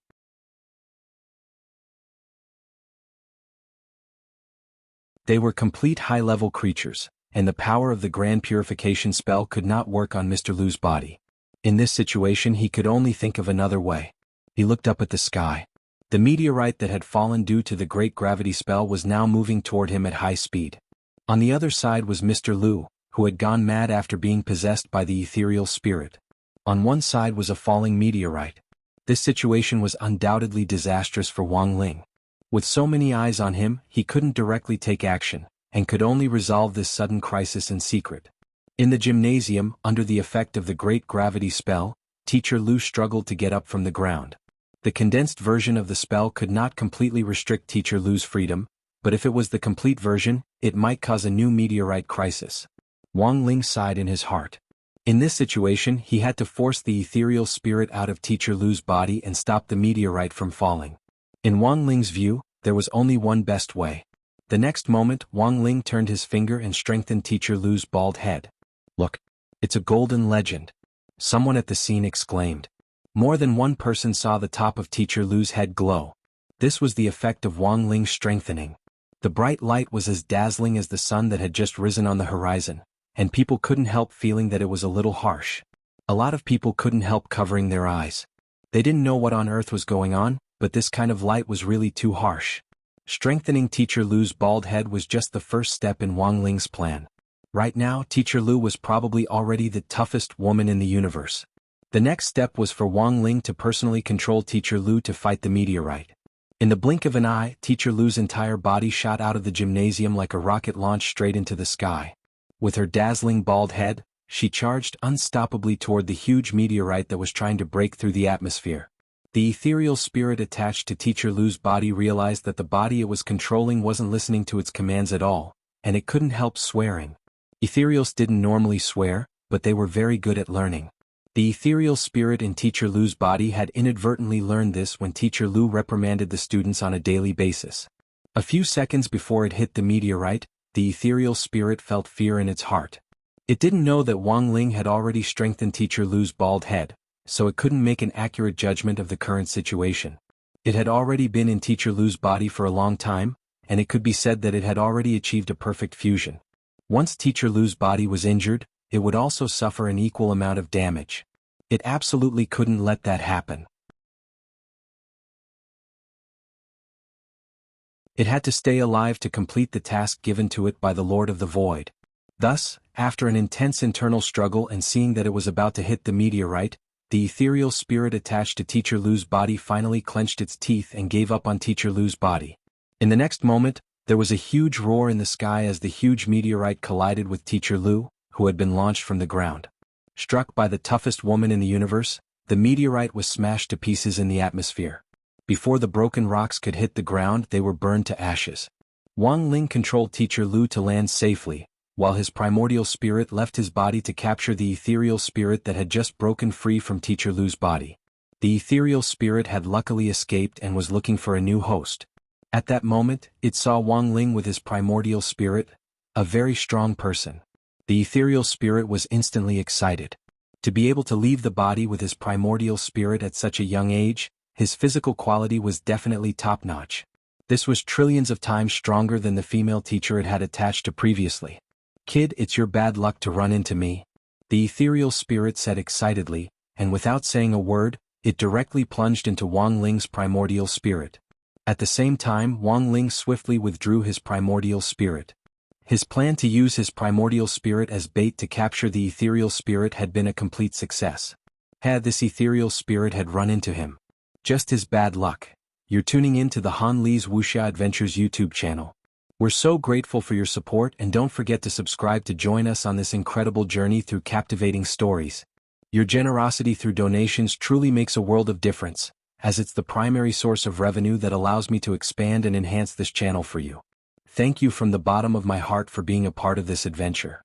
They were complete high-level creatures, and the power of the Grand Purification spell could not work on Mr. Lu's body. In this situation, he could only think of another way. He looked up at the sky. The meteorite that had fallen due to the Great Gravity spell was now moving toward him at high speed. On the other side was Mr. Lu, who had gone mad after being possessed by the ethereal spirit. On one side was a falling meteorite. This situation was undoubtedly disastrous for Wang Ling. With so many eyes on him, he couldn't directly take action, and could only resolve this sudden crisis in secret. In the gymnasium, under the effect of the Great Gravity spell, Teacher Lu struggled to get up from the ground. The condensed version of the spell could not completely restrict Teacher Lu's freedom, but if it was the complete version, it might cause a new meteorite crisis. Wang Ling sighed in his heart. In this situation, he had to force the ethereal spirit out of Teacher Lu's body and stop the meteorite from falling. In Wang Ling's view, there was only one best way. The next moment, Wang Ling turned his finger and strengthened Teacher Lu's bald head. "Look, it's a golden legend," someone at the scene exclaimed. More than one person saw the top of Teacher Lu's head glow. This was the effect of Wang Ling's strengthening. The bright light was as dazzling as the sun that had just risen on the horizon, and people couldn't help feeling that it was a little harsh. A lot of people couldn't help covering their eyes. They didn't know what on earth was going on, but this kind of light was really too harsh. Strengthening Teacher Lu's bald head was just the first step in Wang Ling's plan. Right now, Teacher Lu was probably already the toughest woman in the universe. The next step was for Wang Ling to personally control Teacher Lu to fight the meteorite. In the blink of an eye, Teacher Lu's entire body shot out of the gymnasium like a rocket launched straight into the sky. With her dazzling bald head, she charged unstoppably toward the huge meteorite that was trying to break through the atmosphere. The ethereal spirit attached to Teacher Lu's body realized that the body it was controlling wasn't listening to its commands at all, and it couldn't help swearing. Ethereals didn't normally swear, but they were very good at learning. The ethereal spirit in Teacher Lu's body had inadvertently learned this when Teacher Lu reprimanded the students on a daily basis. A few seconds before it hit the meteorite, the ethereal spirit felt fear in its heart. It didn't know that Wang Ling had already strengthened Teacher Lu's bald head, so it couldn't make an accurate judgment of the current situation. It had already been in Teacher Lu's body for a long time, and it could be said that it had already achieved a perfect fusion. Once Teacher Lu's body was injured, it would also suffer an equal amount of damage. It absolutely couldn't let that happen. It had to stay alive to complete the task given to it by the Lord of the Void. Thus, after an intense internal struggle and seeing that it was about to hit the meteorite, the ethereal spirit attached to Teacher Lu's body finally clenched its teeth and gave up on Teacher Lu's body. In the next moment, there was a huge roar in the sky as the huge meteorite collided with Teacher Lu, who had been launched from the ground. Struck by the toughest woman in the universe, the meteorite was smashed to pieces in the atmosphere. Before the broken rocks could hit the ground, they were burned to ashes. Wang Ling controlled Teacher Lu to land safely, while his primordial spirit left his body to capture the ethereal spirit that had just broken free from Teacher Lu's body. The ethereal spirit had luckily escaped and was looking for a new host. At that moment, it saw Wang Ling with his primordial spirit, a very strong person. The ethereal spirit was instantly excited. To be able to leave the body with his primordial spirit at such a young age, his physical quality was definitely top-notch. This was trillions of times stronger than the female teacher it had attached to previously. "Kid, it's your bad luck to run into me," the ethereal spirit said excitedly, and without saying a word, it directly plunged into Wang Ling's primordial spirit. At the same time, Wang Ling swiftly withdrew his primordial spirit. His plan to use his primordial spirit as bait to capture the ethereal spirit had been a complete success. This ethereal spirit had run into him. Just his bad luck. You're tuning in to the Han Li's Wuxia Adventures YouTube channel. We're so grateful for your support, and don't forget to subscribe to join us on this incredible journey through captivating stories. Your generosity through donations truly makes a world of difference, as it's the primary source of revenue that allows me to expand and enhance this channel for you. Thank you from the bottom of my heart for being a part of this adventure.